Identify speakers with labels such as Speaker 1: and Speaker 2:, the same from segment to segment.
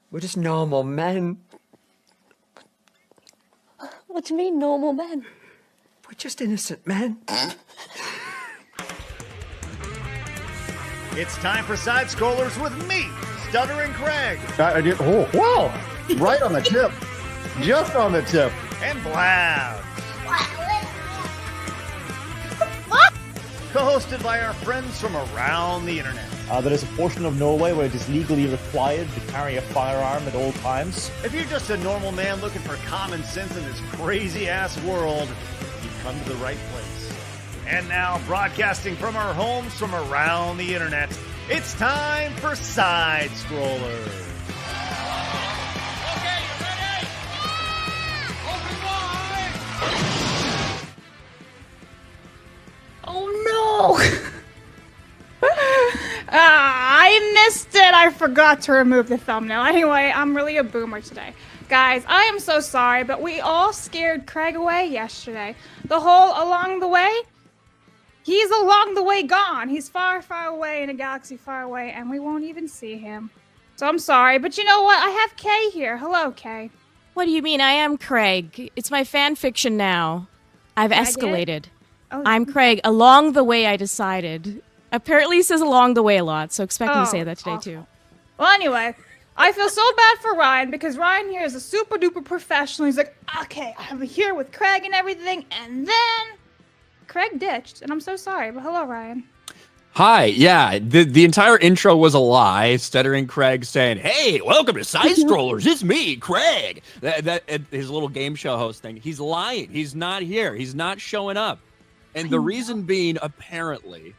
Speaker 1: We're just normal men.
Speaker 2: What do you mean, normal men?
Speaker 1: We're just innocent men.
Speaker 3: It's time for Side Scrollers with me, Stuttering Craig.
Speaker 4: I did. Oh, whoa! Right on the tip. Just on the tip.
Speaker 3: And Blabs. Co-hosted by our friends from around the internet.
Speaker 5: There is a portion of Norway where it is legally required to carry a firearm at all times.
Speaker 3: If you're just a normal man looking for common sense in this crazy-ass world, you've come to the right place. And now, broadcasting from our homes from around the internet, it's time for Side Scrollers.
Speaker 6: Okay, you ready? Open wide!
Speaker 7: Oh no! I missed it. I forgot to remove the thumbnail. Anyway, I'm really a boomer today. Guys, I am so sorry, but we all scared Craig away yesterday. The whole along the way, he's along the way gone. He's far, far away in a galaxy far away, and we won't even see him. So I'm sorry, but you know what? I have Kay here. Hello, Kay.
Speaker 2: What do you mean? I am Craig. It's my fan fiction now. I've escalated.
Speaker 7: Oh,
Speaker 2: I'm Craig. Along the way, I decided. Apparently, he says along the way a lot, so expect him to say that today,
Speaker 7: awful.
Speaker 2: too.
Speaker 7: Well, anyway, I feel so bad for Ryan because Ryan here is a super duper professional. He's like, okay, I'm here with Craig and everything, and then Craig ditched, and I'm so sorry, but hello, Ryan.
Speaker 8: Hi, yeah, the entire intro was a lie. Stuttering Craig saying, "Hey, welcome to Side Scrollers. It's me, Craig." That his little game show host thing. He's lying. He's not here. He's not showing up, and the reason being, apparently,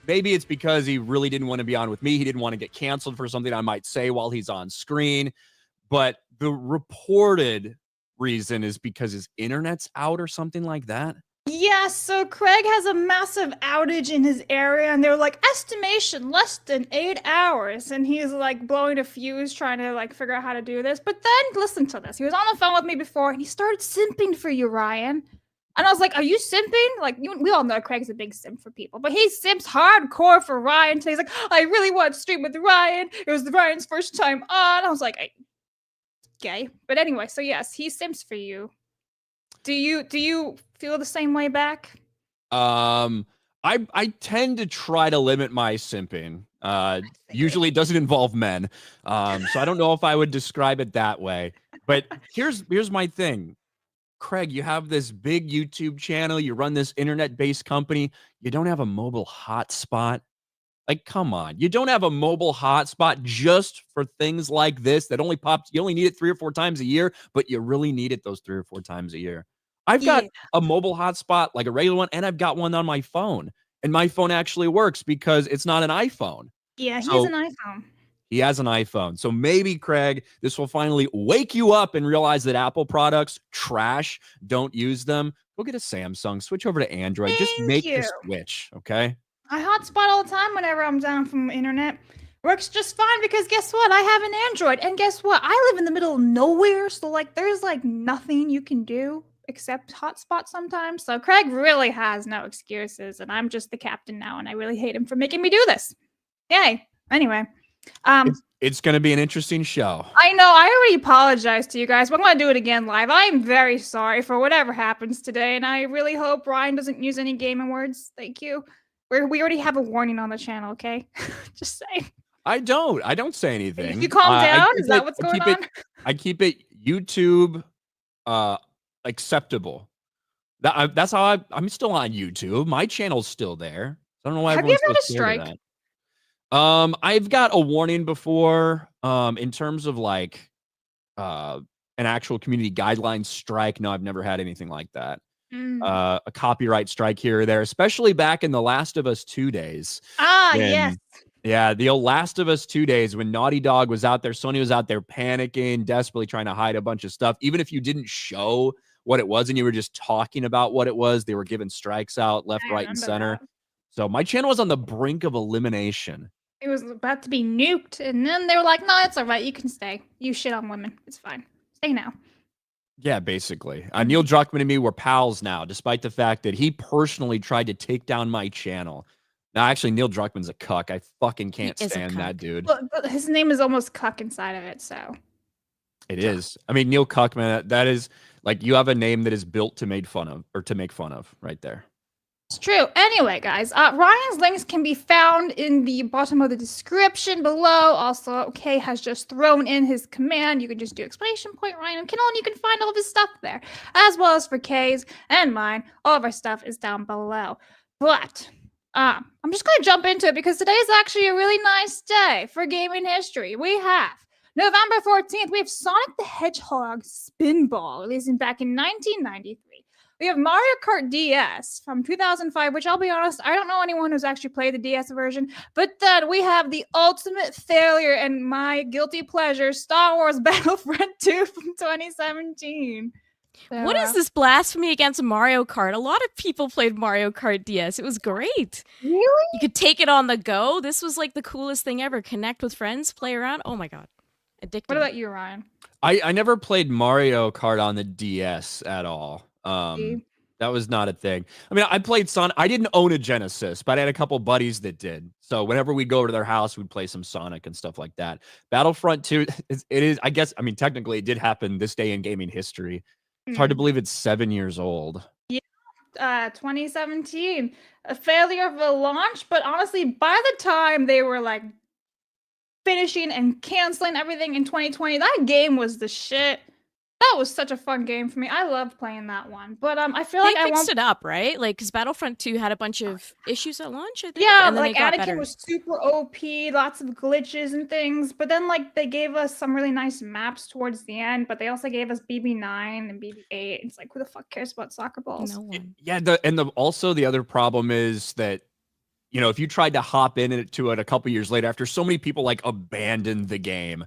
Speaker 8: maybe it's because he really didn't want to be on with me. He didn't want to get canceled for something I might say while he's on screen. But the reported reason is because his internet's out or something like that.
Speaker 7: Yeah, so Craig has a massive outage in his area, and they're like, estimation, less than 8 hours. And he's like blowing a fuse, trying to like figure out how to do this. But then, listen to this. He was on the phone with me before, and he started simping for you, Ryan. And I was like, are you simping? Like, we all know Craig's a big simp for people, but he simps hardcore for Ryan. So he's like, I really want to stream with Ryan. It was Ryan's first time on. I was like, okay. But anyway, so yes, he simps for you. Do you feel the same way back?
Speaker 8: I tend to try to limit my simping. Usually it doesn't involve men. So I don't know if I would describe it that way. But here's my thing. Craig, you have this big YouTube channel, you run this internet-based company, you don't have a mobile hotspot. Like, come on. You don't have a mobile hotspot just for things like this that only pops, you only need it 3 or 4 times a year, but you really need it those 3 or 4 times a year. I've got a mobile hotspot, like a regular one, and I've got one on my phone. And my phone actually works because it's not an iPhone.
Speaker 7: Yeah, he has an iPhone.
Speaker 8: He has an iPhone. So maybe, Craig, this will finally wake you up and realize that Apple products, trash, don't use them. Go get a Samsung, switch over to Android. Just make the switch, okay?
Speaker 7: I hotspot all the time whenever I'm down from the internet. Works just fine because guess what? I have an Android. And guess what? I live in the middle of nowhere. So like there's like nothing you can do except hotspot sometimes. So Craig really has no excuses. And I'm just the captain now. And I really hate him for making me do this. Yay. Anyway.
Speaker 8: It's going to be an interesting show.
Speaker 7: I know. I already apologized to you guys, but I'm going to do it again live. I am very sorry for whatever happens today. And I really hope Ryan doesn't use any gaming words. Thank you. We already have a warning on the channel, okay? Just saying.
Speaker 8: I don't say anything.
Speaker 7: If you calm down, is that what's going on?
Speaker 8: I keep it YouTube acceptable. That's how I'm still on YouTube. My channel's still there. I don't know why.
Speaker 7: Have you
Speaker 8: everyone's
Speaker 7: ever had a
Speaker 8: so scared of
Speaker 7: strike?
Speaker 8: that. I've got a warning before. In terms of like an actual community guidelines strike. No, I've never had anything like that. A copyright strike here or there, especially back in the Last of Us 2 days.
Speaker 7: Yes.
Speaker 8: Yeah, the old Last of Us 2 days when Naughty Dog was out there, Sony was out there panicking, desperately trying to hide a bunch of stuff. Even if you didn't show what it was and you were just talking about what it was, they were giving strikes out left, right, and center.
Speaker 7: That.
Speaker 8: So my channel was on the brink of elimination.
Speaker 7: It was about to be nuked, and then they were like, no, it's all right. You can stay. You shit on women. It's fine. Stay now.
Speaker 8: Yeah, basically. Neil Druckmann and me were pals now, despite the fact that he personally tried to take down my channel. No, actually, Neil Druckmann's a cuck. I fucking can't
Speaker 2: is a
Speaker 8: stand that
Speaker 2: cuck.
Speaker 8: dude.
Speaker 7: But his name is almost Cuck inside of it, so.
Speaker 8: It is. I mean, Neil Cuckman, that is like you have a name that is built to make fun of or to make fun of right there.
Speaker 7: It's true. Anyway, guys, Ryan's links can be found in the bottom of the description below. Also, Kay has just thrown in his command. You can just do exclamation point Ryan and Kinel, and you can find all of his stuff there, as well as for Kay's and mine. All of our stuff is down below. But I'm just going to jump into it because today is actually a really nice day for gaming history. We have November 14th, we have Sonic the Hedgehog Spinball, releasing back in 1993. We have Mario Kart DS from 2005, which I'll be honest, I don't know anyone who's actually played the DS version. But then we have the ultimate failure and my guilty pleasure, Star Wars Battlefront 2 from 2017. So,
Speaker 2: What is this blasphemy against Mario Kart? A lot of people played Mario Kart DS. It was great.
Speaker 7: Really?
Speaker 2: You could take it on the go. This was like the coolest thing ever. Connect with friends, play around. Oh my god. Addicting.
Speaker 7: What about you, Ryan?
Speaker 8: I never played Mario Kart on the DS at all. That was not a thing. I mean, I played Sonic. I didn't own a Genesis, but I had a couple buddies that did. So whenever we'd go over to their house, we'd play some Sonic and stuff like that. Battlefront 2, it is, I guess, I mean, technically it did happen this day in gaming history. It's hard to believe it's 7 years old.
Speaker 7: Yeah, 2017. A failure of a launch, but honestly, by the time they were like finishing and canceling everything in 2020, that game was the shit. That was such a fun game for me. I loved playing that one. But I feel like
Speaker 2: they
Speaker 7: I
Speaker 2: fixed
Speaker 7: won't
Speaker 2: it up, right? Like, because Battlefront 2 had a bunch of issues at launch, I think.
Speaker 7: Yeah,
Speaker 2: and then
Speaker 7: like
Speaker 2: it got
Speaker 7: Anakin
Speaker 2: better.
Speaker 7: was super OP, lots of glitches and things. But then like they gave us some really nice maps towards the end, but they also gave us BB9 and BB8. It's like, who the fuck cares about soccer balls?
Speaker 2: No one.
Speaker 8: Yeah, also the other problem is that, you know, if you tried to hop into it a couple years later, after so many people like abandoned the game,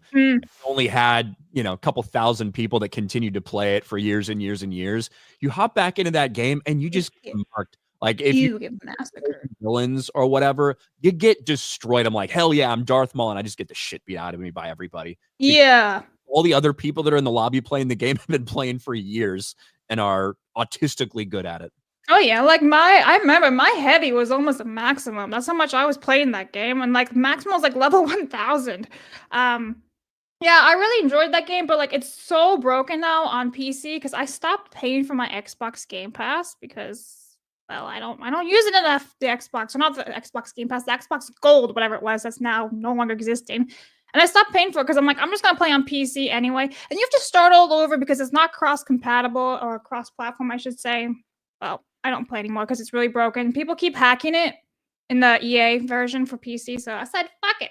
Speaker 8: only had, you know, a couple thousand people that continued to play it for years and years and years. You hop back into that game and you just get marked. Like if you
Speaker 7: get massacred.
Speaker 8: Villains or whatever, you get destroyed. I'm like, hell yeah, I'm Darth Maul, and I just get the shit beat out of me by everybody.
Speaker 7: Yeah.
Speaker 8: All the other people that are in the lobby playing the game have been playing for years and are autistically good at it.
Speaker 7: Oh yeah, like I remember my heavy was almost a maximum. That's how much I was playing that game, and like maximum was like level 1000. Yeah, I really enjoyed that game, but like it's so broken now on PC because I stopped paying for my Xbox Game Pass because, well, I don't use it enough. The Xbox, or not the Xbox Game Pass, the Xbox Gold, whatever it was, that's now no longer existing. And I stopped paying for it because I'm like, I'm just gonna play on PC anyway, and you have to start all over because it's not cross-compatible or cross-platform, I should say. Well, I don't play anymore because it's really broken. People keep hacking it in the EA version for PC, so I said, fuck it.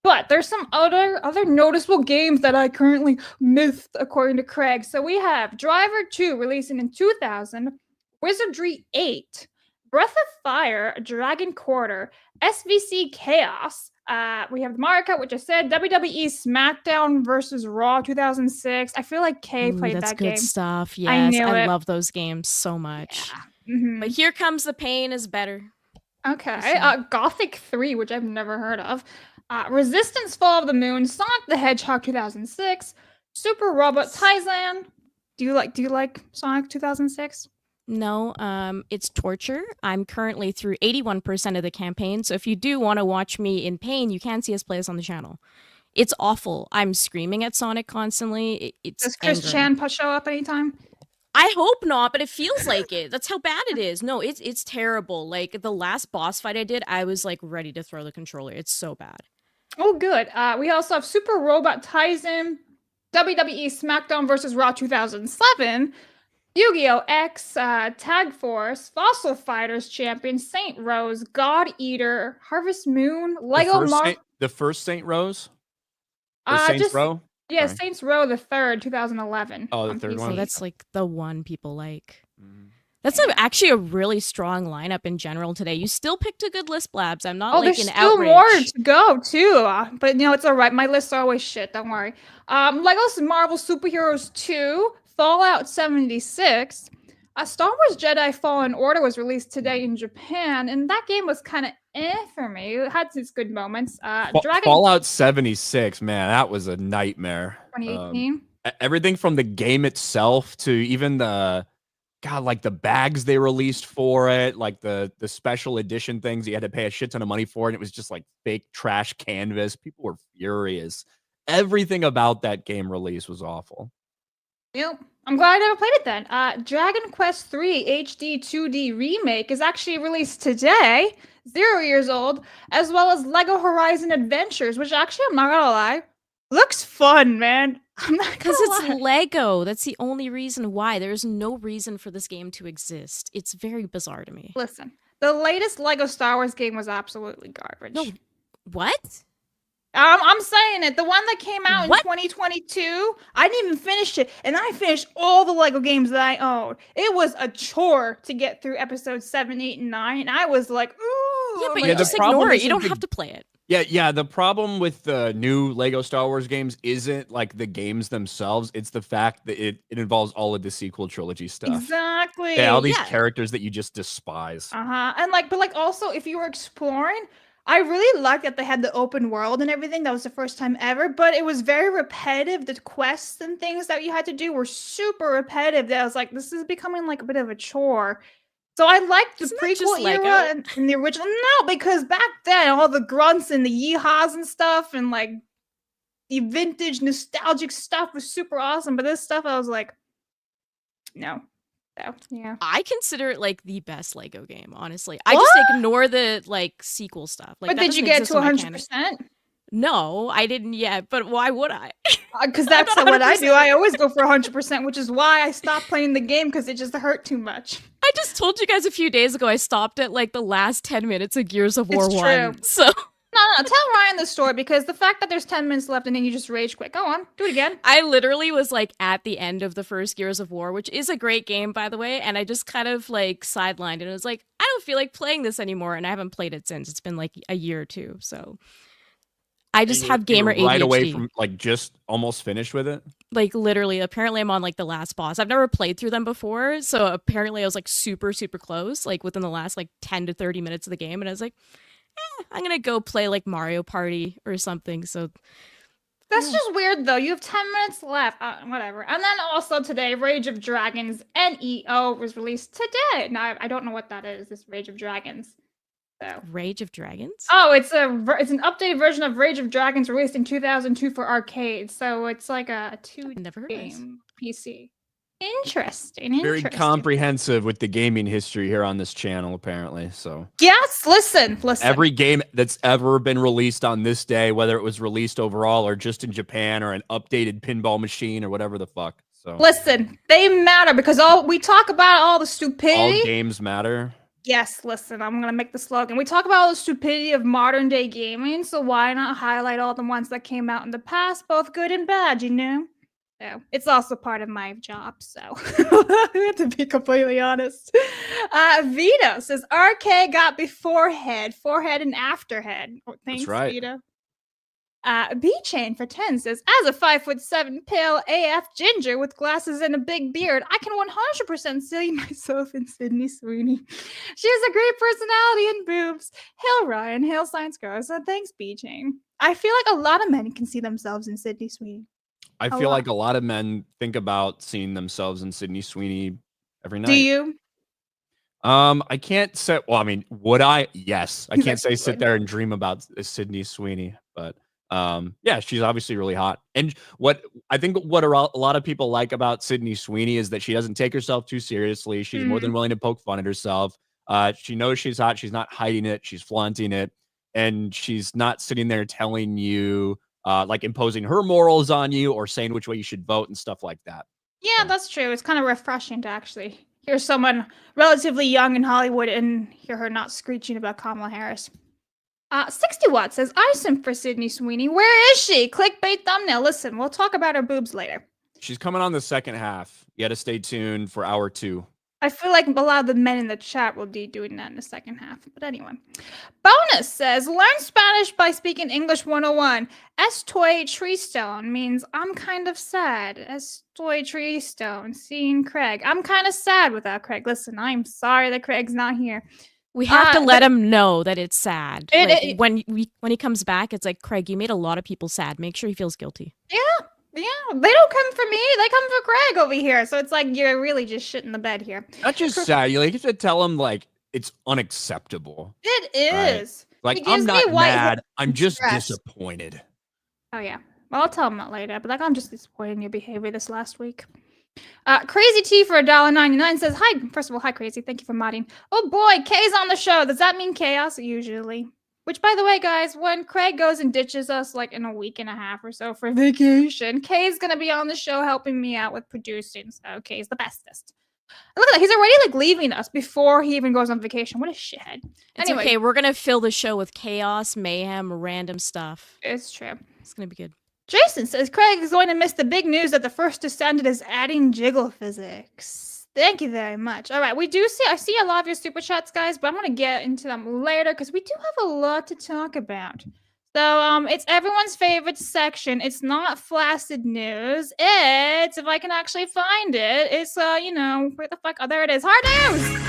Speaker 7: But there's some other noticeable games that I currently missed, according to Craig. So we have Driver 2 releasing in 2000, Wizardry 8, Breath of Fire, Dragon Quarter, SVC Chaos. We have the Mario Kart, which I said, WWE SmackDown versus Raw 2006. I feel like Kay played
Speaker 2: that's
Speaker 7: that
Speaker 2: good
Speaker 7: game.
Speaker 2: stuff. Yes,
Speaker 7: knew
Speaker 2: I
Speaker 7: it.
Speaker 2: love those games so much.
Speaker 7: Yeah.
Speaker 2: But Here Comes the Pain is better.
Speaker 7: Okay. Gothic 3, which I've never heard of. Resistance Fall of the Moon, Sonic the Hedgehog 2006, Super Robot Taizan. Do you like Sonic 2006?
Speaker 2: No, it's torture. I'm currently through 81% of the campaign, so if you do want to watch me in pain, you can see us play this on the channel. It's awful. I'm screaming at Sonic constantly.
Speaker 7: Does Chris Chan show up anytime?
Speaker 2: I hope not, but it feels like it. That's how bad it is. No, it's terrible. Like the last boss fight I did, I was like ready to throw the controller. It's so bad.
Speaker 7: Oh, good. We also have Super Robot Taizan, WWE SmackDown vs. Raw 2007, Yu-Gi-Oh! X, Tag Force, Fossil Fighters Champion, Saint Rose, God Eater, Harvest Moon, Lego
Speaker 8: The first Saint Rose? Or Saints Row?
Speaker 7: Yeah,
Speaker 8: Sorry.
Speaker 7: Saints Row the third, 2011.
Speaker 8: Oh, the third
Speaker 7: PC.
Speaker 8: one.
Speaker 2: So that's like the one people like. That's actually a really strong lineup in general today. You still picked a good list, Blabs. I'm not like
Speaker 7: there's
Speaker 2: an
Speaker 7: still
Speaker 2: outrage.
Speaker 7: more to go too. But it's all right. My lists are always shit. Don't worry. Lego Marvel Superheroes 2, Fallout 76. Star Wars Jedi Fallen Order was released today in Japan, and that game was kind of for me. It had its good moments.
Speaker 8: Fallout 76, man, that was a nightmare.
Speaker 7: 2018.
Speaker 8: Everything from the game itself to even the God, like the bags they released for it, like the special edition things, you had to pay a shit ton of money for, and it was just like fake trash canvas. People were furious. Everything about that game release was awful.
Speaker 7: Yep. I'm glad I never played it then. Dragon Quest III HD 2D Remake is actually released today, 0 years old, as well as Lego Horizon Adventures, which actually, I'm not gonna lie, looks fun, man. I'm not
Speaker 2: Because
Speaker 7: gonna
Speaker 2: it's
Speaker 7: lie.
Speaker 2: Lego. That's the only reason why. There's no reason for this game to exist. It's very bizarre to me.
Speaker 7: Listen, the latest Lego Star Wars game was absolutely garbage.
Speaker 2: No. What?
Speaker 7: I'm saying it. The one that came out in
Speaker 2: What?
Speaker 7: 2022, I didn't even finish it. And I finished all the Lego games that I own. It was a chore to get through episodes 7, 8, and 9. And I was like, ooh.
Speaker 2: Yeah, but
Speaker 8: Yeah,
Speaker 2: you
Speaker 8: the
Speaker 2: just
Speaker 8: problem
Speaker 2: ignore it. You
Speaker 8: isn't
Speaker 2: don't
Speaker 8: the-
Speaker 2: have to play it.
Speaker 8: Yeah. The problem with the new Lego Star Wars games isn't like the games themselves. It's the fact that it involves all of the sequel trilogy stuff.
Speaker 7: Exactly.
Speaker 8: Yeah, all these
Speaker 2: Yeah.
Speaker 8: characters that you just despise.
Speaker 7: And but also if you were exploring, I really liked that they had the open world and everything. That was the first time ever, but it was very repetitive. The quests and things that you had to do were super repetitive. That I was like, this is becoming like a bit of a chore. So I liked the
Speaker 2: Isn't that just
Speaker 7: prequel
Speaker 2: Lego?
Speaker 7: era and the original. No, because back then all the grunts and the yeehaws and stuff and like the vintage nostalgic stuff was super awesome. But this stuff, I was like, no. So yeah.
Speaker 2: I consider it like the best Lego game, honestly. I just ignore the like sequel stuff. Like,
Speaker 7: But
Speaker 2: that
Speaker 7: did you
Speaker 2: doesn't
Speaker 7: get
Speaker 2: exist
Speaker 7: to
Speaker 2: on my
Speaker 7: 100%?
Speaker 2: canon. No, I didn't yet, but why would I?
Speaker 7: Because
Speaker 2: I'm
Speaker 7: that's
Speaker 2: not
Speaker 7: what I do.
Speaker 2: 100%.
Speaker 7: I always go for 100%, which is why I stopped playing the game because it just hurt too much.
Speaker 2: I just told you guys a few days ago I stopped at like the last 10 minutes of Gears of War
Speaker 7: It's
Speaker 2: 1.
Speaker 7: true.
Speaker 2: So
Speaker 7: No, tell Ryan the story because the fact that there's 10 minutes left and then you just rage quit. Go on, do it again.
Speaker 2: I literally was like at the end of the first Gears of War, which is a great game, by the way, and I just kind of like sidelined it. And it was like, I don't feel like playing this anymore, and I haven't played it since. It's been like a year or two, so I just
Speaker 8: And
Speaker 2: have gamer
Speaker 8: you're right
Speaker 2: ADHD.
Speaker 8: away from like just almost finished with it.
Speaker 2: Like literally, apparently I'm on like the last boss. I've never played through them before, so apparently I was like super close, like within the last like 10 to 30 minutes of the game, and I was like, I'm gonna go play like Mario Party or something. So
Speaker 7: That's just weird though. You have 10 minutes left. Whatever. And then also today, Rage of Dragons NEO was released today. Now I don't know what that is. This Rage of Dragons. So.
Speaker 2: Rage of Dragons?
Speaker 7: Oh, it's an updated version of Rage of Dragons released in 2002 for arcade. So it's like a 2D
Speaker 2: Never heard of this.
Speaker 7: game PC. Interesting.
Speaker 8: Very comprehensive with the gaming history here on this channel, apparently. So
Speaker 7: Yes, listen.
Speaker 8: every game that's ever been released on this day, whether it was released overall or just in Japan or an updated pinball machine or whatever the fuck. So
Speaker 7: Listen, they matter because we talk about all the stupidity.
Speaker 8: all games matter.
Speaker 7: Yes, listen, I'm gonna make the slogan. We talk about all the stupidity of modern day gaming, so why not highlight all the ones that came out in the past, both good and bad, you know? So it's also part of my job, so to be completely honest. Vito says RK got before head, forehead, and after head. Oh, thanks,
Speaker 8: right.
Speaker 7: Vito. B-Chain for 10 says, as a 5'7" pale AF ginger with glasses and a big beard, I can 100% see myself in Sydney Sweeney. She has a great personality and boobs. Hail Ryan, hail Science Girl. So thanks, B-Chain. I feel like a lot of men can see themselves in Sydney Sweeney.
Speaker 8: I feel like a lot of men think about seeing themselves in Sydney Sweeney every night.
Speaker 7: Do you?
Speaker 8: I can't say. Well, I mean, would I? Yes, I can't
Speaker 7: Yes,
Speaker 8: say
Speaker 7: you
Speaker 8: sit
Speaker 7: would.
Speaker 8: there and dream about Sydney Sweeney, but yeah, she's obviously really hot. And what I think what a lot of people like about Sydney Sweeney is that she doesn't take herself too seriously. She's more than willing to poke fun at herself. She knows she's hot. She's not hiding it. She's flaunting it, and she's not sitting there telling you. Like imposing her morals on you or saying which way you should vote and stuff like that.
Speaker 7: Yeah, that's true. It's kind of refreshing to actually hear someone relatively young in Hollywood and hear her not screeching about Kamala Harris. 60 Watt says, I simp for Sydney Sweeney. Where is she? Clickbait thumbnail. Listen, we'll talk about her boobs later.
Speaker 8: She's coming on the second half. You got to stay tuned for hour 2.
Speaker 7: I feel like a lot of the men in the chat will be doing that in the second half. But anyway. Bonus says, learn Spanish by speaking English 101. Estoy Treestone means I'm kind of sad. Estoy Treestone. Seeing Craig. I'm kind of sad without Craig. Listen, I'm sorry that Craig's not here.
Speaker 2: We have to let him know that it's sad. When he comes back, it's like, Craig, you made a lot of people sad. Make sure he feels guilty.
Speaker 7: Yeah. Yeah, they don't come for me. They come for Craig over here. So it's like you're really just shitting the bed here.
Speaker 8: That's just sad. You have to tell him like it's unacceptable.
Speaker 7: It
Speaker 8: Right.
Speaker 7: is.
Speaker 8: Like
Speaker 7: He gives
Speaker 8: I'm not
Speaker 7: me white
Speaker 8: mad. I'm just
Speaker 7: stress.
Speaker 8: disappointed.
Speaker 7: Oh yeah. Well, I'll tell him that later. But like, I'm just disappointed in your behavior this last week. Crazy T for $1.99 says, hi. First of all, hi, Crazy. Thank you for modding. Oh boy, Kay's on the show. Does that mean chaos? Usually. Which, by the way, guys, when Craig goes and ditches us like in a week and a half or so for vacation, Kay's gonna be on the show helping me out with producing. So Kay's the bestest. And look at that. He's already like leaving us before he even goes on vacation. What a shithead.
Speaker 2: It's
Speaker 7: Anyway,
Speaker 2: okay. We're gonna fill the show with chaos, mayhem, random stuff.
Speaker 7: it's true.
Speaker 2: It's gonna be good.
Speaker 7: Jason says Craig is going to miss the big news that the first Descendant is adding jiggle physics. Thank you very much. All right, I see a lot of your super chats, guys, but I'm gonna get into them later because we do have a lot to talk about. So it's everyone's favorite section. It's not flaccid news. It's, if I can actually find it, it's you know, where the fuck? Oh, there it is. Hard news.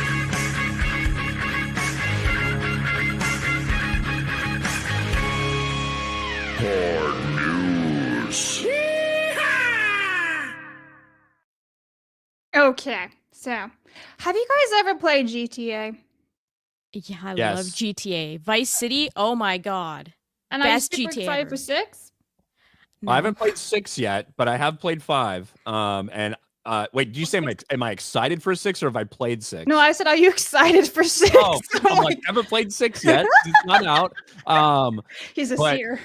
Speaker 7: Okay, so have you guys ever played GTA?
Speaker 2: Yeah, I
Speaker 8: Yes.
Speaker 2: love GTA. Vice City. Oh my god.
Speaker 7: And
Speaker 2: Best
Speaker 7: are you super
Speaker 2: GTA
Speaker 7: excited
Speaker 2: ever.
Speaker 7: for 6?
Speaker 2: No.
Speaker 8: I haven't played 6 yet, but I have played 5. Wait, do you say am I excited for 6 or have I played 6?
Speaker 7: No, I said, are you excited for 6?
Speaker 8: Oh, I'm like, I haven't played 6 yet. It's not out.
Speaker 7: He's a
Speaker 8: but-
Speaker 7: seer.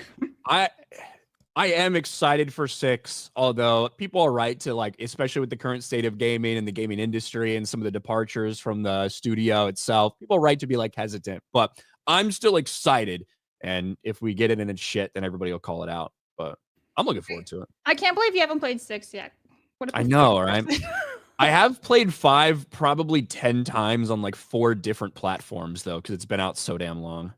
Speaker 8: I am excited for 6, although people are right to like, especially with the current state of gaming and the gaming industry and some of the departures from the studio itself, people are right to be like hesitant, but I'm still excited. And if we get it and it's shit, then everybody will call it out. But I'm looking forward to it.
Speaker 7: I can't believe you haven't played 6 yet. What a
Speaker 8: I know,
Speaker 7: pathetic
Speaker 8: right?
Speaker 7: person.
Speaker 8: I have played 5 probably 10 times on like 4 different platforms though, because it's been out so damn long.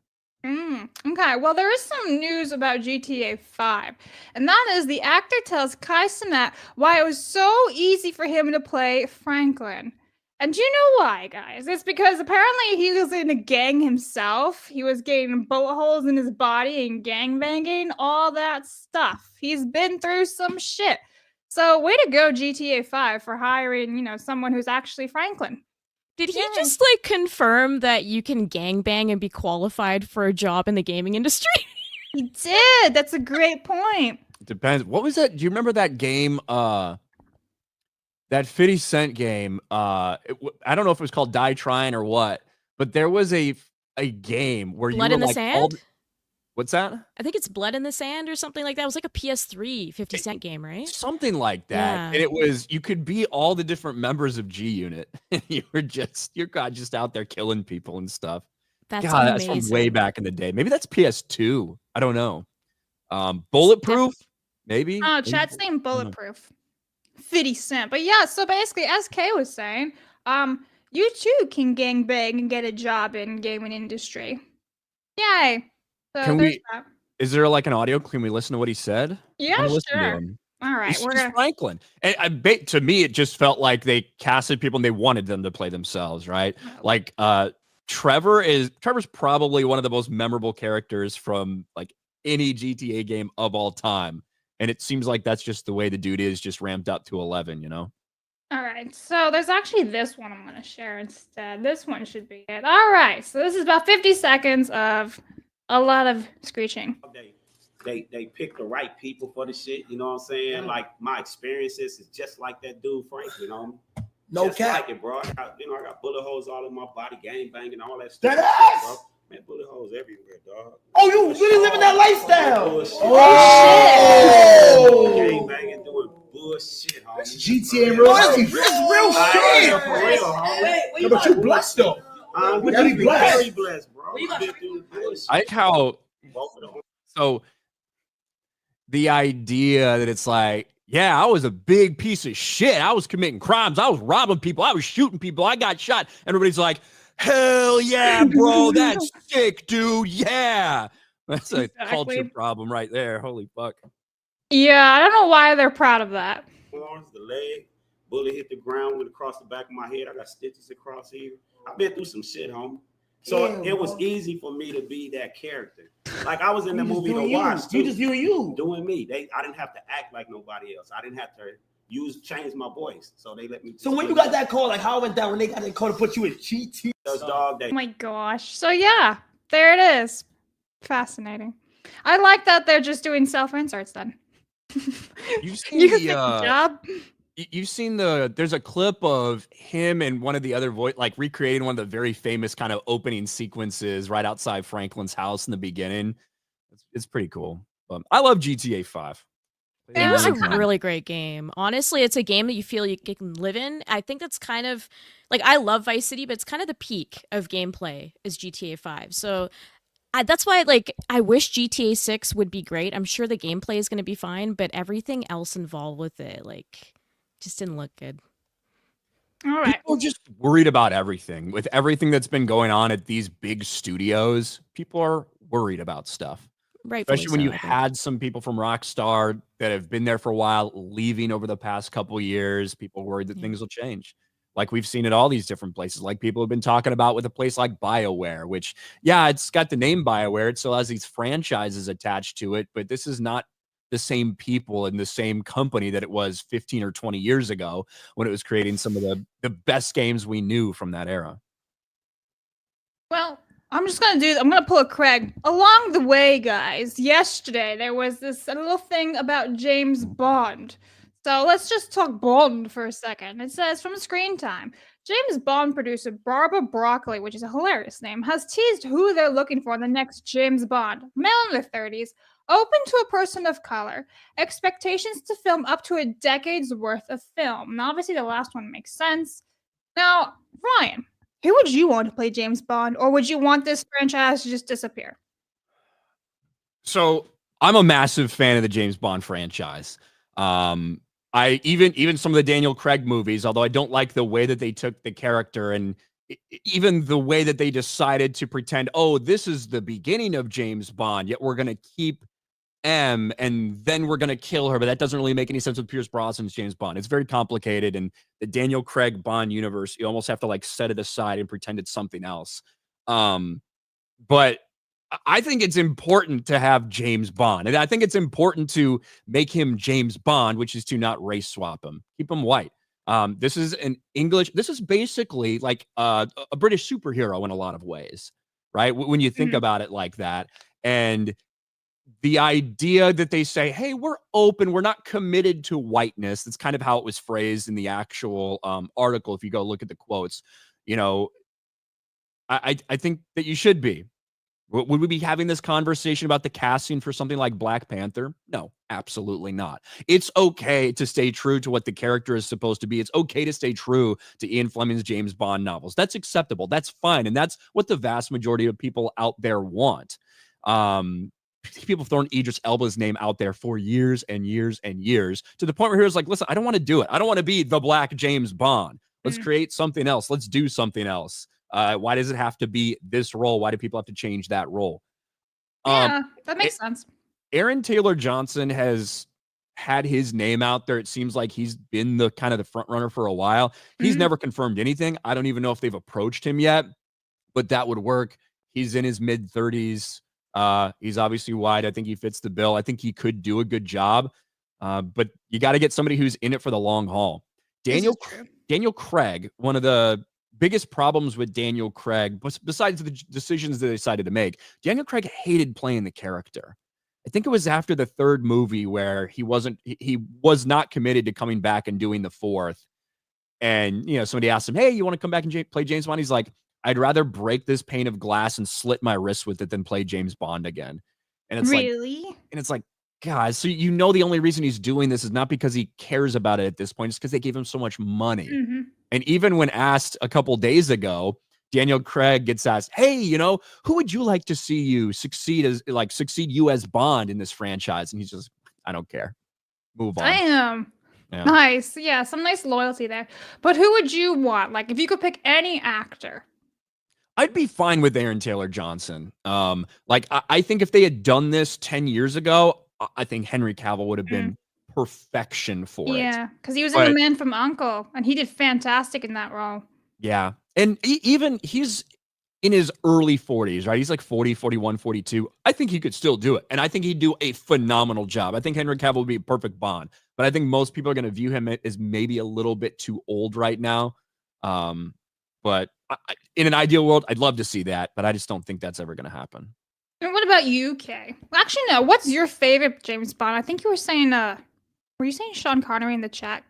Speaker 7: Okay, well, there is some news about GTA 5, and that is the actor tells Kai Cenat why it was so easy for him to play Franklin. And do you know why, guys? It's because apparently he was in a gang himself. He was getting bullet holes in his body and gang banging, all that stuff. He's been through some shit. So way to go, GTA 5, for hiring, you know, someone who's actually Franklin.
Speaker 2: Did he
Speaker 7: Yeah.
Speaker 2: just like confirm that you can gangbang and be qualified for a job in the gaming industry?
Speaker 7: He did. That's a great point.
Speaker 8: Depends. What was that? Do you remember that game? That 50 Cent game. I don't know if it was called Die Trying or what, but there was a game where
Speaker 2: Blood
Speaker 8: you were
Speaker 2: in the
Speaker 8: like
Speaker 2: Sand?
Speaker 8: What's that?
Speaker 2: I think it's Blood in the Sand or something like that. It was like a PS3 50 Cent game, right?
Speaker 8: Something like that.
Speaker 2: Yeah.
Speaker 8: And it was, you could be all the different members of G Unit. And you're just out there killing people and stuff.
Speaker 2: That's
Speaker 8: God,
Speaker 2: amazing.
Speaker 8: that's from way back in the day. Maybe that's PS2. I don't know. Bulletproof? Maybe.
Speaker 7: Oh,
Speaker 8: Maybe
Speaker 7: chat's saying bulletproof. 50 Cent. But yeah, so basically, as Kay was saying, you too can gangbang and get a job in gaming industry. Yay. So
Speaker 8: Can
Speaker 7: there's
Speaker 8: we-
Speaker 7: that.
Speaker 8: Is there like an audio? Can we listen to what he said? I
Speaker 7: Yeah,
Speaker 8: wanna listen to
Speaker 7: sure.
Speaker 8: him.
Speaker 7: All right,
Speaker 8: He's
Speaker 7: we're
Speaker 8: just
Speaker 7: gonna.
Speaker 8: Franklin. And to me, it just felt like they casted people and they wanted them to play themselves, right? Like Trevor's probably one of the most memorable characters from like any GTA game of all time. And it seems like that's just the way the dude is, just ramped up to 11, you know?
Speaker 7: All right, so there's actually this one I'm going to share instead. This one should be it. All right, so this is about 50 seconds of a lot of screeching.
Speaker 9: They pick the right people for the shit, you know what I'm saying? Like my experiences is just like that dude Frank, you know.
Speaker 6: No
Speaker 9: just
Speaker 6: cap.
Speaker 9: like it, bro. I got bullet holes all in my body, gang banging, all that stuff.
Speaker 6: That ass!
Speaker 9: Bro. Man, bullet holes everywhere, dog.
Speaker 6: Oh, you really living that lifestyle?
Speaker 9: Bullshit.
Speaker 6: Oh,
Speaker 9: Gang banging, doing bullshit, homie.
Speaker 6: that's GTA real life. That's real shit.
Speaker 9: For real, homie.
Speaker 6: Yeah, but you blessed though.
Speaker 9: We
Speaker 6: gotta be blessed.
Speaker 9: Very blessed, bro. I've been through the bullshit.
Speaker 8: I like how,
Speaker 9: Both of them.
Speaker 8: so the idea that it's like, yeah, I was a big piece of shit. I was committing crimes. I was robbing people. I was shooting people. I got shot. Everybody's like, hell yeah, bro. That's sick, dude. Yeah. That's a culture
Speaker 7: Exactly.
Speaker 8: problem right there. Holy fuck.
Speaker 7: Yeah, I don't know why they're proud of that.
Speaker 9: Arms, the leg, bullet hit the ground, went across the back of my head. I got stitches across here. I've been through some shit, homie. So
Speaker 6: Damn,
Speaker 9: it was
Speaker 6: bro.
Speaker 9: easy for me to be that character. Like I was in the
Speaker 5: You just
Speaker 9: movie to
Speaker 5: doing you.
Speaker 9: watch too.
Speaker 5: You just doing you.
Speaker 9: Doing me. I didn't have to act like nobody else. I didn't have to change my voice. So they let me.
Speaker 10: So when you got that call, like how it went down when they got that call to put you in GT?
Speaker 9: Dog day.
Speaker 7: Oh my gosh. So yeah, there it is. Fascinating. I like that they're just doing self-inserts then.
Speaker 8: You've seen
Speaker 7: You
Speaker 8: the,
Speaker 7: get the job.
Speaker 8: You've seen there's a clip of him and one of the other like recreating one of the very famous kind of opening sequences right outside Franklin's house in the beginning. It's pretty cool. I love GTA 5.
Speaker 2: It was a really great game. Honestly, it's a game that you feel you can live in. I think that's kind of like, I love Vice City, but it's kind of the peak of gameplay is GTA 5. So that's why I wish GTA 6 would be great. I'm sure the gameplay is going to be fine, but everything else involved with it just didn't look good.
Speaker 7: All right.
Speaker 8: People are just worried about everything. With everything that's been going on at these big studios, people are worried about stuff.
Speaker 2: Rightfully
Speaker 8: Especially when
Speaker 2: so,
Speaker 8: you
Speaker 2: I think.
Speaker 8: had some people from Rockstar that have been there for a while, leaving over the past couple years. People worried that things will change. Like we've seen at all these different places. Like people have been talking about with a place like BioWare, which, yeah, it's got the name BioWare. It still has these franchises attached to it, but this is not the same people in the same company that it was 15 or 20 years ago when it was creating some of the best games we knew from that era.
Speaker 7: Well, I'm gonna pull a Craig. Along the way, guys, yesterday there was this little thing about James Bond. So let's just talk Bond for a second. It says from Screen Time, James Bond producer Barbara Broccoli, which is a hilarious name, has teased who they're looking for in the next James Bond. Male in their 30s, open to a person of color, expectations to film up to a decade's worth of film. Now, obviously, the last one makes sense. Now, Ryan, who would you want to play James Bond, or would you want this franchise to just disappear?
Speaker 8: So I'm a massive fan of the James Bond franchise. I even some of the Daniel Craig movies, although I don't like the way that they took the character and even the way that they decided to pretend, oh, this is the beginning of James Bond, yet we're going to keep M and then we're going to kill her. But that doesn't really make any sense with Pierce Brosnan's James Bond. It's very complicated. And the Daniel Craig Bond universe, you almost have to set it aside and pretend it's something else. But I think it's important to have James Bond. And I think it's important to make him James Bond, which is to not race swap him. Keep him white. This is basically like a British superhero in a lot of ways, right? When you think about it like that. And the idea that they say, hey, we're open, we're not committed to whiteness. That's kind of how it was phrased in the actual article. If you go look at the quotes, I think that you should be. Would we be having this conversation about the casting for something like Black Panther? No, absolutely not. It's okay to stay true to what the character is supposed to be. It's okay to stay true to Ian Fleming's James Bond novels. That's acceptable. That's fine. And that's what the vast majority of people out there want. People have thrown Idris Elba's name out there for years and years and years to the point where he was like, listen, I don't want to do it. I don't want to be the Black James Bond. Let's create something else. Let's do something else. Why does it have to be this role? Why do people have to change that role?
Speaker 7: Yeah, that makes sense.
Speaker 8: Aaron Taylor Johnson has had his name out there. It seems like he's been the kind of the front runner for a while. He's never confirmed anything. I don't even know if they've approached him yet, but that would work. He's in his mid 30s. He's obviously wide. I think he fits the bill. I think he could do a good job. But you got to get somebody who's in it for the long haul. Daniel Craig, one of the biggest problems with Daniel Craig, besides the decisions they decided to make, Daniel Craig hated playing the character. I think it was after the third movie where he was not committed to coming back and doing the fourth. And, somebody asked him, hey, you want to come back and play James Bond? He's like, I'd rather break this pane of glass and slit my wrist with it than play James Bond again. And it's it's like, God, so the only reason he's doing this is not because he cares about it at this point, it's because they gave him so much money. And even when asked a couple days ago, Daniel Craig gets asked, hey, who would you like to see you succeed as Bond in this franchise? And he's just, I don't care. Move on.
Speaker 7: Damn.
Speaker 8: Yeah.
Speaker 7: Nice. Yeah, some nice loyalty there. But who would you want? Like, if you could pick any actor.
Speaker 8: I'd be fine with Aaron Taylor Johnson. I think if they had done this 10 years ago, I think Henry Cavill would have been perfection for it.
Speaker 7: Yeah, because he was in The Man from U.N.C.L.E. and he did fantastic in that role.
Speaker 8: Yeah. And even he's in his early 40s, right? He's like 40, 41, 42. I think he could still do it. And I think he'd do a phenomenal job. I think Henry Cavill would be a perfect Bond. But I think most people are going to view him as maybe a little bit too old right now. But in an ideal world, I'd love to see that. But I just don't think that's ever going to happen.
Speaker 7: And what about you, Kay? Well, actually, no. What's your favorite James Bond? I think you were saying, were you saying Sean Connery in the chat?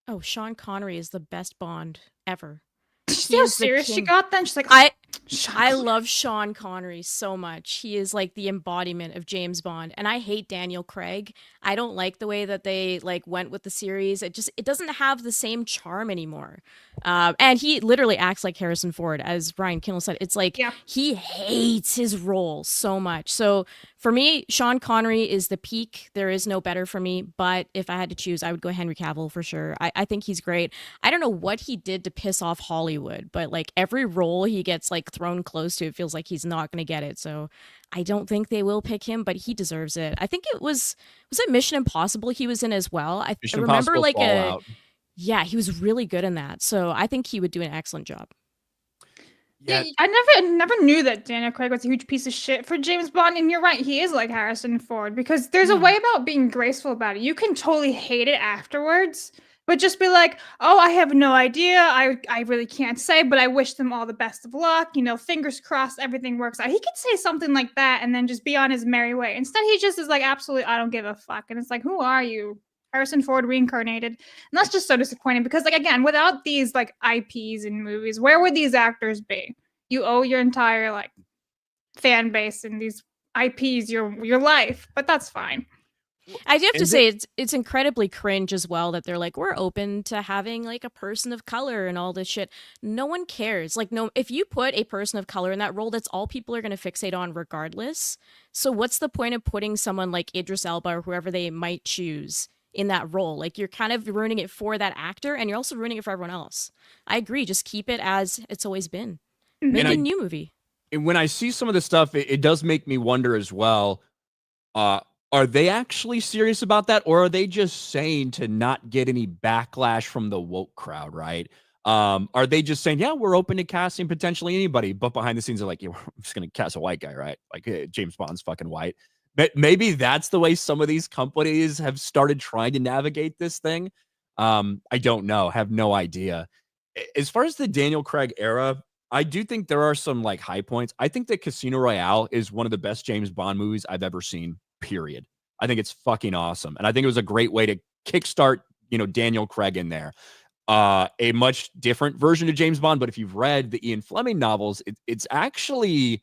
Speaker 2: Oh, Sean Connery is the best Bond ever.
Speaker 7: Did you see how serious she got then? She's like,
Speaker 2: I love Sean Connery so much. He is like the embodiment of James Bond. And I hate Daniel Craig. I don't like the way that they like went with the series. It doesn't have the same charm anymore. And he literally acts like Harrison Ford, as Ryan Kinel said. It's like he hates his role so much. So for me, Sean Connery is the peak. There is no better for me. But if I had to choose, I would go Henry Cavill for sure. I think he's great. I don't know what he did to piss off Hollywood, but like every role he gets like thrown close to, it feels like he's not going to get it. So I don't think they will pick him, but he deserves it. I think it was it Mission Impossible he was in as well? I remember like he was really good in that. So I think he would do an excellent job.
Speaker 7: Yeah, I never knew that Daniel Craig was a huge piece of shit for James Bond. And you're right, he is like Harrison Ford, because there's a way about being graceful about it. You can totally hate it afterwards, but just be like, oh, I have no idea. I really can't say, but I wish them all the best of luck. You know, fingers crossed, everything works out. He could say something like that and then just be on his merry way. Instead, he just is like, absolutely, I don't give a fuck. And it's like, who are you? Harrison Ford reincarnated. And that's just so disappointing because, like, again, without these like IPs in movies, where would these actors be? You owe your entire like fan base and these IPs your life, but that's fine.
Speaker 2: I do have to say it's incredibly cringe as well that they're like, we're open to having like a person of color and all this shit. No one cares. Like, no, if you put a person of color in that role, that's all people are going to fixate on regardless. So what's the point of putting someone like Idris Elba or whoever they might choose in that role? Like, you're kind of ruining it for that actor and you're also ruining it for everyone else. I agree. Just keep it as it's always been. Make a new movie.
Speaker 8: And when I see some of this stuff, it does make me wonder as well, are they actually serious about that? Or are they just saying to not get any backlash from the woke crowd, right? Are they just saying, yeah, we're open to casting potentially anybody, but behind the scenes, they're like, yeah, we're just going to cast a white guy, right? Like, hey, James Bond's fucking white. But maybe that's the way some of these companies have started trying to navigate this thing. I don't know. Have no idea. As far as the Daniel Craig era, I do think there are some like high points. I think that Casino Royale is one of the best James Bond movies I've ever seen, period. I think it's fucking awesome. And I think it was a great way to kickstart, Daniel Craig in there. A much different version of James Bond, but if you've read the Ian Fleming novels, it's actually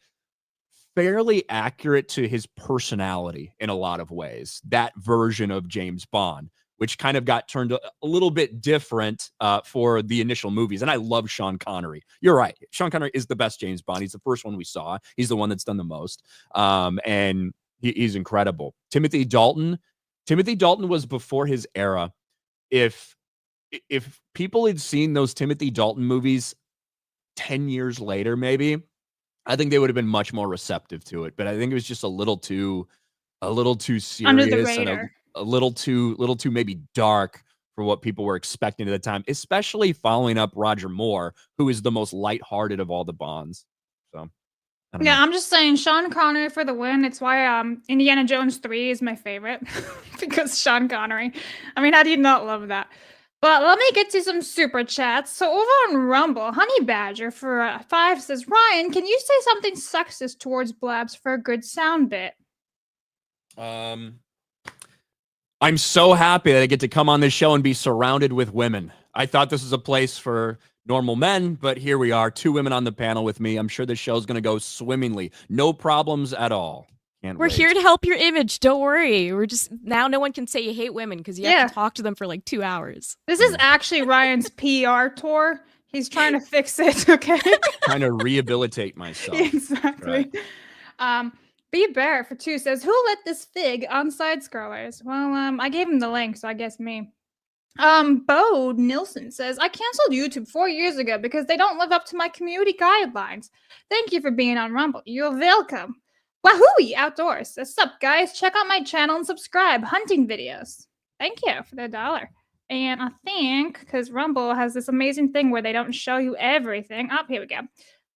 Speaker 8: fairly accurate to his personality in a lot of ways, that version of James Bond, which kind of got turned a little bit different for the initial movies. And I love Sean Connery. You're right. Sean Connery is the best James Bond. He's the first one we saw. He's the one that's done the most. And he's incredible. Timothy Dalton was before his era. If people had seen those Timothy Dalton movies 10 years later, maybe, I think they would have been much more receptive to it. But I think it was just a little too serious
Speaker 7: under the radar.
Speaker 8: And a little too maybe dark for what people were expecting at the time, especially following up Roger Moore, who is the most lighthearted of all the Bonds. So I don't know.
Speaker 7: I'm just saying Sean Connery for the win. It's why Indiana Jones 3 is my favorite because Sean Connery. I mean, how do you not love that? But let me get to some super chats. So over on Rumble, Honey Badger for 5 says, Ryan, can you say something sexist towards Blabs for a good sound bit?
Speaker 8: I'm so happy that I get to come on this show and be surrounded with women. I thought this was a place for normal men, but here we are, 2 women on the panel with me. I'm sure this show's going to go swimmingly. No problems at all.
Speaker 2: We're here to help your image. Don't worry. We're just, now no one can say you hate women because you have to talk to them for like 2 hours.
Speaker 7: This is actually Ryan's PR tour. He's trying to fix it, okay?
Speaker 8: Trying to rehabilitate myself.
Speaker 7: Exactly. Right. B Bear for 2 says, who let this fig on side scrollers? Well, I gave him the link, so I guess me. Bo Nilsson says, I canceled YouTube 4 years ago because they don't live up to my community guidelines. Thank you for being on Rumble. You're welcome. Wahooey Outdoors. What's up, guys? Check out my channel and subscribe. Hunting videos. Thank you for the $1. And I think, because Rumble has this amazing thing where they don't show you everything. Oh, here we go.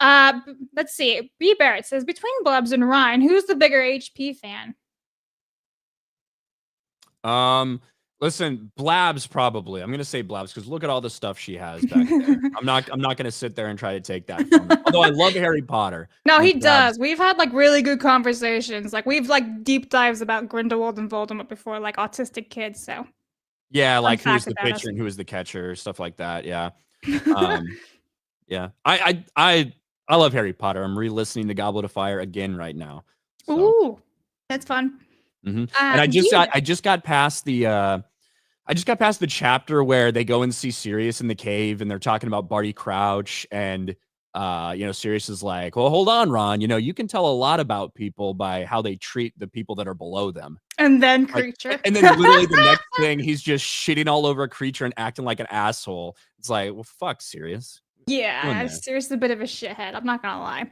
Speaker 7: Let's see. B Barrett says, between Blabs and Ryan, who's the bigger HP fan?
Speaker 8: Listen, Blabs probably. I'm gonna say Blabs because look at all the stuff she has back there. I'm not gonna sit there and try to take that from her. Although I love Harry Potter.
Speaker 7: No, he
Speaker 8: Blabs-
Speaker 7: does. We've had like really good conversations. Like we've like deep dives about Grindelwald and Voldemort before, like autistic kids. So
Speaker 8: Yeah,
Speaker 7: Fun
Speaker 8: like who was
Speaker 7: fact
Speaker 8: the
Speaker 7: about us.
Speaker 8: pitcher and who was the catcher, stuff like that. Yeah. Yeah. I love Harry Potter. I'm re-listening to Goblet of Fire again right now. So,
Speaker 7: Ooh, that's fun.
Speaker 8: and I just got past the chapter where they go and see Sirius in the cave and they're talking about Barty Crouch and Sirius is like, well, hold on, Ron. You can tell a lot about people by how they treat the people that are below them.
Speaker 7: And then
Speaker 8: Like,
Speaker 7: Creature.
Speaker 8: and then literally the next thing, he's just shitting all over a Creature and acting like an asshole. It's like, well, fuck, Sirius.
Speaker 7: Yeah, Sirius is a bit of a shithead. I'm not gonna lie.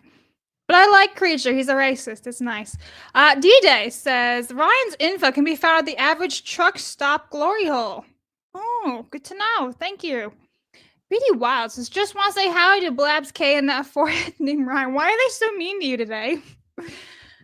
Speaker 7: But I like Creature. He's a racist. It's nice. D-Day says, Ryan's info can be found at the average truck stop glory hole. Oh, good to know. Thank you. BD Wild says, just want to say howdy to Blabs K and that forehead named Ryan. Why are they so mean to you today?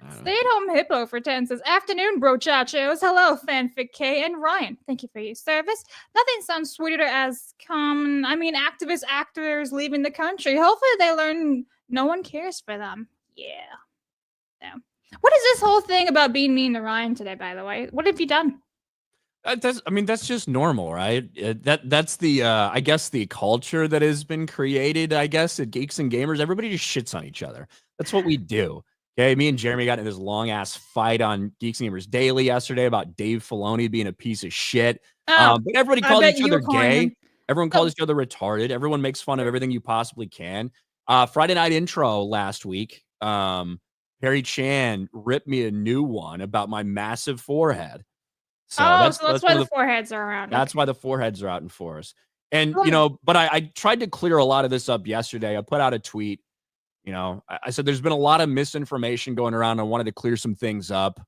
Speaker 7: Stay-at-home Hippo for 10 says, afternoon, bro chachos. Hello, Fanfic K and Ryan. Thank you for your service. Nothing sounds sweeter as activist actors leaving the country. Hopefully they learn no one cares for them. Yeah. What is this whole thing about being mean to Ryan today, by the way? What have you done?
Speaker 8: That's just normal, right? That's the I guess the culture that has been created, I guess, at Geeks and Gamers. Everybody just shits on each other. That's what we do. Okay, me and Jeremy got in this long ass fight on Geeks and Gamers Daily yesterday about Dave Filoni being a piece of shit. But everybody calls each other gay. Everyone calls each other retarded. Everyone makes fun of everything you possibly can. Friday night intro last week, Perry Chan ripped me a new one about my massive forehead. So
Speaker 7: that's why the foreheads are around.
Speaker 8: That's why the foreheads are out in force. And but I tried to clear a lot of this up yesterday. I put out a tweet. I said there's been a lot of misinformation going around. I wanted to clear some things up.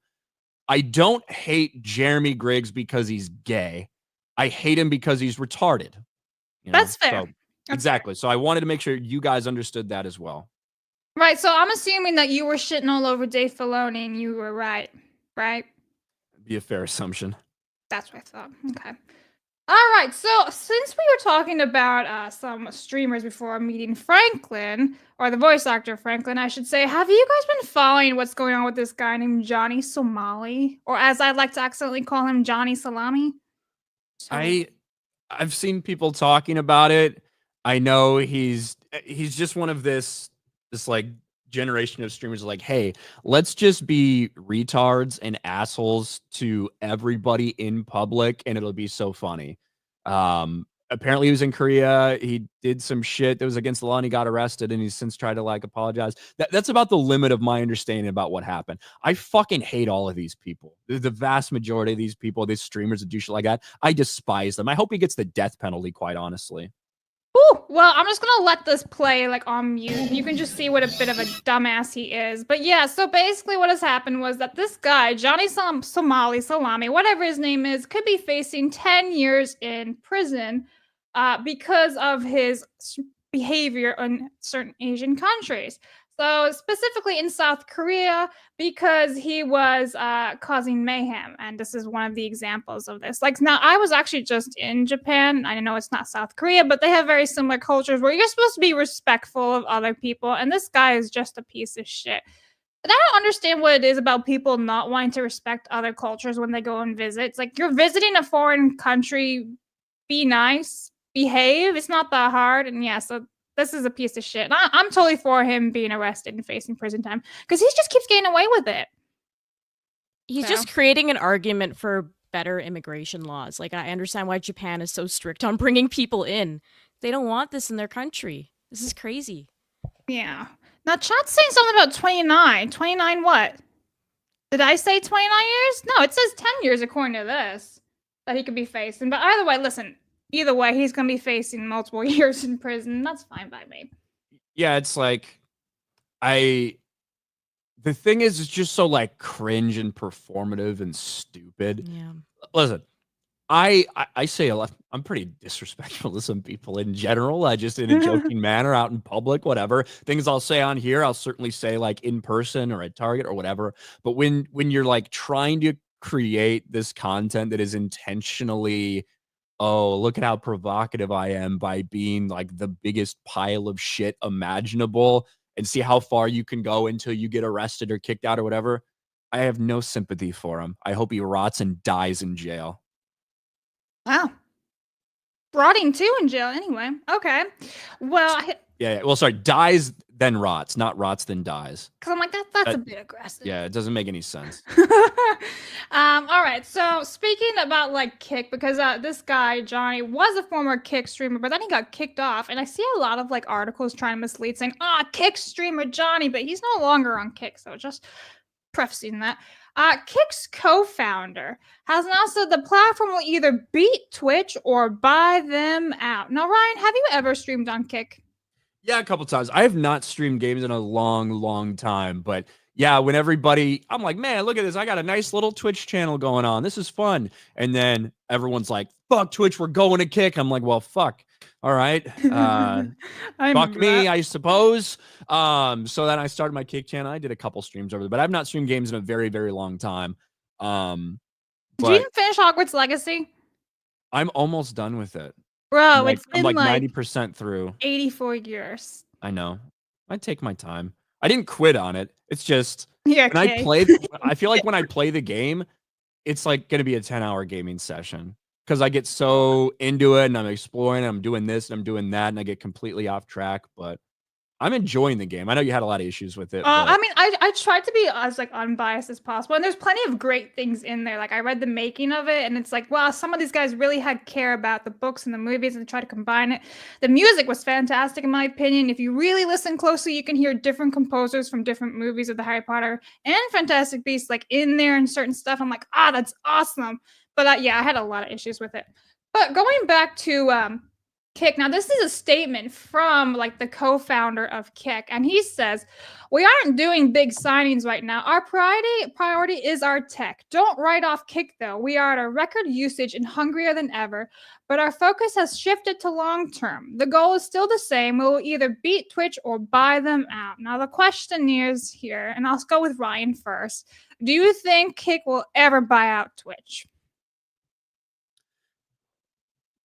Speaker 8: I don't hate Jeremy Griggs because he's gay. I hate him because he's retarded.
Speaker 7: That's fair.
Speaker 8: Exactly. So I wanted to make sure you guys understood that as well.
Speaker 7: Right. So I'm assuming that you were shitting all over Dave Filoni and you were right. Right?
Speaker 8: Be a fair assumption.
Speaker 7: That's what I thought. Okay. All right. So since we were talking about some streamers before meeting Franklin, or the voice actor Franklin, I should say, have you guys been following what's going on with this guy named Johnny Somali? Or as I'd like to accidentally call him, Johnny Salami?
Speaker 8: I've seen people talking about it. I know he's just one of this like generation of streamers like, hey, let's just be retards and assholes to everybody in public and it'll be so funny. Apparently he was in Korea. He did some shit that was against the law and he got arrested and he's since tried to apologize. That's about the limit of my understanding about what happened. I fucking hate all of these people. The vast majority of these people, these streamers that do shit like that, I despise them. I hope he gets the death penalty, quite honestly.
Speaker 7: Ooh, well, I'm just gonna let this play on mute. You can just see what a bit of a dumbass he is. But yeah, so basically what has happened was that this guy, Johnny Salami, whatever his name is, could be facing 10 years in prison because of his behavior in certain Asian countries. So specifically in South Korea, because he was causing mayhem. And this is one of the examples of this. Now, I was actually just in Japan. I know it's not South Korea, but they have very similar cultures where you're supposed to be respectful of other people. And this guy is just a piece of shit. And I don't understand what it is about people not wanting to respect other cultures when they go and visit. It's like you're visiting a foreign country. Be nice. Behave. It's not that hard. And yeah, so this is a piece of shit. And I'm totally for him being arrested and facing prison time because he just keeps getting away with it.
Speaker 2: He's just creating an argument for better immigration laws. I understand why Japan is so strict on bringing people in. They don't want this in their country. This is crazy.
Speaker 7: Yeah. Now, chat's saying something about 29. 29 what? Did I say 29 years? No, it says 10 years according to this that he could be facing. But either way, listen. Either way, he's going to be facing multiple years in prison. That's fine by me.
Speaker 8: Yeah, it's like, the thing is, it's just so cringe and performative and stupid.
Speaker 2: Yeah.
Speaker 8: Listen, I say a lot. I'm pretty disrespectful to some people in general. I just in a joking manner out in public, whatever. Things I'll say on here, I'll certainly say like in person or at Target or whatever. But when you're like trying to create this content that is intentionally, oh, look at how provocative I am by being like the biggest pile of shit imaginable and see how far you can go until you get arrested or kicked out or whatever. I have no sympathy for him. I hope he rots and dies in jail.
Speaker 7: Wow. Rotting too in jail anyway. Okay. Well,
Speaker 8: Yeah. Well, sorry, dies then rots, not rots then dies.
Speaker 7: because I'm like, that's a bit aggressive.
Speaker 8: Yeah, it doesn't make any sense.
Speaker 7: All right. So speaking about like Kick, because this guy Johnny was a former Kick streamer, but then he got kicked off, and I see a lot of like articles trying to mislead, saying, Kick streamer Johnny, but he's no longer on Kick. So just prefacing that. Kick's co-founder has now said the platform will either beat Twitch or buy them out. Now, Ryan, have you ever streamed on Kick?
Speaker 8: Yeah, a couple times. I have not streamed games in a long time, but yeah, when everybody, I'm like, man, look at this. I got a nice little Twitch channel going on. This is fun. And then everyone's like, fuck Twitch, we're going to Kick. I'm like, well, fuck. All right. Fuck me, I suppose. So then I started my Kick channel. I did a couple streams over there, but I've not streamed games in a very long time.
Speaker 7: Did you even finish Hogwarts Legacy?
Speaker 8: I'm almost done with it.
Speaker 7: Bro,
Speaker 8: Like,
Speaker 7: it's been
Speaker 8: I'm like
Speaker 7: like
Speaker 8: 90% through.
Speaker 7: 84 years.
Speaker 8: I know. I take my time. I didn't quit on it. It's just
Speaker 7: Yeah,
Speaker 8: when I play, I feel like when I play the game, it's like going to be a 10-hour gaming session because I get so into it and I'm exploring, and I'm doing this and I'm doing that, and I get completely off track. But I'm enjoying the game. I know you had a lot of issues with it.
Speaker 7: I mean, I tried to be as like unbiased as possible, and there's plenty of great things in there. Like I read the making of it, and it's like, wow, some of these guys really had care about the books and the movies, and try to combine it. The music was fantastic, in my opinion. If you really listen closely, you can hear different composers from different movies of the Harry Potter and Fantastic Beasts like in there and certain stuff. I'm like, that's awesome. But yeah, I had a lot of issues with it. But going back to Kick. Now, this is a statement from like the co-founder of Kick, and he says, "We aren't doing big signings right now. Our priority is our tech. Don't write off Kick though. We are at a record usage and hungrier than ever, but our focus has shifted to long term. The goal is still the same. We will either beat Twitch or buy them out." Now, the question is here, and I'll go with Ryan first. Do you think Kick will ever buy out Twitch?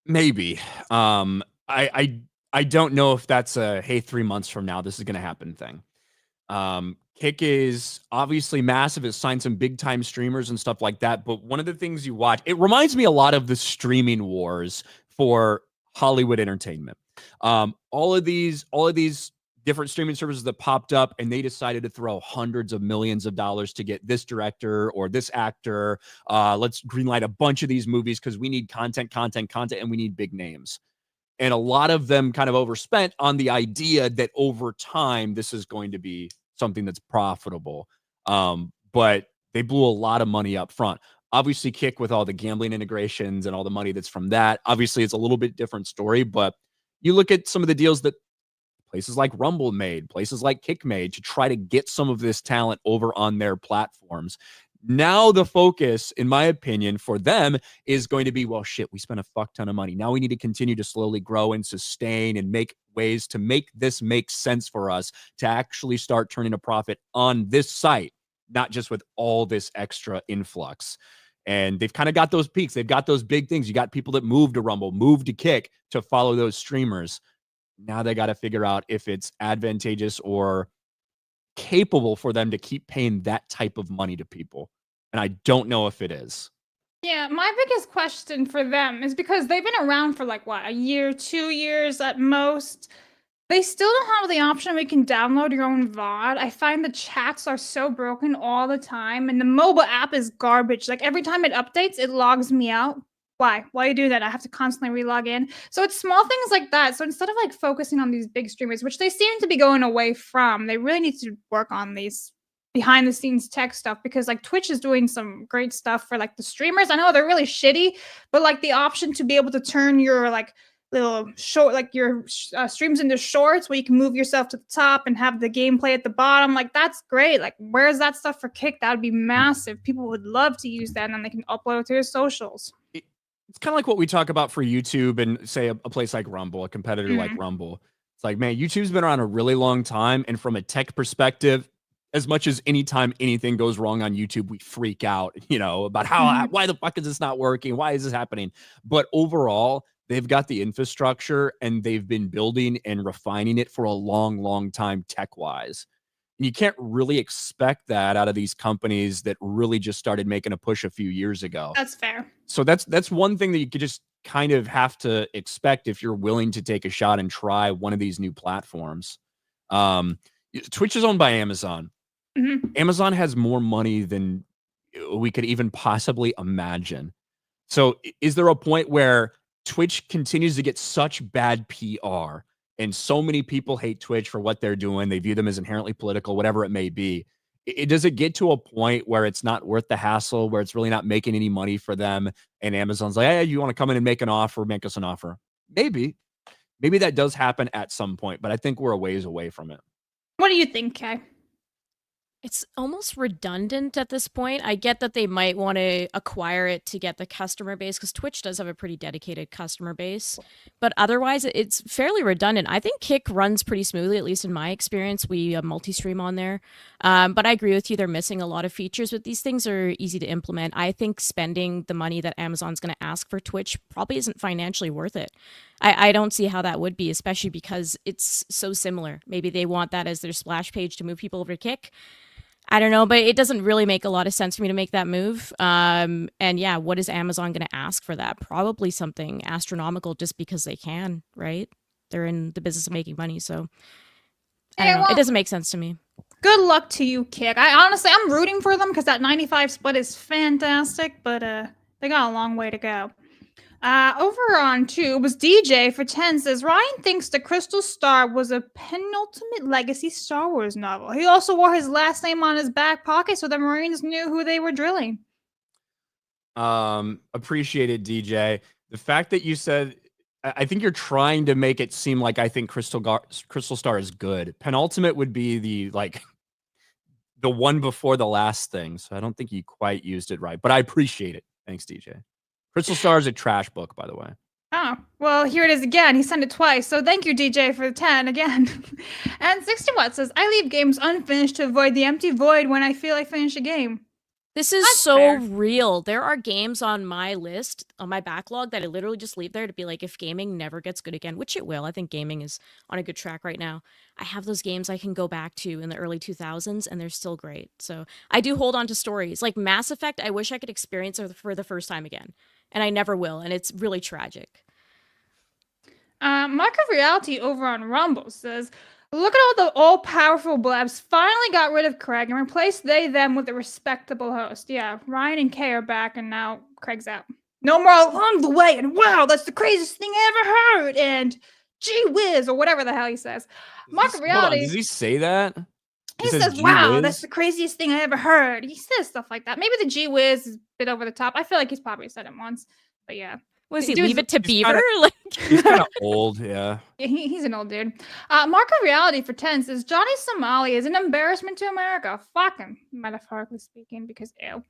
Speaker 8: Maybe. I don't know if that's a, hey, 3 months from now this is going to happen thing. Kick is obviously massive. It signed some big time streamers and stuff like that. But one of the things you watch, it reminds me a lot of the streaming wars for Hollywood entertainment. All of these different streaming services that popped up, and they decided to throw hundreds of millions of dollars to get this director or this actor. Let's greenlight a bunch of these movies because we need content, and we need big names. And a lot of them kind of overspent on the idea that over time, this is going to be something that's profitable. But they blew a lot of money up front. Obviously, Kick with all the gambling integrations and all the money that's from that, obviously it's a little bit different story, but you look at some of the deals that places like Rumble made, places like Kick made to try to get some of this talent over on their platforms. Now the focus, in my opinion, for them is going to be, well, shit, we spent a fuck ton of money. Now we need to continue to slowly grow and sustain and make ways to make this make sense for us to actually start turning a profit on this site, not just with all this extra influx. And they've kind of got those peaks. They've got those big things. You got people that moved to Rumble, moved to Kick to follow those streamers. Now they got to figure out if it's advantageous or capable for them to keep paying that type of money to people. And I don't know if it is.
Speaker 7: Yeah, my biggest question for them is because they've been around for like, what, a year, 2 years at most. They still don't have the option where you can download your own VOD. I find the chats are so broken all the time, and the mobile app is garbage. Like every time it updates, it logs me out. Why? Why do you do that? I have to constantly relog in. So it's small things like that. So instead of like focusing on these big streamers, which they seem to be going away from, they really need to work on these behind the scenes tech stuff, because like Twitch is doing some great stuff for like the streamers. I know they're really shitty, but like the option to be able to turn your like little short, like your streams into shorts where you can move yourself to the top and have the gameplay at the bottom. Like that's great. Like where's that stuff for Kick? That would be massive. People would love to use that, and then they can upload it to their socials.
Speaker 8: It's kind of like what we talk about for YouTube and say a place like Rumble, a competitor like Rumble. It's like, man, YouTube's been around a really long time. And from a tech perspective, as much as anytime anything goes wrong on YouTube, we freak out, about why the fuck is this not working? Why is this happening? But overall, they've got the infrastructure and they've been building and refining it for a long, long time tech-wise. And you can't really expect that out of these companies that really just started making a push a few years ago.
Speaker 7: That's fair.
Speaker 8: So that's one thing that you could just kind of have to expect if you're willing to take a shot and try one of these new platforms. Twitch is owned by Amazon. Amazon has more money than we could even possibly imagine. So is there a point where Twitch continues to get such bad PR and so many people hate Twitch for what they're doing? They view them as inherently political, whatever it may be. Does it get to a point where it's not worth the hassle, where it's really not making any money for them? And Amazon's like, hey, you want to come in and make an offer, make us an offer? Maybe that does happen at some point, but I think we're a ways away from it.
Speaker 7: What do you think, Kay?
Speaker 2: It's almost redundant at this point. I get that they might want to acquire it to get the customer base, because Twitch does have a pretty dedicated customer base. But otherwise, it's fairly redundant. I think Kick runs pretty smoothly, at least in my experience. We multi-stream on there. But I agree with you, they're missing a lot of features, but these things are easy to implement. I think spending the money that Amazon's going to ask for Twitch probably isn't financially worth it. I don't see how that would be, especially because it's so similar. Maybe they want that as their splash page to move people over to Kick. I don't know, but it doesn't really make a lot of sense for me to make that move. And yeah, what is Amazon going to ask for that? Probably something astronomical just because they can, right? They're in the business of making money, so I don't know. It doesn't make sense to me.
Speaker 7: Good luck to you, Kick. I'm rooting for them because that 95 split is fantastic, but they got a long way to go. Over on it was DJ for 10 says, Ryan thinks the Crystal Star was a penultimate legacy Star Wars novel. He also wore his last name on his back pocket so the Marines knew who they were drilling.
Speaker 8: Appreciate it, DJ. The fact that you said, I think you're trying to make it seem like I think Crystal Star is good. Penultimate would be the one before the last thing. So I don't think you quite used it right, but I appreciate it. Thanks, DJ. Crystal Star is a trash book, by the way.
Speaker 7: Oh, well, here it is again. He sent it twice. So thank you, DJ, for the 10 again. And 60 Watt says, I leave games unfinished to avoid the empty void when I feel I finish a game.
Speaker 2: This is so real. There are games on my list, on my backlog, that I literally just leave there to be like, if gaming never gets good again, which it will. I think gaming is on a good track right now. I have those games I can go back to in the early 2000s, and they're still great. So I do hold on to stories. Like Mass Effect, I wish I could experience it for the first time again. And I never will, and it's really tragic.
Speaker 7: Mark of Reality over on Rumble says, look at all the all-powerful Blabs finally got rid of Craig and replaced them with a respectable host. Yeah, Ryan and Kay are back, and now Craig's out. No more along the way, and wow, that's the craziest thing I ever heard, and gee whiz, or whatever the hell he says. Mark of Reality.
Speaker 8: Does he say that?
Speaker 7: He says, wow, that's the craziest thing I ever heard. He says stuff like that. Maybe the gee whiz is a bit over the top. I feel like he's probably said it once, but yeah.
Speaker 2: Was he Leave It to Beaver?
Speaker 8: He's kind of old, yeah.
Speaker 7: He's an old dude. Mark of Reality for 10 says, Johnny Somali is an embarrassment to America. Fuck him, metaphorically speaking, because ew.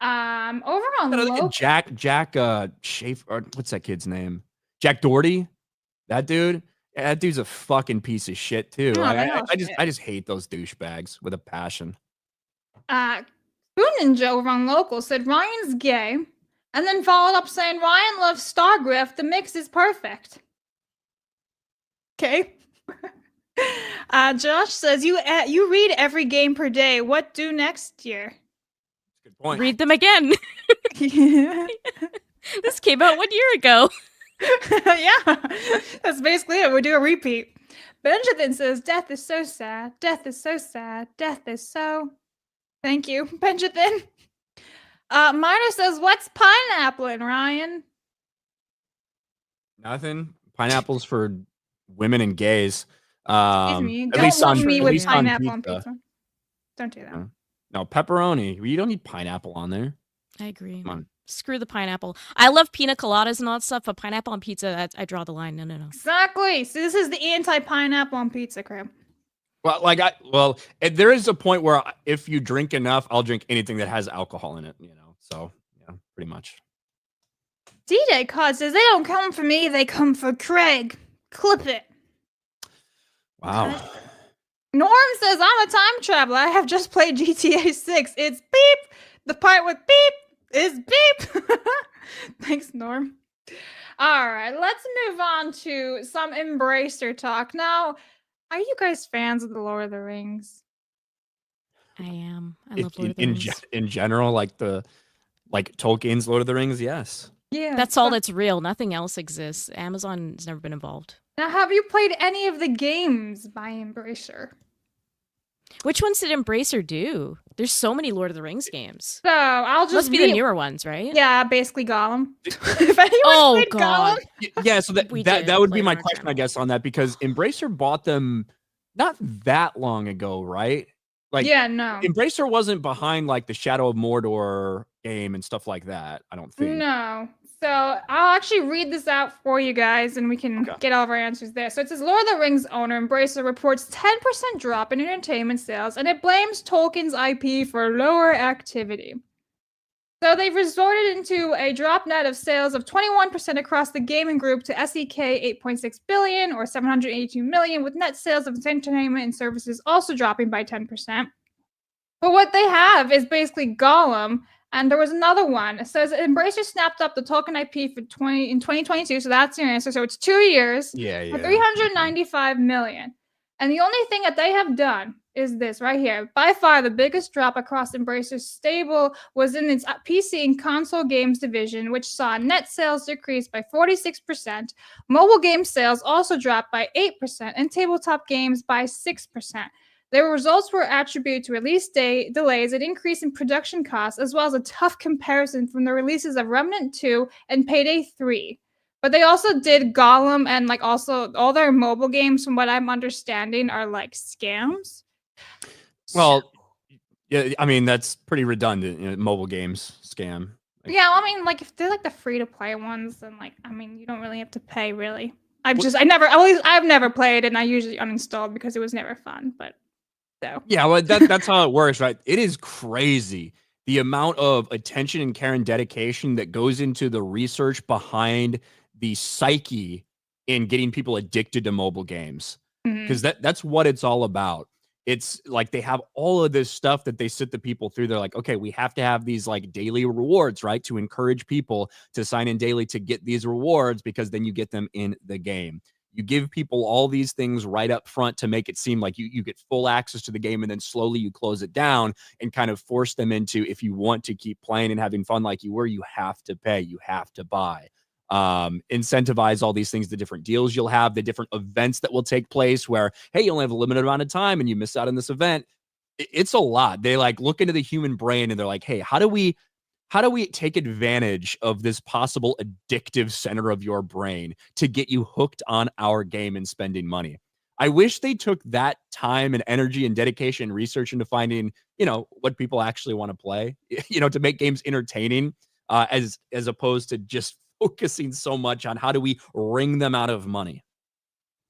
Speaker 7: Over on
Speaker 8: Jack Schaefer, or what's that kid's name? Jack Doherty? That dude? Yeah, that dude's a fucking piece of shit, too.
Speaker 7: Oh,
Speaker 8: I just hate those douchebags with a passion.
Speaker 7: Spoon Ninja over on Local said, Ryan's gay. And then followed up saying, Ryan loves Stargrift. The mix is perfect. Okay. Josh says, you read every game per day. What do next year?
Speaker 8: Good point.
Speaker 2: Read them again. This came out 1 year ago.
Speaker 7: Yeah. That's basically it. We do a repeat. Benjamin says, death is so sad. Death is so sad. Death is so... Thank you, Benjamin. Miner says, what's pineappling, Ryan?
Speaker 8: Nothing. Pineapples for women and gays.
Speaker 7: Excuse me.
Speaker 8: At
Speaker 7: Don't
Speaker 8: least
Speaker 7: lump
Speaker 8: on,
Speaker 7: me
Speaker 8: at
Speaker 7: with
Speaker 8: least
Speaker 7: pineapple
Speaker 8: on pizza.
Speaker 7: Don't do that.
Speaker 8: No, pepperoni. You don't need pineapple on there.
Speaker 2: I agree.
Speaker 8: Come on.
Speaker 2: Screw the pineapple. I love pina coladas and all that stuff, but pineapple on pizza, I draw the line. No.
Speaker 7: Exactly. So this is the anti-pineapple on pizza crib.
Speaker 8: Well, there is a point where if you drink enough, I'll drink anything that has alcohol in it, So, yeah, pretty much.
Speaker 7: D-Day Cod says, they don't come for me, they come for Craig. Clip it.
Speaker 8: Wow.
Speaker 7: Norm says, I'm a time traveler. I have just played GTA 6. It's beep. The part with beep is beep. Thanks, Norm. All right, let's move on to some Embracer talk. Now, are you guys fans of the Lord of the Rings?
Speaker 2: I am. I love Lord of the
Speaker 8: in,
Speaker 2: Rings.
Speaker 8: in general, like Tolkien's Lord of the Rings, yes.
Speaker 7: Yeah.
Speaker 2: That's all that's real. Nothing else exists. Amazon's never been involved.
Speaker 7: Now, have you played any of the games by Embracer?
Speaker 2: Which ones did Embracer do? There's so many Lord of the Rings games.
Speaker 7: So I'll just
Speaker 2: Must be the newer ones, right?
Speaker 7: Yeah, basically Gollum. If anyone played
Speaker 2: God.
Speaker 7: Gollum,
Speaker 8: Yeah, so that
Speaker 2: We
Speaker 8: that,
Speaker 2: did
Speaker 8: that would
Speaker 2: play
Speaker 8: be
Speaker 2: it
Speaker 8: my
Speaker 2: on our
Speaker 8: question, I
Speaker 2: channel.
Speaker 8: guess, on that, because Embracer bought them not that long ago, right? Like,
Speaker 7: yeah, no,
Speaker 8: Embracer wasn't behind like the Shadow of Mordor game and stuff like that, I don't think.
Speaker 7: no. So I'll actually read this out for you guys, and we can get all of our answers there. So it says, Lord of the Rings owner Embracer reports 10% drop in entertainment sales, and it blames Tolkien's IP for lower activity. So they've resorted into a drop net of sales of 21% across the gaming group to SEK 8.6 billion or 782 million, with net sales of entertainment and services also dropping by 10%. But what they have is basically Gollum, and there was another one. It says Embracer snapped up the Tolkien IP in 2022, so that's your answer. So it's 2 years for 395 million. And the only thing that they have done is this right here. By far, the biggest drop across Embracer's stable was in its PC and console games division, which saw net sales decrease by 46%. Mobile game sales also dropped by 8%, and tabletop games by 6%. Their results were attributed to release date delays, an increase in production costs, as well as a tough comparison from the releases of Remnant 2 and Payday 3. But they also did Gollum, and like also all their mobile games, from what I'm understanding, are like scams.
Speaker 8: Well, yeah, I mean, that's pretty redundant. Mobile games scam.
Speaker 7: Yeah, I mean, like if they're like the free-to-play ones, then like I mean, you don't really have to pay, really. I've never played, and I usually uninstalled because it was never fun. But so
Speaker 8: yeah, well, that's how it works, right? It is crazy the amount of attention and care and dedication that goes into the research behind the psyche in getting people addicted to mobile games, because that's what it's all about. It's like they have all of this stuff that they sit the people through. They're like, okay, we have to have these like daily rewards, right? To encourage people to sign in daily to get these rewards, because then you get them in the game. You give people all these things right up front to make it seem like you get full access to the game, and then slowly you close it down and kind of force them into, if you want to keep playing and having fun like you were, you have to pay, you have to buy. Incentivize all these things, the different deals you'll have, the different events that will take place where, hey, you only have a limited amount of time and you miss out on this event. It's a lot. They like look into the human brain and they're like, hey, how do we take advantage of this possible addictive center of your brain to get you hooked on our game and spending money? I wish they took that time and energy and dedication and research into finding, what people actually want to play, to make games entertaining, as opposed to just focusing so much on how do we wring them out of money.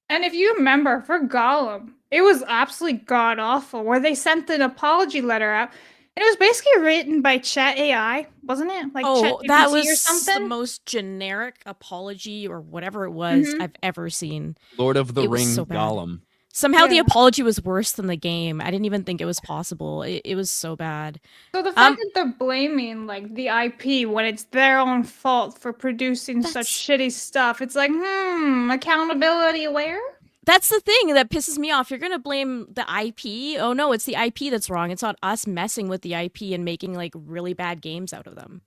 Speaker 7: And if you remember, for Gollum, it was absolutely god awful, where they sent an apology letter out. And it was basically written by Chat AI, wasn't it? Like ChatGPT
Speaker 2: that was
Speaker 7: or something?
Speaker 2: the most generic apology or whatever it was I've ever seen.
Speaker 8: Lord of the
Speaker 2: It was
Speaker 8: Rings
Speaker 2: so bad.
Speaker 8: Gollum.
Speaker 2: Somehow the apology was worse than the game. I didn't even think it was possible. It was so bad.
Speaker 7: So the fact that they're blaming like the IP when it's their own fault for producing such shitty stuff, it's like, accountability where?
Speaker 2: That's the thing that pisses me off. You're going to blame the IP. Oh no, it's the IP that's wrong. It's not us messing with the IP and making like really bad games out of them.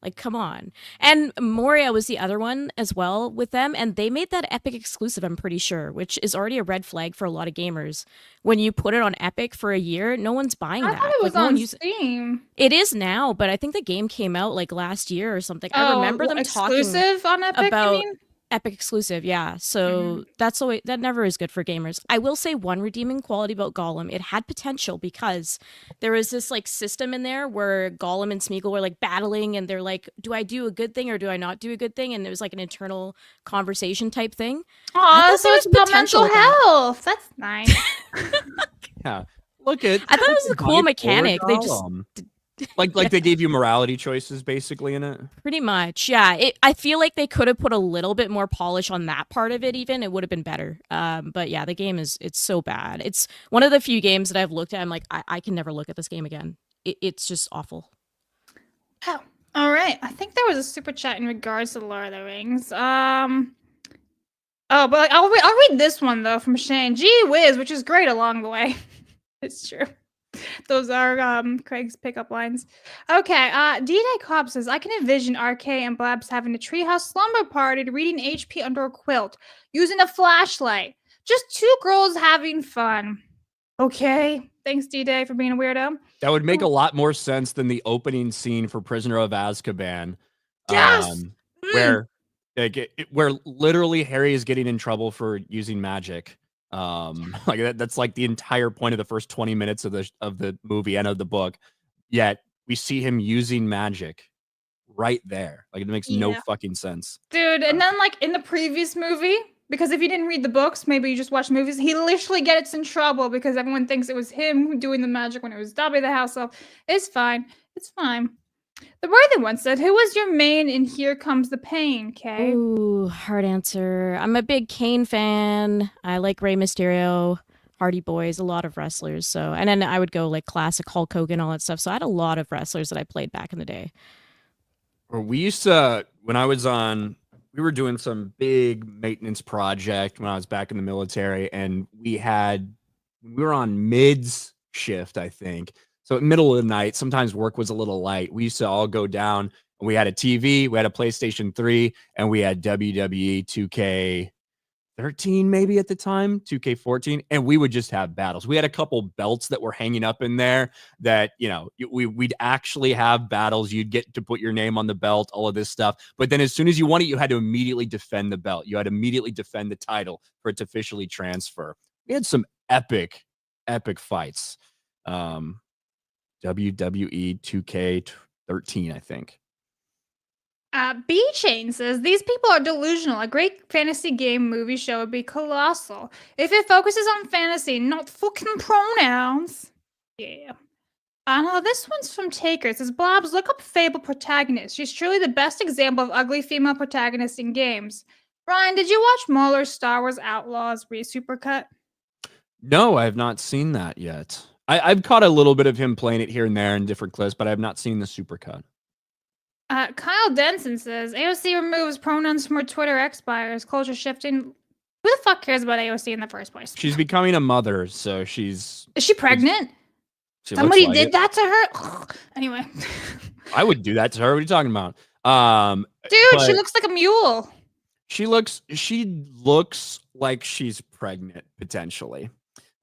Speaker 2: Like, come on. And Moria was the other one as well with them. And they made that Epic exclusive, I'm pretty sure, which is already a red flag for a lot of gamers. When you put it on Epic for a year, no one's buying that.
Speaker 7: I thought it was on Steam.
Speaker 2: It is now, but I think the game came out like last year or something. I remember them talking
Speaker 7: exclusive on Epic,
Speaker 2: about
Speaker 7: you mean?
Speaker 2: Epic exclusive, yeah. So that's always, that never is good for gamers. I will say one redeeming quality about Gollum, it had potential because there was this like system in there where Gollum and Smeagol were like battling, and they're like, do I do a good thing or do I not do a good thing? And it was like an internal conversation type thing.
Speaker 7: Oh, so it's about mental health. That's nice.
Speaker 8: Yeah, look at.
Speaker 2: I thought it was a cool mechanic. They just
Speaker 8: Like they gave you morality choices basically in it.
Speaker 2: Pretty much, yeah. I feel like they could have put a little bit more polish on that part of it. Even it would have been better. But yeah, the game it's so bad. It's one of the few games that I've looked at. I'm like, I can never look at this game again. It's just awful.
Speaker 7: Oh, all right. I think there was a super chat in regards to Lord of the Rings. Oh, but I'll read this one though from Shane. Gee whiz, which is great along the way. It's true. Those are Craig's pickup lines. Okay, D-Day Cobb says, I can envision RK and Blabs having a treehouse slumber party reading HP under a quilt, using a flashlight. Just two girls having fun. Okay, thanks D-Day for being a weirdo.
Speaker 8: That would make a lot more sense than the opening scene for Prisoner of Azkaban.
Speaker 7: Yes!
Speaker 8: Where where literally Harry is getting in trouble for using magic. Like that's like the entire point of the first 20 minutes of the movie and of the book. Yet we see him using magic right there. Like it makes no fucking sense.
Speaker 7: Dude, and then like in the previous movie, because if you didn't read the books, maybe you just watch movies, he literally gets in trouble because everyone thinks it was him doing the magic when it was Dobby the house elf. It's fine. It's fine. The worthy one said, who was your main in Here Comes the Pain, Kay?
Speaker 2: Ooh, hard answer. I'm a big Kane fan. I like Rey Mysterio, Hardy Boys, a lot of wrestlers. So, and then I would go like classic Hulk Hogan, all that stuff. So I had a lot of wrestlers that I played back in the day.
Speaker 8: Or we used to, when I was on, we were doing some big maintenance project when I was back in the military, and we were on mids shift, I think. So middle of the night, sometimes work was a little light. We used to all go down and we had a TV, we had a PlayStation 3, and we had WWE 2K13 maybe at the time, 2K14, and we would just have battles. We had a couple belts that were hanging up in there that, you know, we'd actually have battles. You'd get to put your name on the belt, all of this stuff. But then as soon as you won it, you had to immediately defend the belt. You had to immediately defend the title for it to officially transfer. We had some epic fights. WWE 2K13, I think.
Speaker 7: B Chain says, these people are delusional. A great fantasy game movie show would be colossal. If it focuses on fantasy, not fucking pronouns. Yeah. No, this one's from Taker. It says, Blabs, look up Fable protagonist. She's truly the best example of ugly female protagonist in games. Brian, did you watch Mauler's Star Wars Outlaws supercut?
Speaker 8: No, I have not seen that yet. I've caught a little bit of him playing it here and there in different clips, but I have not seen the supercut.
Speaker 7: Kyle Denson says, AOC removes pronouns from her Twitter expires, culture shifting. Who the fuck cares about AOC in the first place?
Speaker 8: She's becoming a mother, so she's...
Speaker 7: Is she pregnant? Somebody did that to her? Anyway.
Speaker 8: I would do that to her. What are you talking about?
Speaker 7: Dude, she looks like a mule.
Speaker 8: She looks like she's pregnant, potentially.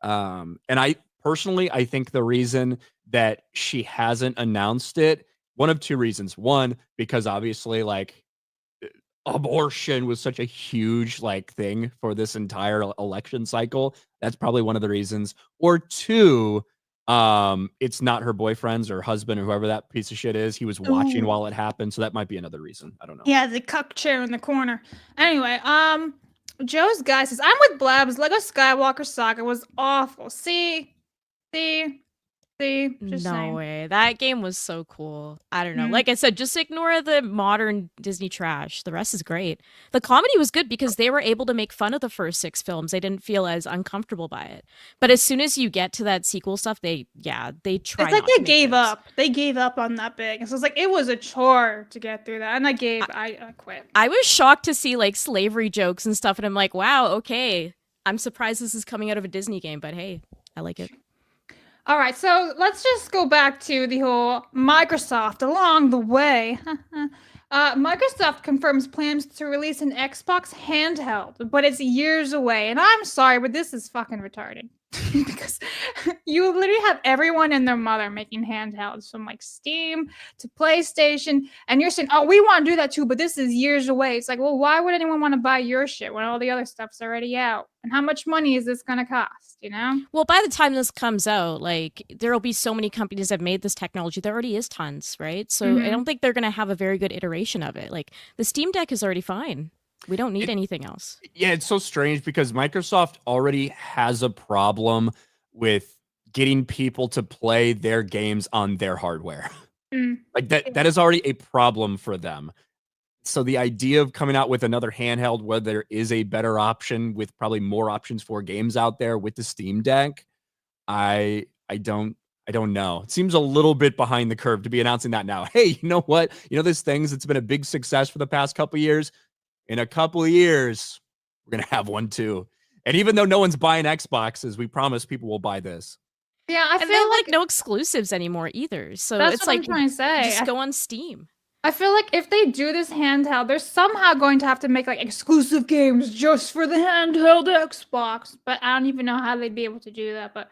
Speaker 8: And I think the reason that she hasn't announced it, one of two reasons. One, because obviously like abortion was such a huge like thing for this entire election cycle. That's probably one of the reasons. Or two, it's not her boyfriend's or husband or whoever that piece of shit is. He was watching while it happened. So that might be another reason. I don't know.
Speaker 7: Yeah, the cuck chair in the corner. Anyway, Joe's guy says, I'm with Blabs. Lego Skywalker Saga was awful. See? Just
Speaker 2: no
Speaker 7: saying.
Speaker 2: way. That game was so cool. I don't know. Like I said, just ignore the modern Disney trash. The rest is great. The comedy was good because they were able to make fun of the first 6 films. They didn't feel as uncomfortable by it. But as soon as you get to that sequel stuff, they try.
Speaker 7: It's like they gave up. They gave up on that big. So it's like it was a chore to get through that. And I quit.
Speaker 2: I was shocked to see like slavery jokes and stuff, and I'm like, wow, okay. I'm surprised this is coming out of a Disney game, but hey, I like it.
Speaker 7: All right, so let's just go back to the whole Microsoft along the way. Microsoft confirms plans to release an Xbox handheld, but it's years away. And I'm sorry, but this is fucking retarded. Because you literally have everyone and their mother making handhelds from like Steam to PlayStation. And you're saying, oh, we want to do that too, but this is years away. It's like, well, why would anyone want to buy your shit when all the other stuff's already out? And how much money is this going to cost, you know?
Speaker 2: Well, by the time this comes out, like there will be so many companies that have made this technology. There already is tons, right? So I don't think they're going to have a very good iteration of it. Like the Steam Deck is already fine. We don't need anything else.
Speaker 8: Yeah, it's so strange because Microsoft already has a problem with getting people to play their games on their hardware.
Speaker 7: Mm.
Speaker 8: Like that is already a problem for them. So the idea of coming out with another handheld where there is a better option with probably more options for games out there with the Steam Deck, I don't know. It seems a little bit behind the curve to be announcing that now. Hey, you know what? You know, this thing's that's been a big success for the past couple of years. In a couple of years, we're gonna have one too. And even though no one's buying Xboxes, we promise people will buy this.
Speaker 7: Yeah, I
Speaker 2: And
Speaker 7: feel
Speaker 2: they
Speaker 7: like
Speaker 2: no exclusives anymore either. So
Speaker 7: that's
Speaker 2: it's
Speaker 7: what
Speaker 2: like
Speaker 7: I'm trying to say.
Speaker 2: just go on Steam.
Speaker 7: I feel like if they do this handheld, they're somehow going to have to make like exclusive games just for the handheld Xbox. But I don't even know how they'd be able to do that. But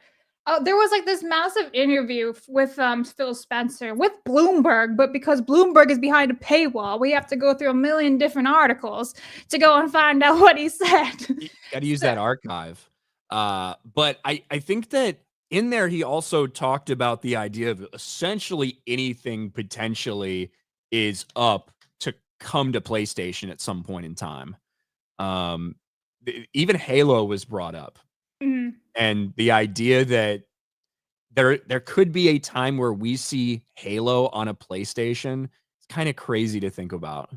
Speaker 7: there was like this massive interview with Phil Spencer with Bloomberg, but because Bloomberg is behind a paywall, we have to go through a million different articles to go and find out what he said.
Speaker 8: You got to use that archive. But I think that in there, he also talked about the idea of essentially anything potentially is up to come to PlayStation at some point in time. Even Halo was brought up.
Speaker 7: Mhm.
Speaker 8: And the idea that there could be a time where we see Halo on a PlayStation, it's kind of crazy to think about.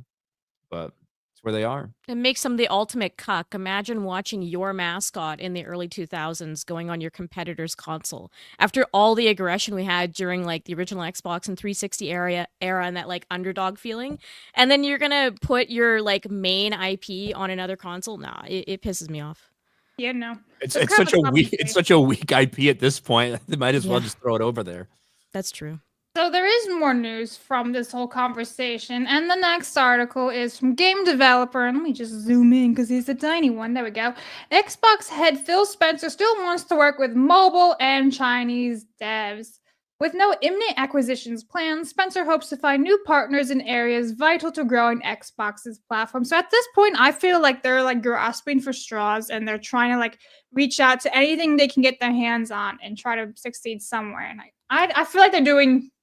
Speaker 8: But it's where they are.
Speaker 2: It makes them the ultimate cuck. Imagine watching your mascot in the early 2000s going on your competitor's console. After all the aggression we had during like the original Xbox and 360 era and that like underdog feeling, and then you're gonna put your like main IP on another console. Nah, it pisses me off.
Speaker 7: Yeah, no.
Speaker 8: It's
Speaker 7: kind
Speaker 8: such
Speaker 7: of
Speaker 8: a weak
Speaker 7: copy-paste.
Speaker 8: it's such a weak IP at this point. They might as well
Speaker 2: Yeah.
Speaker 8: just throw it over there.
Speaker 2: That's true.
Speaker 7: So there is more news from this whole conversation, and the next article is from game developer, and let me just zoom in because he's a tiny one. There we go. Xbox head Phil Spencer still wants to work with mobile and Chinese devs. With no imminent acquisitions planned, Spencer hopes to find new partners in areas vital to growing Xbox's platform. So at this point, I feel like they're like grasping for straws, and they're trying to like reach out to anything they can get their hands on and try to succeed somewhere. And I feel like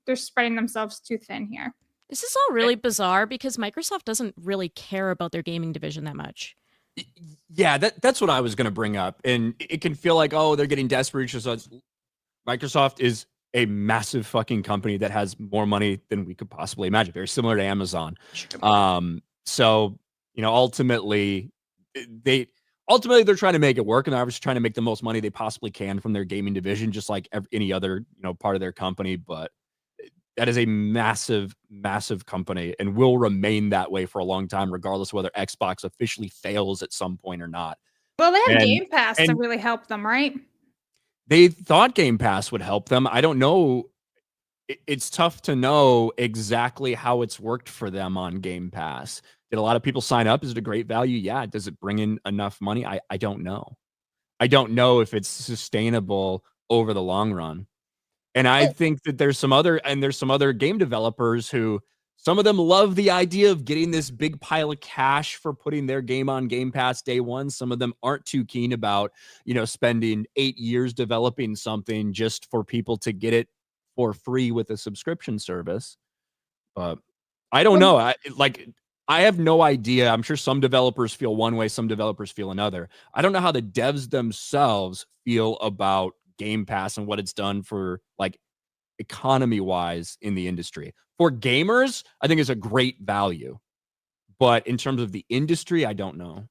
Speaker 7: they're spreading themselves too thin here.
Speaker 2: This is all really bizarre because Microsoft doesn't really care about their gaming division that much.
Speaker 8: Yeah, that's what I was going to bring up. And it can feel like, oh, they're getting desperate. Just Microsoft is a massive fucking company that has more money than we could possibly imagine. Very similar to Amazon. So, you know, ultimately they're trying to make it work, and they're obviously trying to make the most money they possibly can from their gaming division, just like any other, you know, part of their company. But that is a massive, massive company and will remain that way for a long time, regardless of whether Xbox officially fails at some point or not.
Speaker 7: Well, they have Game Pass to really help them, right?
Speaker 8: They thought Game Pass would help them. I don't know. It's tough to know exactly how it's worked for them on Game Pass. Did a lot of people sign up? Is it a great value? Yeah. Does it bring in enough money? I don't know. I don't know if it's sustainable over the long run. And I think that there's some other game developers who, some of them love the idea of getting this big pile of cash for putting their game on Game Pass day one. Some of them aren't too keen about, you know, spending 8 years developing something just for people to get it for free with a subscription service. But I don't know. I have no idea. I'm sure some developers feel one way, some developers feel another. I don't know how the devs themselves feel about Game Pass and what it's done for like economy wise in the industry. For gamers, I think it's a great value. But in terms of the industry, I don't know.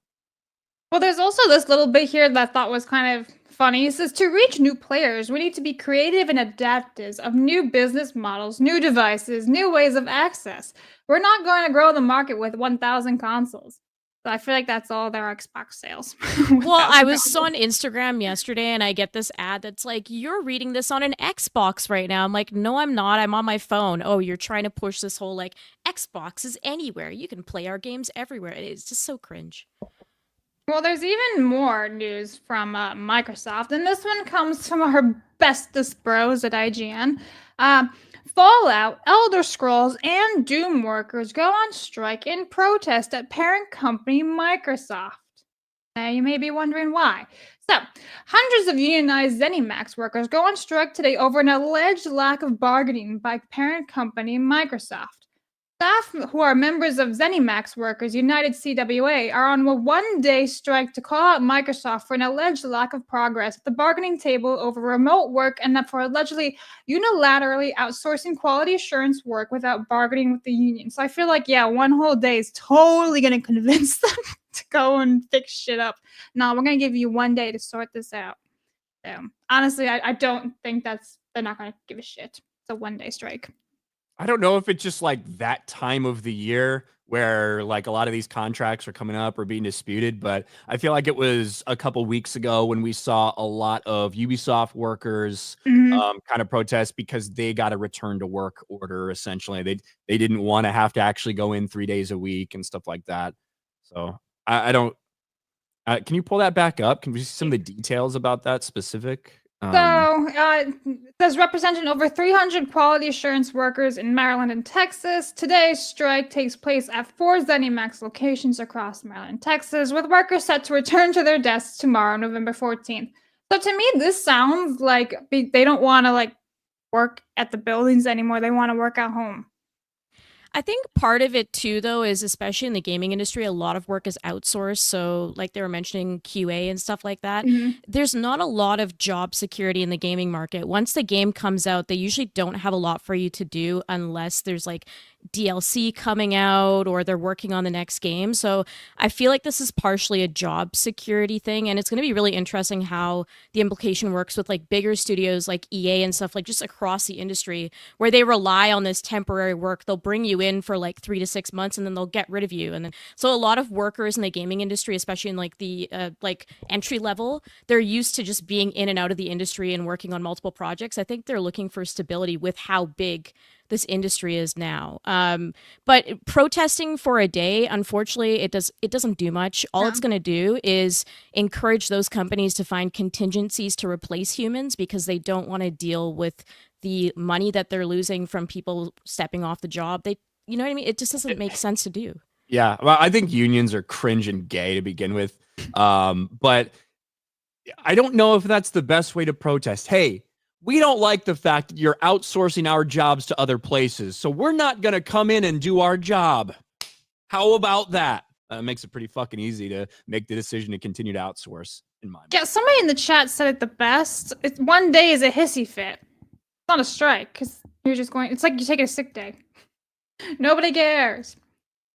Speaker 7: Well, there's also this little bit here that I thought was kind of funny. It says, to reach new players, we need to be creative and adaptive of new business models, new devices, new ways of access. We're not going to grow the market with 1,000 consoles. So I feel like that's all their Xbox sales.
Speaker 2: Well, I was on Instagram yesterday and I get this ad that's like, you're reading this on an Xbox right now. I'm like, no, I'm not. I'm on my phone. Oh, you're trying to push this whole like Xbox is anywhere. You can play our games everywhere. It's just so cringe.
Speaker 7: Well, there's even more news from Microsoft, and this one comes from our bestest bros at IGN. Fallout, Elder Scrolls, and Doom workers go on strike in protest at parent company Microsoft. Now, you may be wondering why. So, hundreds of unionized ZeniMax workers go on strike today over an alleged lack of bargaining by parent company Microsoft. Staff who are members of ZeniMax Workers United CWA are on a one-day strike to call out Microsoft for an alleged lack of progress at the bargaining table over remote work and for allegedly unilaterally outsourcing quality assurance work without bargaining with the union. So I feel like, yeah, one whole day is totally going to convince them to go and fix shit up. No, we're going to give you one day to sort this out. So honestly, I don't think they're not going to give a shit. It's a one-day strike.
Speaker 8: I don't know if it's just like that time of the year where like a lot of these contracts are coming up or being disputed, but I feel like it was a couple weeks ago when we saw a lot of Ubisoft workers kind of protest because they got a return to work order. Essentially, they didn't want to have to actually go in 3 days a week and stuff like that. So I don't. Can you pull that back up? Can we see some of the details about that specific?
Speaker 7: There's representing over 300 quality assurance workers in Maryland and Texas. Today's strike takes place at 4 ZeniMax locations across Maryland and Texas, with workers set to return to their desks tomorrow, November 14th. So to me, this sounds like they don't want to like work at the buildings anymore. They want to work at home.
Speaker 2: I think part of it too, though, is especially in the gaming industry, a lot of work is outsourced. So like they were mentioning QA and stuff like that. There's not a lot of job security in the gaming market. Once the game comes out, they usually don't have a lot for you to do unless there's like DLC coming out or they're working on the next game. So I feel like this is partially a job security thing, and it's going to be really interesting how the implication works with like bigger studios like EA and stuff, like just across the industry, where they rely on this temporary work. They'll bring you in for like 3 to 6 months and then they'll get rid of you. And then so a lot of workers in the gaming industry, especially in like the like entry level, they're used to just being in and out of the industry and working on multiple projects. I think they're looking for stability with how big this industry is now. But protesting for a day, unfortunately, it doesn't do much. All it's going to do is encourage those companies to find contingencies to replace humans because they don't want to deal with the money that they're losing from people stepping off the job. You know what I mean? It just doesn't make sense to do.
Speaker 8: Yeah, well, I think unions are cringe and gay to begin with. But I don't know if that's the best way to protest. Hey, we don't like the fact that you're outsourcing our jobs to other places, so we're not going to come in and do our job. How about that? It makes it pretty fucking easy to make the decision to continue to outsource, in my mind.
Speaker 7: Yeah, somebody in the chat said it the best. One day is a hissy fit. It's not a strike, because you're just going... It's like you're taking a sick day. Nobody cares.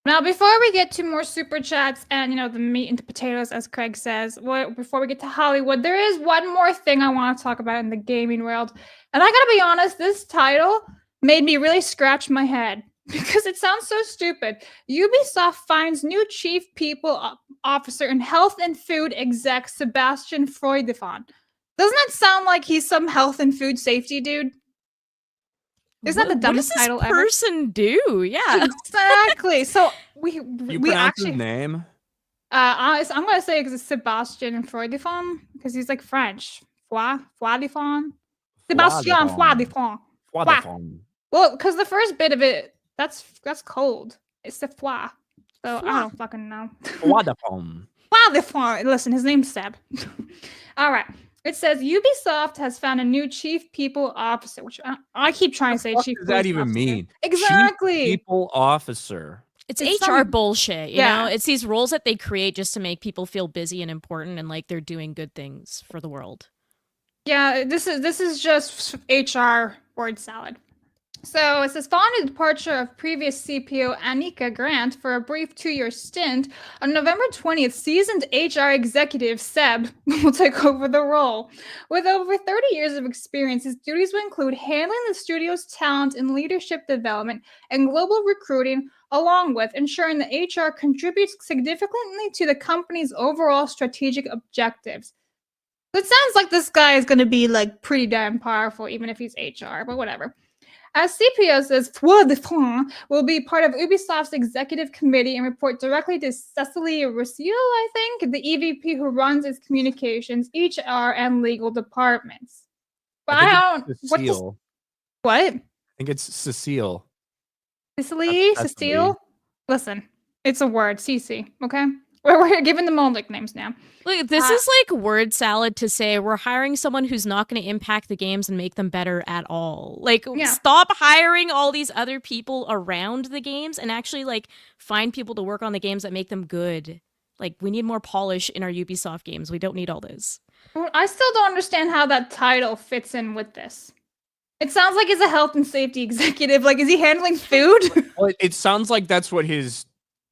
Speaker 7: Now, before we get to more super chats and, you know, the meat and the potatoes, as Craig says, before we get to Hollywood, there is one more thing I want to talk about in the gaming world. And I gotta be honest, this title made me really scratch my head because it sounds so stupid. Ubisoft finds new chief people officer and health and food exec Sebastian Freudefond. Doesn't that sound like he's some health and food safety dude? Isn't that the dumbest title ever?
Speaker 2: What does this person do? Yeah.
Speaker 7: Exactly. So we
Speaker 8: pronounce
Speaker 7: actually
Speaker 8: his name?
Speaker 7: I'm gonna say it's Sebastian Freudefond because he's like French. Freudefond. Sebastian Freudefond. Well, because the first bit of it, that's cold. It's the foie. So I don't fucking know.
Speaker 8: Freudefond.
Speaker 7: Listen, his name's Seb. All right. It says Ubisoft has found a new chief people officer, which I keep trying to say chief.
Speaker 8: What does that even mean?
Speaker 7: Exactly.
Speaker 8: Chief people officer.
Speaker 2: It's HR bullshit, you know? It's these roles that they create just to make people feel busy and important and like they're doing good things for the world.
Speaker 7: Yeah, this is just HR word salad. So it says, following the departure of previous CPO Annika Grant for a brief 2-year stint, on November 20th, seasoned HR executive Seb will take over the role. With over 30 years of experience, his duties will include handling the studio's talent and leadership development and global recruiting, along with ensuring that HR contributes significantly to the company's overall strategic objectives. It sounds like this guy is going to be like pretty damn powerful, even if he's HR, but whatever. As CPO says, Freudefond will be part of Ubisoft's executive committee and report directly to Cecily Rousseau, I think, the EVP who runs its communications, HR, and legal departments. But I don't...
Speaker 8: Cecile.
Speaker 7: What?
Speaker 8: I think it's Cecile.
Speaker 7: Cecile? Cecile? Listen, it's a word, Cece, okay? We're giving them all nicknames now.
Speaker 2: Look, this is like word salad to say we're hiring someone who's not going to impact the games and make them better at all. Like, stop hiring all these other people around the games and actually like find people to work on the games that make them good. Like, we need more polish in our Ubisoft games. We don't need all this.
Speaker 7: Well, I still don't understand how that title fits in with this. It sounds like he's a health and safety executive. Like, is he handling food?
Speaker 8: Well, it sounds like that's what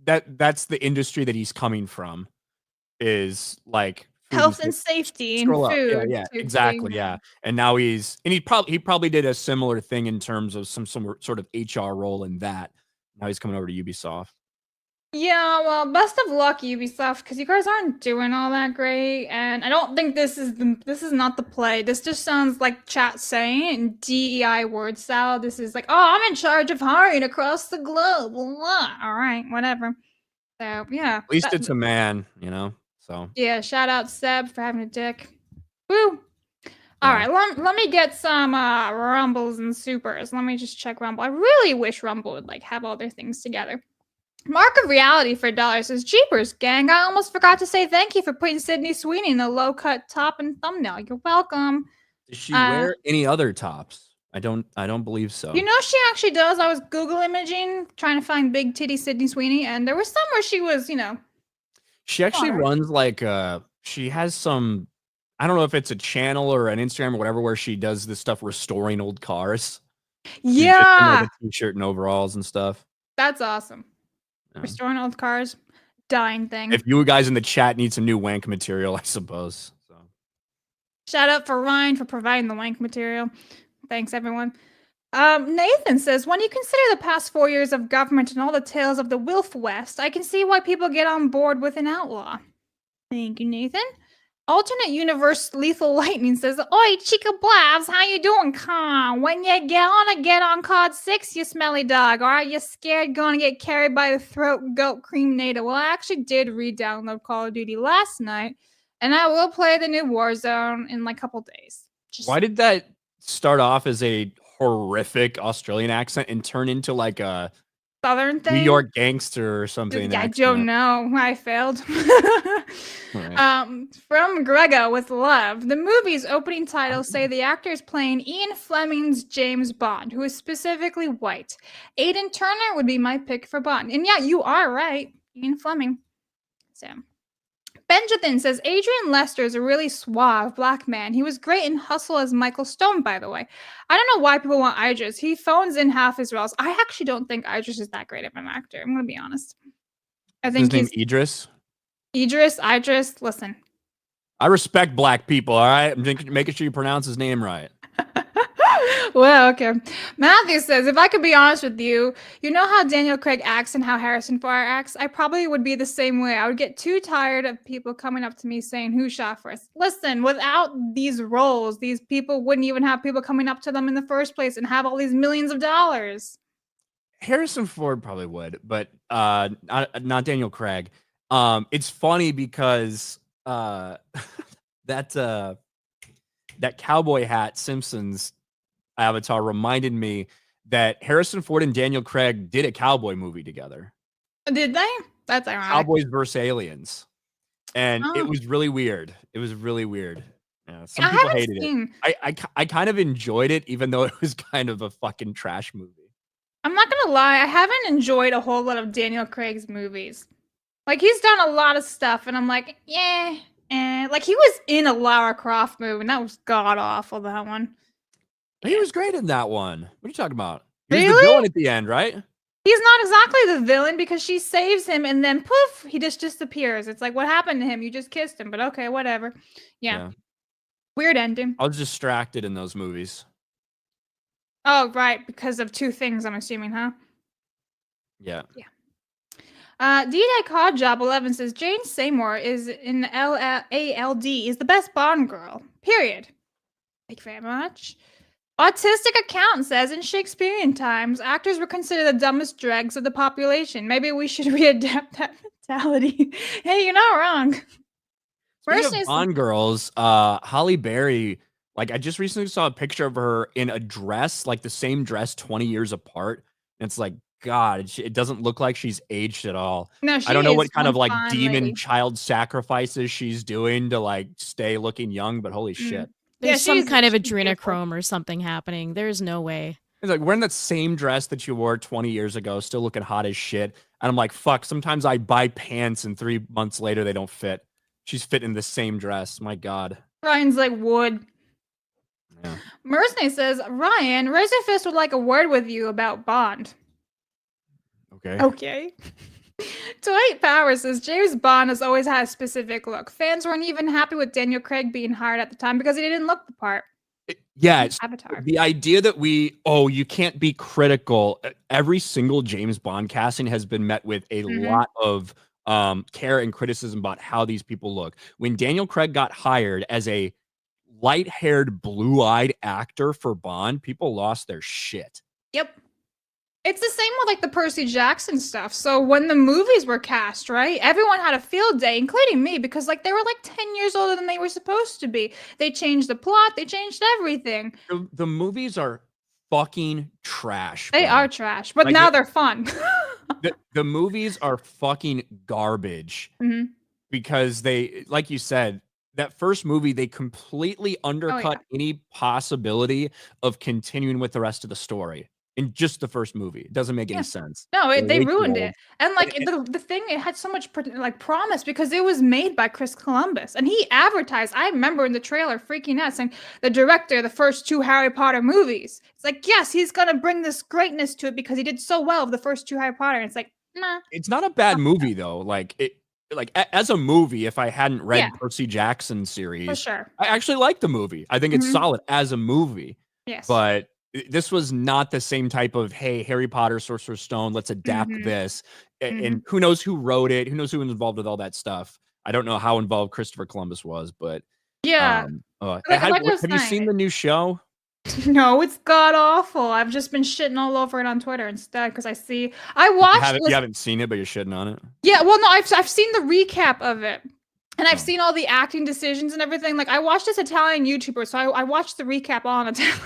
Speaker 8: that's the industry that he's coming from, is like
Speaker 7: health and safety and food.
Speaker 8: Yeah, exactly. Yeah, and now he probably did a similar thing in terms of some sort of HR role in that. Now he's coming over to Ubisoft.
Speaker 7: Yeah, well, best of luck, Ubisoft, because you guys aren't doing all that great, and I don't think this is not the play. This just sounds like chat saying DEI word salad. This is like, oh, I'm in charge of hiring across the globe. Blah. All right, whatever. So yeah,
Speaker 8: At least it's a man, you know. So
Speaker 7: yeah, shout out Seb for having a dick. Woo. All right, let me get some Rumbles and Supers. Let me just check Rumble. I really wish Rumble would like have all their things together. Mark of Reality for $1 says, Jeepers, gang, I almost forgot to say thank you for putting Sydney Sweeney in the low-cut top and thumbnail. You're welcome.
Speaker 8: Does she wear any other tops? I don't believe so.
Speaker 7: You know she actually does. I was Google imaging, trying to find big titty Sydney Sweeney, and there was some where she was, you know.
Speaker 8: She actually runs like she has some, I don't know if it's a channel or an Instagram or whatever, where she does this stuff restoring old cars.
Speaker 7: Yeah.
Speaker 8: Just in, like, a t-shirt and overalls and stuff.
Speaker 7: That's awesome. Restoring old cars, dying thing.
Speaker 8: If you guys in the chat need some new wank material, I suppose. So.
Speaker 7: Shout out for Ryan for providing the wank material. Thanks, everyone. Nathan says, when you consider the past 4 years of government and all the tales of the Wilf West, I can see why people get on board with an outlaw. Thank you, Nathan. Alternate Universe Lethal Lightning says, Oi, Chica Blabs, how you doing, Con? When you get on COD 6, you smelly dog, or are you scared gonna get carried by the throat goat cream native? Well, I actually did re-download Call of Duty last night, and I will play the new Warzone in like a couple days.
Speaker 8: Why did that start off as a horrific Australian accent and turn into like a
Speaker 7: Southern thing?
Speaker 8: New York gangster or something?
Speaker 7: I don't know. I failed.
Speaker 8: Right.
Speaker 7: From Grego with Love. The movie's opening titles say the actor is playing Ian Fleming's James Bond, who is specifically white. Aidan Turner would be my pick for Bond. And yeah, you are right. Ian Fleming. So. Benjathan says, Adrian Lester is a really suave black man. He was great in Hustle as Michael Stone, by the way. I don't know why people want Idris. He phones in half his roles. I actually don't think Idris is that great of an actor. I'm going to be honest. I think
Speaker 8: his name Idris?
Speaker 7: Idris, listen.
Speaker 8: I respect black people, all right? I'm making sure you pronounce his name right.
Speaker 7: Well, okay. Matthew says, if I could be honest with you, you know how Daniel Craig acts and how Harrison Ford acts? I probably would be the same way. I would get too tired of people coming up to me saying, who shot first? Listen, without these roles, these people wouldn't even have people coming up to them in the first place and have all these millions of dollars.
Speaker 8: Harrison Ford probably would, but not Daniel Craig. It's funny because that cowboy hat Simpsons avatar reminded me that Harrison Ford and Daniel Craig did a cowboy movie together.
Speaker 7: Did they? That's ironic.
Speaker 8: Cowboys versus Aliens. And it was really weird. It was really weird. Yeah, some people hated it. I kind of enjoyed it, even though it was kind of a fucking trash movie.
Speaker 7: I'm not gonna lie, I haven't enjoyed a whole lot of Daniel Craig's movies. Like, he's done a lot of stuff, and I'm like, yeah. Like, he was in a Lara Croft movie, and that was god-awful, that one.
Speaker 8: He was great in that one. What are you talking about? He was
Speaker 7: Really?
Speaker 8: the villain at the end, right?
Speaker 7: He's not exactly the villain, because she saves him, and then poof, he just disappears. It's like, what happened to him? You just kissed him, but okay, whatever. Yeah. Weird ending.
Speaker 8: I was distracted in those movies.
Speaker 7: Oh, right, because of two things, I'm assuming, huh?
Speaker 8: Yeah.
Speaker 7: D-Day Cod Job 11 says, Jane Seymour is in ALD is the best Bond girl. Period. Thank you very much. Autistic Accountant says, in Shakespearean times, actors were considered the dumbest dregs of the population. Maybe we should readapt that mentality. Hey, you're not wrong.
Speaker 8: Speaking of Bond girls, Halle Berry, like, I just recently saw a picture of her in a dress, like the same dress 20 years apart. And it's like, God, it doesn't look like she's aged at all.
Speaker 7: No, she
Speaker 8: I don't know
Speaker 7: is
Speaker 8: what kind of
Speaker 7: one
Speaker 8: like
Speaker 7: fine
Speaker 8: demon
Speaker 7: lady.
Speaker 8: child sacrifices she's doing to like stay looking young, but holy shit.
Speaker 2: There's some
Speaker 7: she's
Speaker 2: kind of
Speaker 7: beautiful.
Speaker 2: adrenochrome or something happening. There's no way.
Speaker 8: It's like wearing that same dress that you wore 20 years ago, still looking hot as shit. And I'm like, fuck, sometimes I buy pants and 3 months later they don't fit. She's fitting the same dress. My God.
Speaker 7: Ryan's like wood.
Speaker 8: Yeah.
Speaker 7: Mersney says, Ryan, Razorfist would like a word with you about Bond.
Speaker 8: Okay.
Speaker 7: Okay. Dwight Power says James Bond has always had a specific look. Fans weren't even happy with Daniel Craig being hired at the time because he didn't look the part.
Speaker 8: Yeah, it's
Speaker 7: Avatar.
Speaker 8: the idea that you can't be critical. Every single James Bond casting has been met with a lot of care and criticism about how these people look. When Daniel Craig got hired as a light-haired, blue-eyed actor for Bond, people lost their shit.
Speaker 7: Yep. It's the same with like the Percy Jackson stuff. So when the movies were cast, right, everyone had a field day, including me, because like they were like 10 years older than they were supposed to be. They changed the plot, they changed everything.
Speaker 8: The movies are fucking trash.
Speaker 7: They
Speaker 8: bro.
Speaker 7: are trash, but
Speaker 8: Like,
Speaker 7: now they're fun.
Speaker 8: the movies are fucking garbage because they, like you said, that first movie, they completely undercut any possibility of continuing with the rest of the story. In just the first movie, it doesn't make any sense.
Speaker 7: No,
Speaker 8: They're
Speaker 7: they
Speaker 8: way too
Speaker 7: ruined
Speaker 8: old.
Speaker 7: it. And like the thing, it had so much like promise because it was made by Chris Columbus, and he advertised. I remember in the trailer freaking out, saying the director of the first 2 Harry Potter movies. It's like, yes, he's gonna bring this greatness to it because he did so well with the first 2 Harry Potter. And it's like, nah.
Speaker 8: It's not a bad movie though. Like as a movie, if I hadn't read Percy Jackson series,
Speaker 7: For sure.
Speaker 8: I actually like the movie. I think it's solid as a movie.
Speaker 7: Yes.
Speaker 8: But this was not the same type of, hey, Harry Potter, Sorcerer's Stone, let's adapt this. And who knows who wrote it? Who knows who was involved with all that stuff? I don't know how involved Christopher Columbus was, but
Speaker 7: yeah.
Speaker 8: have you seen the new show?
Speaker 7: No, it's god awful. I've just been shitting all over it on Twitter instead because I watched.
Speaker 8: You haven't seen it, but you're shitting on it.
Speaker 7: Yeah, well, no, I've seen the recap of it. And I've seen all the acting decisions and everything. Like, I watched this Italian YouTuber, so I watched the recap all in Italian.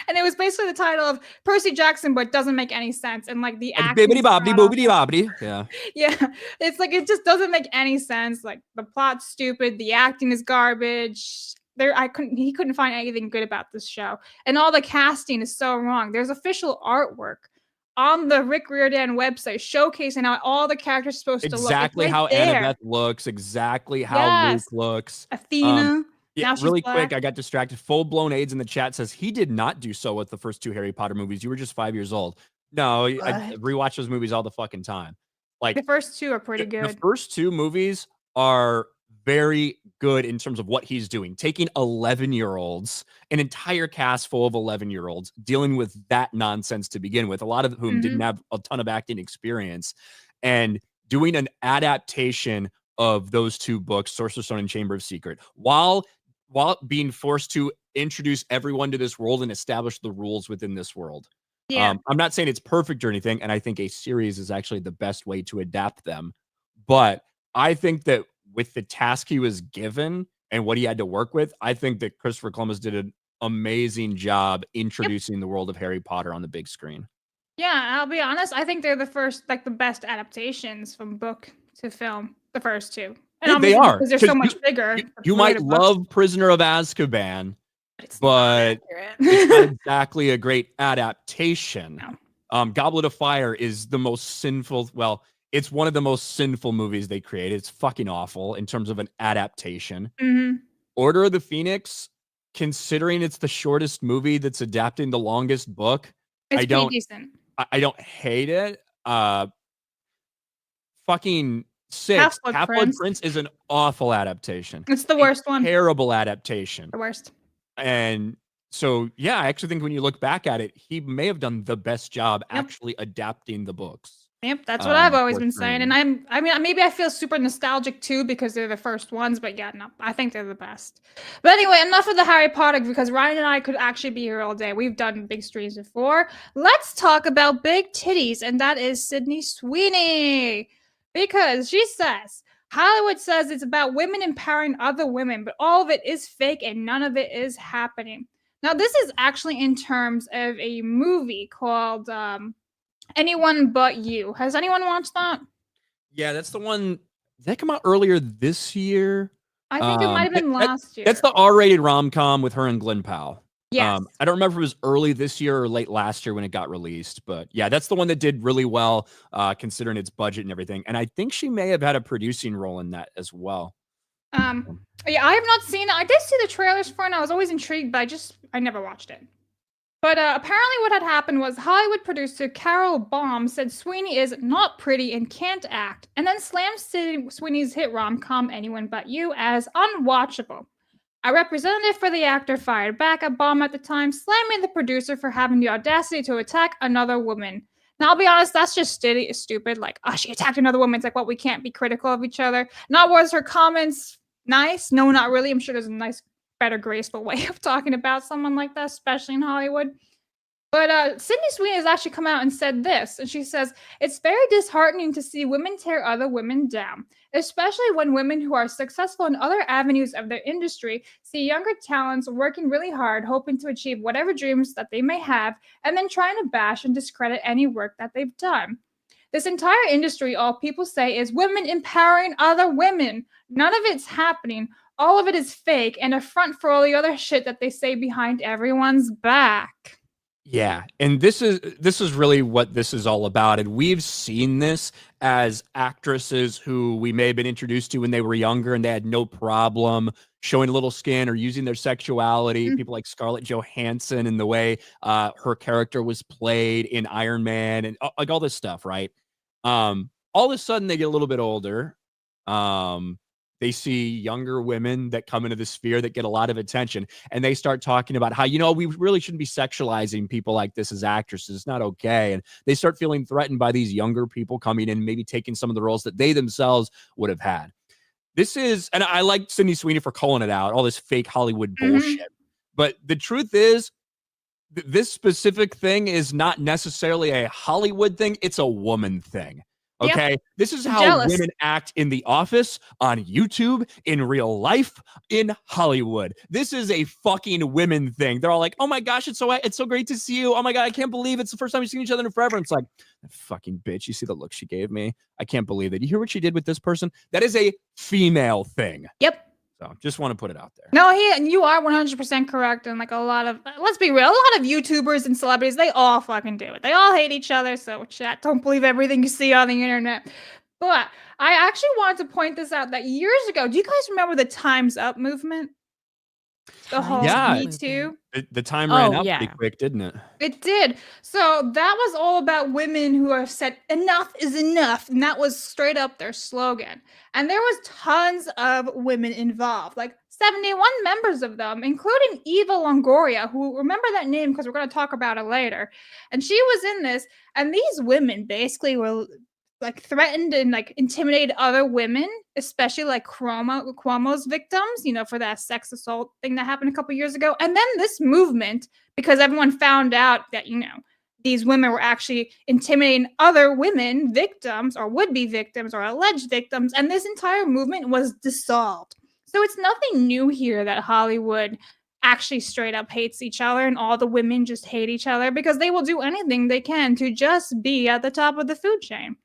Speaker 7: And it was basically the title of Percy Jackson, but doesn't make any sense. And, like, the acting...
Speaker 8: Yeah.
Speaker 7: Yeah. It's like, it just doesn't make any sense. Like, the plot's stupid. The acting is garbage. He couldn't find anything good about this show. And all the casting is so wrong. There's official artwork on the Rick Riordan website showcasing how all the characters are supposed to look.
Speaker 8: Exactly how Annabeth looks, exactly how Luke looks.
Speaker 7: Athena.
Speaker 8: Yeah, really quick, I got distracted. Full-blown AIDS in the chat says he did not do so with the first 2 Harry Potter movies. You were just 5 years old. No, I rewatch those movies all the fucking time. Like
Speaker 7: the first 2 are pretty good.
Speaker 8: The first 2 movies are very good in terms of what he's doing. Taking 11-year-olds, an entire cast full of 11-year-olds, dealing with that nonsense to begin with, a lot of whom didn't have a ton of acting experience, and doing an adaptation of those 2 books, Sorcerer's Stone and Chamber of Secret, while being forced to introduce everyone to this world and establish the rules within this world.
Speaker 7: Yeah.
Speaker 8: I'm not saying it's perfect or anything, and I think a series is actually the best way to adapt them. But I think that with the task he was given and what he had to work with, I think that Christopher Columbus did an amazing job introducing the world of Harry Potter on the big screen.
Speaker 7: Yeah, I'll be honest. I think they're the first, like the best adaptations from book to film. The first 2. And
Speaker 8: Yeah, they are
Speaker 7: because they're so much bigger.
Speaker 8: You might love Prisoner of Azkaban, but it's not exactly a great adaptation.
Speaker 7: No.
Speaker 8: Goblet of Fire is the most sinful. Well, it's one of the most sinful movies they created. It's fucking awful in terms of an adaptation. Order of the Phoenix, considering it's the shortest movie that's adapting the longest book,
Speaker 7: it's pretty decent.
Speaker 8: I don't hate it. Fucking 6, Half-Blood Prince is an awful adaptation.
Speaker 7: It's the worst one.
Speaker 8: Terrible adaptation.
Speaker 7: The worst.
Speaker 8: And so, yeah, I actually think when you look back at it, he may have done the best job actually adapting the books.
Speaker 7: Yep, that's what I've always been saying. And I mean, maybe I feel super nostalgic too because they're the first ones, but yeah, no, I think they're the best. But anyway, enough of the Harry Potter because Ryan and I could actually be here all day. We've done big streams before. Let's talk about big titties, and that is Sydney Sweeney. Because she says, Hollywood says it's about women empowering other women, but all of it is fake and none of it is happening. Now, this is actually in terms of a movie called Anyone But You. Has anyone watched that?
Speaker 8: Yeah, that's the one. Did that come out earlier this year?
Speaker 7: I think it might have been last year.
Speaker 8: That's the R-rated rom-com with her and Glenn Powell.
Speaker 7: Yes.
Speaker 8: I don't remember if it was early this year or late last year when it got released, but yeah, that's the one that did really well, considering its budget and everything. And I think she may have had a producing role in that as well.
Speaker 7: Yeah, I have not seen it. I did see the trailers for it, and I was always intrigued, but I never watched it. But apparently what had happened was Hollywood producer Carol Baum said Sweeney is not pretty and can't act, and then slammed Sweeney's hit rom-com Anyone But You as unwatchable. A representative for the actor fired back at Baum at the time, slamming the producer for having the audacity to attack another woman. Now, I'll be honest, that's just stupid. Like, oh, she attacked another woman. It's like, what, we can't be critical of each other. Not was her comments nice? No, not really. I'm sure there's a nice, better, graceful way of talking about someone like that, especially in Hollywood. But Sydney Sweeney has actually come out and said this, and she says, it's very disheartening to see women tear other women down, especially when women who are successful in other avenues of their industry see younger talents working really hard, hoping to achieve whatever dreams that they may have, and then trying to bash and discredit any work that they've done. This entire industry, all people say, is women empowering other women. None of it's happening. All of it is fake and a front for all the other shit that they say behind everyone's back.
Speaker 8: Yeah, and this is really what this is all about. And we've seen this as actresses who we may have been introduced to when they were younger and they had no problem showing a little skin or using their sexuality. People like Scarlett Johansson and the way her character was played in Iron Man and like all this stuff, right? All of a sudden they get a little bit older. They see younger women that come into the sphere that get a lot of attention, and they start talking about how, we really shouldn't be sexualizing people like this as actresses. It's not okay. And they start feeling threatened by these younger people coming in, maybe taking some of the roles that they themselves would have had. This is, and I like Sydney Sweeney for calling it out, all this fake Hollywood bullshit. But the truth is, this specific thing is not necessarily a Hollywood thing. It's a woman thing. Okay, yep. This is how women act in the office, on YouTube, in real life, in Hollywood. This is a fucking women thing. They're all like, "Oh my gosh, it's so great to see you. Oh my god, I can't believe it's the first time we've seen each other in forever." And it's like, that fucking bitch. You see the look she gave me? I can't believe it. You hear what she did with this person? That is a female thing.
Speaker 7: Yep.
Speaker 8: So just want to put it out there.
Speaker 7: No, you are 100% correct. And like a lot of, let's be real, a lot of YouTubers and celebrities, they all fucking do it. They all hate each other. So chat, don't believe everything you see on the internet. But I actually wanted to point this out that years ago, do you guys remember the Time's Up movement? The whole Me Too?
Speaker 8: The time ran out pretty quick, didn't it?
Speaker 7: It did. So that was all about women who have said enough is enough. And that was straight up their slogan. And there was tons of women involved, like 71 members of them, including Eva Longoria, who, remember that name because we're going to talk about it later. And she was in this. And these women basically were like threatened and like intimidated other women, especially like Cuomo's victims, for that sex assault thing that happened a couple years ago. And then this movement, because everyone found out that, these women were actually intimidating other women, victims or would-be victims or alleged victims. And this entire movement was dissolved. So it's nothing new here that Hollywood actually straight up hates each other and all the women just hate each other because they will do anything they can to just be at the top of the food chain.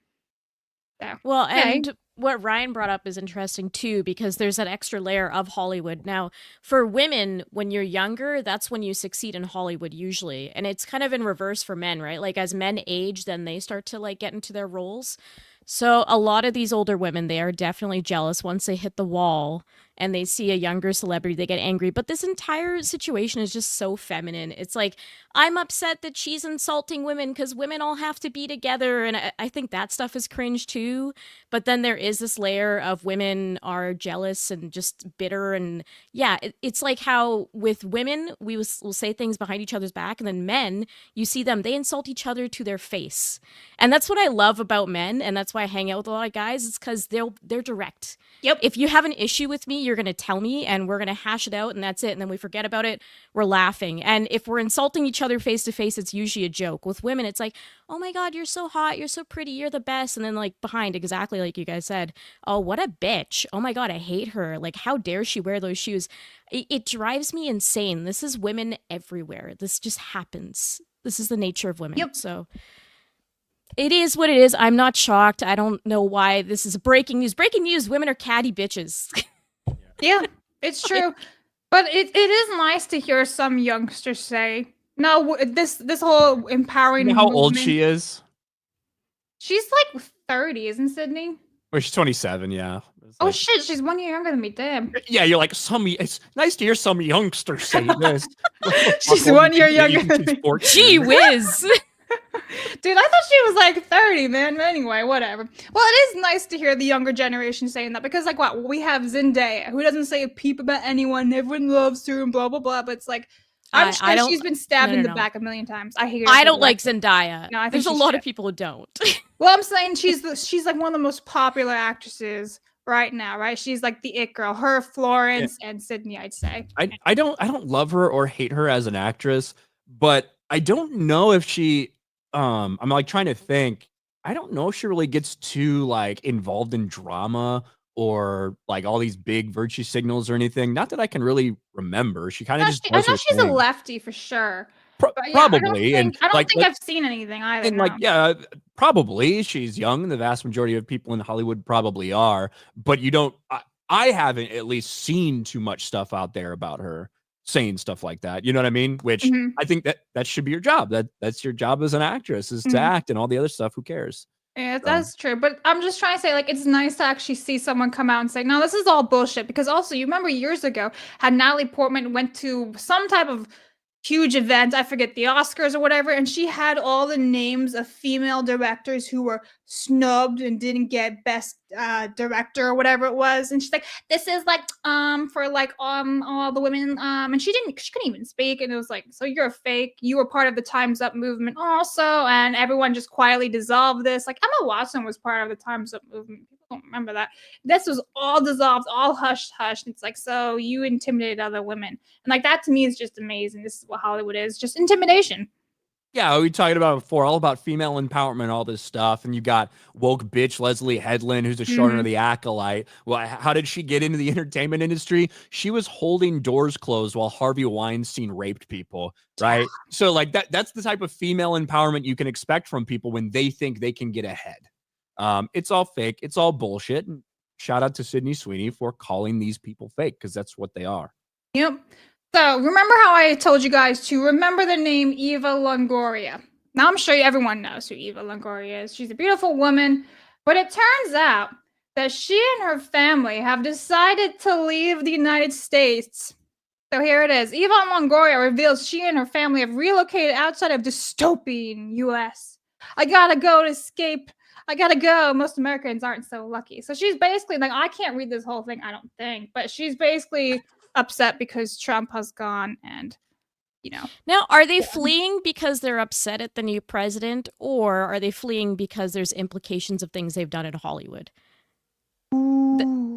Speaker 7: So,
Speaker 2: well, and what Ryan brought up is interesting too, because there's that extra layer of Hollywood. Now, for women, when you're younger, that's when you succeed in Hollywood usually. And it's kind of in reverse for men, right? Like as men age, then they start to like get into their roles. So a lot of these older women, they are definitely jealous once they hit the wall and they see a younger celebrity, they get angry. But this entire situation is just so feminine. It's like, I'm upset that she's insulting women because women all have to be together. And I think that stuff is cringe too. But then there is this layer of women are jealous and just bitter. And yeah, it's like how with women, we'll say things behind each other's back. And then men, you see them, they insult each other to their face. And that's what I love about men. And that's why I hang out with a lot of guys. It's because they're direct.
Speaker 7: Yep.
Speaker 2: If you have an issue with me, you're going to tell me and we're going to hash it out and that's it. And then we forget about it. We're laughing. And if we're insulting each other face to face, it's usually a joke. With women, it's like, oh my God, you're so hot. You're so pretty. You're the best. And then like behind, exactly like you guys said, oh, what a bitch. Oh my God, I hate her. Like, how dare she wear those shoes? It drives me insane. This is women everywhere. This just happens. This is the nature of women.
Speaker 7: Yep.
Speaker 2: So It is what it is. I'm not shocked. I don't know why this is breaking news. Breaking news, women are catty bitches.
Speaker 7: Yeah, it's true. But it is nice to hear some youngsters say, no, this whole empowering
Speaker 8: You know how old
Speaker 7: movement-
Speaker 8: she is?
Speaker 7: She's like 30, isn't Sydney?
Speaker 8: Well, she's 27, yeah. It's
Speaker 7: Oh
Speaker 8: like-
Speaker 7: shit, she's 1 year younger than me, damn.
Speaker 8: Yeah, you're like, it's nice to hear some youngsters say this.
Speaker 7: She's 1 year younger than
Speaker 8: She's
Speaker 7: me.
Speaker 8: 14.
Speaker 2: Gee whiz.
Speaker 7: Dude, I thought she was like 30, man. Anyway, whatever. Well, it is nice to hear the younger generation saying that because, like, what? We have Zendaya, who doesn't say a peep about anyone, everyone loves her, and blah, blah, blah. But it's like, I'm
Speaker 2: I
Speaker 7: sure
Speaker 2: don't-
Speaker 7: she's been stabbed
Speaker 2: no,
Speaker 7: in
Speaker 2: no,
Speaker 7: the
Speaker 2: no.
Speaker 7: back a million times. I hate her.
Speaker 2: I
Speaker 7: for
Speaker 2: don't
Speaker 7: the
Speaker 2: like
Speaker 7: record.
Speaker 2: Zendaya.
Speaker 7: No, I think
Speaker 2: There's a
Speaker 7: she's
Speaker 2: lot
Speaker 7: shit.
Speaker 2: of people who don't.
Speaker 7: Well, I'm saying she's like one of the most popular actresses right now, right? She's like the it girl. Her, Florence, and Sydney, I'd say.
Speaker 8: I don't love her or hate her as an actress, but I don't know if she I'm like trying to think. I don't know if she really gets too like involved in drama or like all these big virtue signals or anything. Not that I can really remember. She kind of just
Speaker 7: I
Speaker 8: does
Speaker 7: know
Speaker 8: her
Speaker 7: she's a
Speaker 8: thing.
Speaker 7: lefty for sure. But yeah,
Speaker 8: Probably,
Speaker 7: I
Speaker 8: and
Speaker 7: don't
Speaker 8: like
Speaker 7: think I've seen anything either.
Speaker 8: and
Speaker 7: no.
Speaker 8: like yeah, probably she's young. The vast majority of people in Hollywood probably are, but you don't. I haven't at least seen too much stuff out there about her saying stuff like that. You know what I mean? Which
Speaker 7: Mhm.
Speaker 8: I think that should be your job. That's your job as an actress is to
Speaker 7: Mhm.
Speaker 8: act, and all the other stuff. Who cares?
Speaker 7: Yeah, that's true. But I'm just trying to say, like, it's nice to actually see someone come out and say, no, this is all bullshit. Because also, you remember years ago, how Natalie Portman went to some type of huge event, I forget, the Oscars or whatever, and she had all the names of female directors who were snubbed and didn't get best director or whatever it was. And she's like, this is like for like all the women and she couldn't even speak, and it was like, so you're a fake, you were part of the Time's Up movement also, and everyone just quietly dissolved this. Like Emma Watson was part of the Time's Up movement. People don't remember that. This was all dissolved, all hushed. It's like, so you intimidated other women. And like that to me is just amazing. This is what Hollywood is, just intimidation.
Speaker 8: Yeah, we talked about it before, all about female empowerment, all this stuff. And you got woke bitch Leslie Headland, who's a shorter of the acolyte. Well, how did she get into the entertainment industry? She was holding doors closed while Harvey Weinstein raped people, right? So like that's the type of female empowerment you can expect from people when they think they can get ahead. It's all fake. It's all bullshit. And shout out to Sydney Sweeney for calling these people fake, because that's what they are.
Speaker 7: Yep. So remember how I told you guys to remember the name Eva Longoria. Now I'm sure everyone knows who Eva Longoria is. She's a beautiful woman, but it turns out that she and her family have decided to leave the United States. So here it is. Eva Longoria reveals she and her family have relocated outside of dystopian US. I gotta go to escape. I gotta go. Most Americans aren't so lucky. So she's basically like, I can't read this whole thing, I don't think, but she's basically upset because Trump has gone, and
Speaker 2: Now, are they fleeing because they're upset at the new president, or are they fleeing because there's implications of things they've done in Hollywood?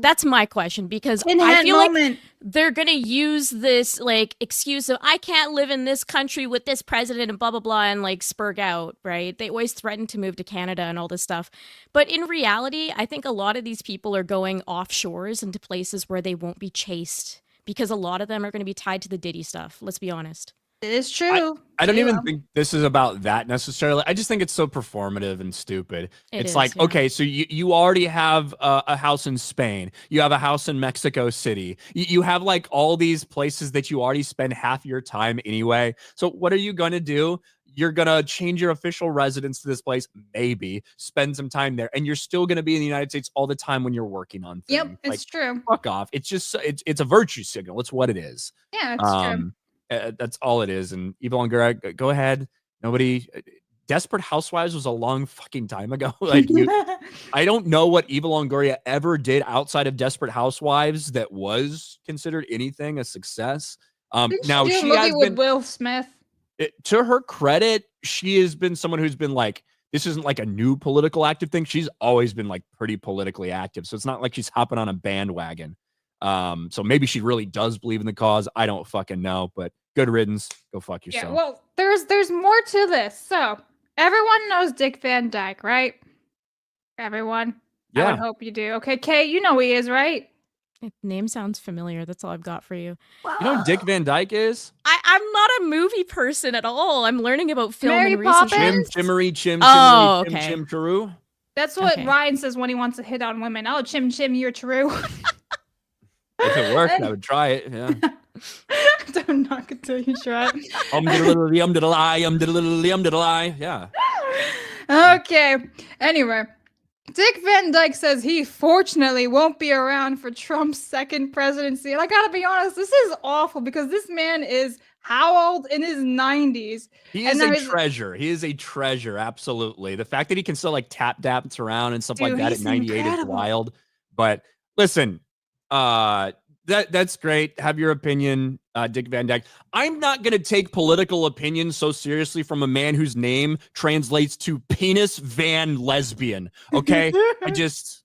Speaker 2: That's my question, because I feel like they're gonna use this like excuse of I can't live in this country with this president and blah blah blah and like spurg out, right? They always threaten to move to Canada and all this stuff, but in reality, I think a lot of these people are going offshores into places where they won't be chased, because a lot of them are going to be tied to the Diddy stuff. Let's be honest.
Speaker 7: it is true.
Speaker 8: I don't even think this is about that necessarily. I just think it's so performative and stupid. It's like, okay, so you already have a house in Spain. You have a house in Mexico City. You have like all these places that you already spend half your time anyway. So what are you going to do? You're going to change your official residence to this place, maybe spend some time there. And you're still going to be in the United States all the time when you're working on things.
Speaker 7: Yep, it's true.
Speaker 8: Fuck off. It's just, it's a virtue signal. It's what it is.
Speaker 7: Yeah, it's true.
Speaker 8: That's all it is. And Eva Longoria, go ahead. Nobody. Desperate Housewives was a long fucking time ago. Like, I don't know what Eva Longoria ever did outside of Desperate Housewives that was considered anything a success. Now
Speaker 7: she
Speaker 8: she
Speaker 7: movie
Speaker 8: has
Speaker 7: with
Speaker 8: been.
Speaker 7: Will Smith.
Speaker 8: To her credit, she has been someone who's been like, this isn't like a new political active thing. She's always been like pretty politically active. So it's not like she's hopping on a bandwagon. So maybe she really does believe in the cause. I don't fucking know, but good riddance. Go fuck yourself.
Speaker 7: Yeah, well, there's more to this. So everyone knows Dick Van Dyke, right? Everyone. I
Speaker 8: Yeah.
Speaker 7: would hope you do. Okay, Kay, you know who he is, right?
Speaker 2: Name sounds familiar. That's all I've got for you.
Speaker 8: You know who Dick Van Dyke is?
Speaker 2: I'm not a movie person at all. I'm learning about film
Speaker 7: Mary
Speaker 2: and recent
Speaker 7: Poppins?
Speaker 8: Chim, chimmery, chim,
Speaker 2: Oh,
Speaker 8: chimmery, chim,
Speaker 2: okay.
Speaker 8: chim, chiroo.
Speaker 7: That's what
Speaker 2: Okay.
Speaker 7: Ryan says when he wants to hit on women. Oh, chim chim, you're true.
Speaker 8: If it worked, I would try it. Yeah.
Speaker 7: I'm not gonna tell you try.
Speaker 8: Lie. Yeah.
Speaker 7: Okay. Anyway, Dick Van Dyke says he fortunately won't be around for Trump's second presidency. And I gotta be honest, this is awful because this man is how old? In his 90s.
Speaker 8: He
Speaker 7: And
Speaker 8: is
Speaker 7: now
Speaker 8: a
Speaker 7: he's-
Speaker 8: treasure. He is a treasure. Absolutely. The fact that he can still like tap dance around and stuff
Speaker 7: Dude,
Speaker 8: like that at
Speaker 7: he's
Speaker 8: 98 is
Speaker 7: incredible.
Speaker 8: wild. But listen, that's great. Have your opinion, Dick Van Dyke. I'm not going to take political opinions so seriously from a man whose name translates to penis van lesbian. Okay. I just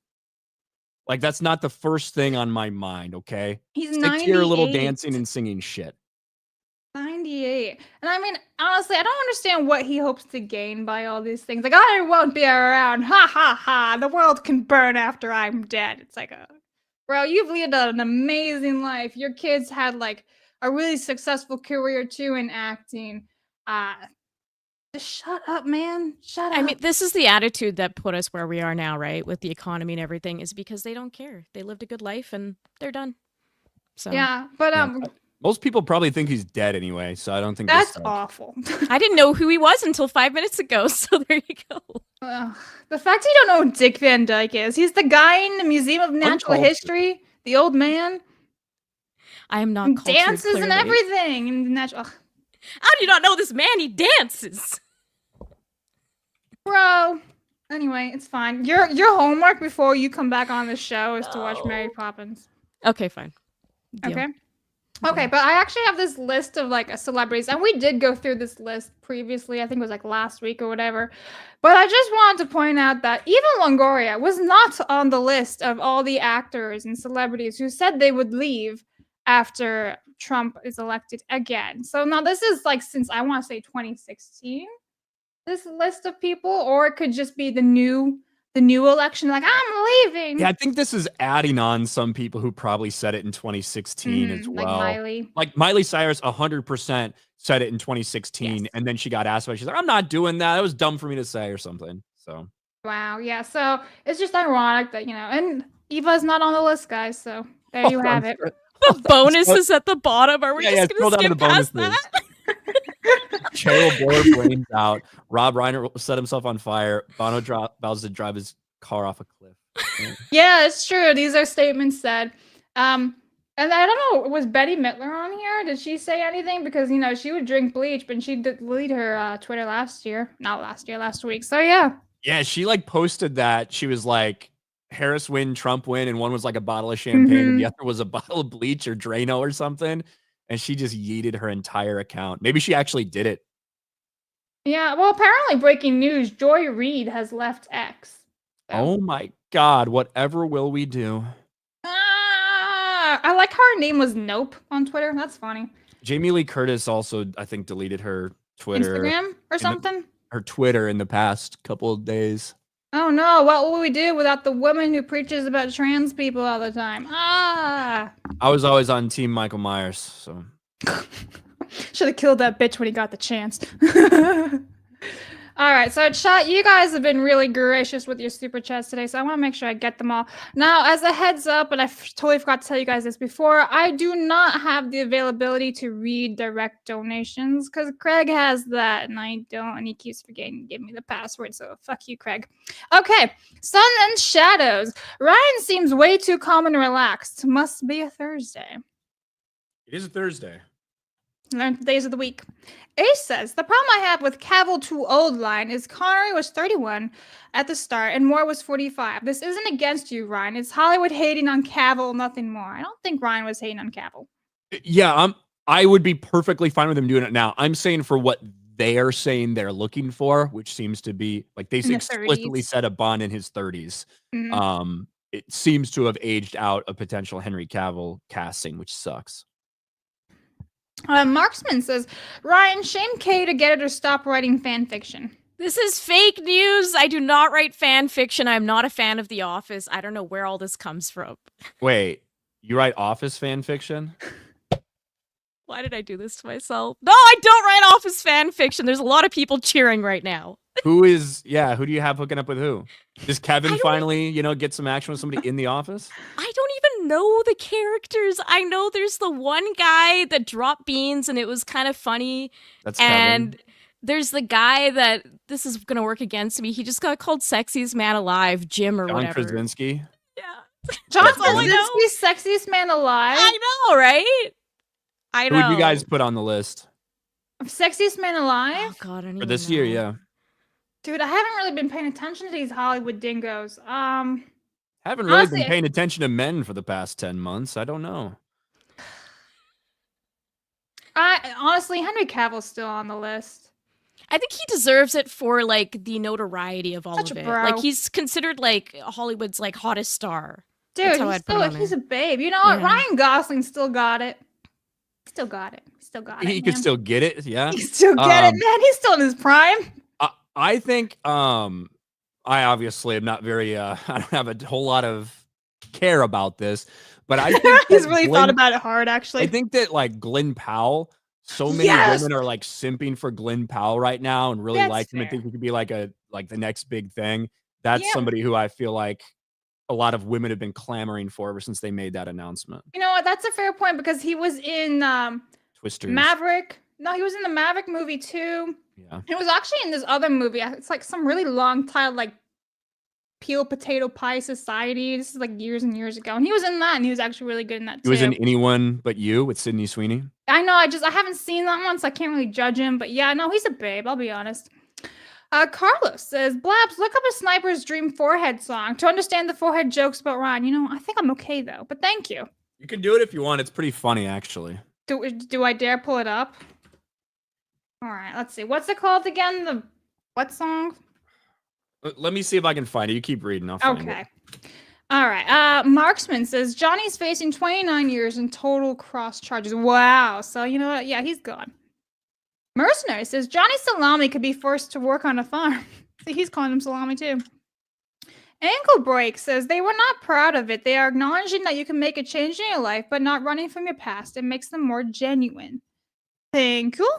Speaker 8: like, that's not the first thing on my mind. Okay.
Speaker 7: He's
Speaker 8: Stick to your little
Speaker 7: 98.
Speaker 8: dancing and singing shit.
Speaker 7: 98. And I mean, honestly, I don't understand what he hopes to gain by all these things. Like, I won't be around. Ha ha ha. The world can burn after I'm dead. It's like, bro, you've lived an amazing life. Your kids had like a really successful career too in acting. Just shut up, man. Shut up.
Speaker 2: I mean, this is the attitude that put us where we are now, right? With the economy and everything, is because they don't care. They lived a good life and they're done. So
Speaker 7: yeah, but
Speaker 8: Most people probably think he's dead anyway, so I don't think
Speaker 7: that's
Speaker 8: this,
Speaker 7: awful.
Speaker 2: I didn't know who he was until 5 minutes ago. So there you go.
Speaker 7: The fact you don't know who Dick Van Dyke is. He's the guy in the Museum of Natural
Speaker 8: Uncultured.
Speaker 7: History, the old man.
Speaker 2: I am not
Speaker 7: And
Speaker 2: cultured,
Speaker 7: dances and
Speaker 2: clearly.
Speaker 7: everything. And natural.
Speaker 2: How do you not know this man? He dances.
Speaker 7: Bro. Anyway, it's fine. Your homework before you come back on the show is to watch Mary Poppins.
Speaker 2: Okay, fine. Deal.
Speaker 7: Okay. Okay, but I actually have this list of like celebrities, and we did go through this list previously. I think it was like last week or whatever. But I just wanted to point out that Eva Longoria was not on the list of all the actors and celebrities who said they would leave after Trump is elected again. So now this is like since I want to say 2016, this list of people, or it could just be the new election. Like, I'm leaving.
Speaker 8: Yeah, I think this is adding on some people who probably said it in 2016 as well.
Speaker 7: Like Miley.
Speaker 8: Like Miley Cyrus 100% said it in 2016,
Speaker 7: Yes.
Speaker 8: and then she got asked about it. She's like, I'm not doing that. It was dumb for me to say or something. So
Speaker 7: Wow, yeah. So it's just ironic that, and Eva's not on the list, guys. So there you have it.
Speaker 2: The bonus is at the bottom. Are we
Speaker 8: Yeah,
Speaker 2: just
Speaker 8: scroll
Speaker 2: going to
Speaker 8: down to
Speaker 2: skip
Speaker 8: the
Speaker 2: past
Speaker 8: bonuses.
Speaker 2: that?
Speaker 8: Cheryl bore her brains out. Rob Reiner set himself on fire. Bono vows to drive his car off a cliff.
Speaker 7: Yeah, it's true. These are statements said. And I don't know, was Betty Midler on here? Did she say anything? Because, she would drink bleach, but she did delete her Twitter last week. So, yeah.
Speaker 8: Yeah, she like posted that. She was like, Harris win, Trump win, and one was like a bottle of champagne, and the other was a bottle of bleach or Drano or something. And she just yeeted her entire account. Maybe she actually did it.
Speaker 7: Yeah, well, apparently breaking news, Joy Reid has left X. So.
Speaker 8: Oh my God, whatever will we do?
Speaker 7: I like how her name was Nope on Twitter. That's funny.
Speaker 8: Jamie Lee Curtis also, I think, deleted her Twitter.
Speaker 7: Instagram or something?
Speaker 8: Her Twitter in the past couple of days.
Speaker 7: Oh no, what will we do without the woman who preaches about trans people all the time?
Speaker 8: I was always on Team Michael Myers, so.
Speaker 7: Should have killed that bitch when he got the chance. All right, so chat, you guys have been really gracious with your super chats today, so I want to make sure I get them all. Now, as a heads up, and I totally forgot to tell you guys this before, I do not have the availability to read direct donations because Craig has that and I don't, and he keeps forgetting to give me the password, so fuck you, Craig. Okay, Sun and Shadows. Ryan seems way too calm and relaxed. Must be a Thursday.
Speaker 8: It is a Thursday.
Speaker 7: Learn the days of the week. Ace says, the problem I have with Cavill too old line is Connery was 31 at the start and Moore was 45. This isn't against you, Ryan. It's Hollywood hating on Cavill, nothing more. I don't think Ryan was hating on Cavill.
Speaker 8: Yeah, I would be perfectly fine with him doing it now. I'm saying for what they're saying they're looking for, which seems to be like they explicitly said a Bond in his 30s.
Speaker 7: Mm-hmm.
Speaker 8: It seems to have aged out a potential Henry Cavill casting, which sucks.
Speaker 7: Marksman says, Ryan, shame Kay to get it or stop writing fan fiction.
Speaker 2: This is fake news. I do not write fan fiction. I'm not a fan of The Office. I don't know where all this comes from.
Speaker 8: Wait, you write Office fan fiction?
Speaker 2: Why did I do this to myself? No, I don't write office fan fiction. There's a lot of people cheering right now.
Speaker 8: Who do you have hooking up with who? Does Kevin finally, get some action with somebody in the office?
Speaker 2: I don't even know the characters. I know there's the one guy that dropped beans and it was kind of funny.
Speaker 8: That's
Speaker 2: and
Speaker 8: Kevin.
Speaker 2: There's the guy that this is going to work against me. He just got called Sexiest Man Alive, Jim or
Speaker 8: John
Speaker 2: whatever.
Speaker 8: Krasinski.
Speaker 2: Yeah.
Speaker 7: John
Speaker 2: all I know.
Speaker 7: Krasinski's Sexiest Man Alive.
Speaker 2: I know, right? I know.
Speaker 8: Who would you guys put on the list?
Speaker 7: Sexiest Man Alive?
Speaker 2: Oh, God, I don't
Speaker 8: For
Speaker 2: even
Speaker 8: this
Speaker 2: know.
Speaker 8: year, yeah.
Speaker 7: Dude, I haven't really been paying attention to these Hollywood dingoes.
Speaker 8: Haven't really
Speaker 7: honestly,
Speaker 8: been paying attention to men for the past 10 months. I don't know.
Speaker 7: Honestly, Henry Cavill's still on the list.
Speaker 2: I think he deserves it for like the notoriety of all
Speaker 7: Such
Speaker 2: of
Speaker 7: a
Speaker 2: it.
Speaker 7: bro.
Speaker 2: Like he's considered like Hollywood's like hottest star.
Speaker 7: Dude,
Speaker 2: That's how I'd put it on
Speaker 7: he's
Speaker 2: there.
Speaker 7: a babe. You know what?
Speaker 2: Yeah.
Speaker 7: Ryan Gosling still got it. Still got it. Still got it.
Speaker 8: He could
Speaker 7: man.
Speaker 8: still get it, yeah.
Speaker 7: He still get it, man. He's still in his prime.
Speaker 8: I think I obviously am not very I don't have a whole lot of care about this, but I think
Speaker 7: He's
Speaker 8: that
Speaker 7: really thought about it hard, actually.
Speaker 8: I think that like Glenn Powell, so many
Speaker 7: Yes!
Speaker 8: women are like simping for Glenn Powell right now and really
Speaker 7: That's
Speaker 8: like him and
Speaker 7: fair.
Speaker 8: think he could be like the next big thing. That's
Speaker 7: Yeah.
Speaker 8: somebody who I feel like a lot of women have been clamoring for ever since they made that announcement.
Speaker 7: You know what? That's a fair point because he was in
Speaker 8: Twisters.
Speaker 7: Maverick. No, he was in the Maverick movie too.
Speaker 8: Yeah.
Speaker 7: He was actually in this other movie. It's like some really long title, like Peel Potato Pie Society. This is like years and years ago. And he was in that, and he was actually really good in that too.
Speaker 8: He was in Anyone But You with Sydney Sweeney.
Speaker 7: I know, I haven't seen that one, so I can't really judge him. But yeah, no, he's a babe, I'll be honest. Carlos says, Blabs, look up a Sniper's Dream forehead song to understand the forehead jokes about Ryan. You know, I think I'm okay though, but thank you.
Speaker 8: You can do it if you want. It's pretty funny, actually.
Speaker 7: Do I dare pull it up? All right, let's see. What's it called again? The what song?
Speaker 8: Let me see if I can find it. You keep reading. I'll find
Speaker 7: Okay.
Speaker 8: it.
Speaker 7: All right. Marksman says Johnny's facing 29 years in total cross charges. Wow. So you know what? Yeah, he's gone. Mercenary says Johnny Salami could be forced to work on a farm. See, he's calling him Salami too. Ankle Break says they were not proud of it. They are acknowledging that you can make a change in your life, but not running from your past. It makes them more genuine. Thank you.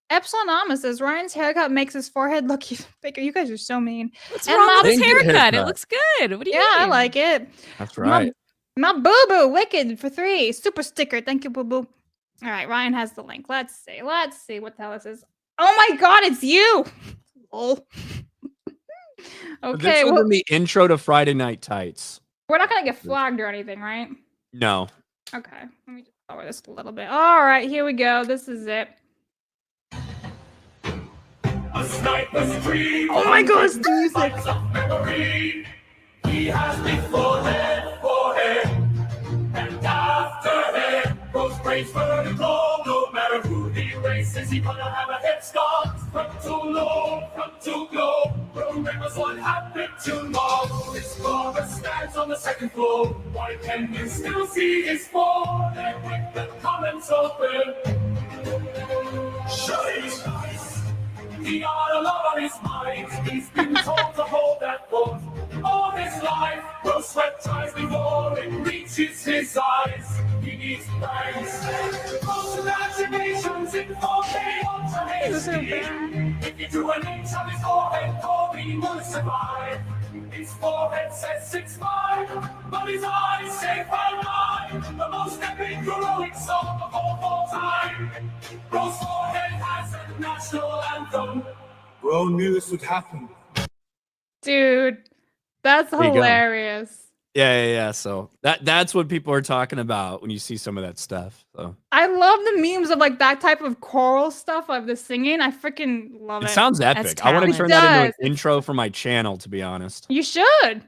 Speaker 7: Epsilon Amma says Ryan's haircut makes his forehead look even bigger. You guys are so mean.
Speaker 2: What's
Speaker 7: And
Speaker 2: wrong
Speaker 7: my-
Speaker 2: with his
Speaker 8: Thank you,
Speaker 2: haircut? It
Speaker 8: haircut.
Speaker 2: looks good. What do you
Speaker 7: Yeah, I
Speaker 2: mean?
Speaker 7: like it.
Speaker 8: That's right.
Speaker 7: My boo boo wicked for 3 super sticker. Thank you, boo boo. All right, Ryan has the link. Let's see what the hell this is. Oh my god, it's you. Lol. Okay,
Speaker 8: This was
Speaker 7: well,
Speaker 8: in the intro to Friday Night Tights.
Speaker 7: we're not gonna get flagged or anything, right?
Speaker 8: No.
Speaker 7: Okay, let me just lower this a little bit. All right, here we go. This is it. Oh my god, it's the music.
Speaker 6: He has me forehead, and after head goes brains vertical. No matter who he races, he gonna have a head start. Front to low, front to glow. Remembers what happened to Mound. His father stands on the second floor. Why can you still see his forehead with the comments open? Sure, he's nice. He got a lot on his mind. He's been told to hold that thought all his life. Will sweat tries before it reaches his eyes. He needs thanks. Most imaginations in 4K ultra
Speaker 7: This is so
Speaker 6: HD.
Speaker 7: bad.
Speaker 6: If you do an inch on his forehead, Corby will survive. His forehead says 6'5", but his eyes say 5'9". The most epic heroic song of all time. Bro's forehead has a national anthem. Bro knew this would happen.
Speaker 7: Dude, that's
Speaker 8: There you go.
Speaker 7: hilarious.
Speaker 8: Yeah. So that's what people are talking about when you see some of that stuff. So
Speaker 7: I love the memes of like that type of choral stuff of the singing. I freaking love it.
Speaker 8: it sounds
Speaker 2: That's
Speaker 8: epic. I want to
Speaker 2: talent.
Speaker 8: turn
Speaker 7: It
Speaker 8: that into
Speaker 7: does.
Speaker 8: an intro for my channel, to be honest.
Speaker 7: You should.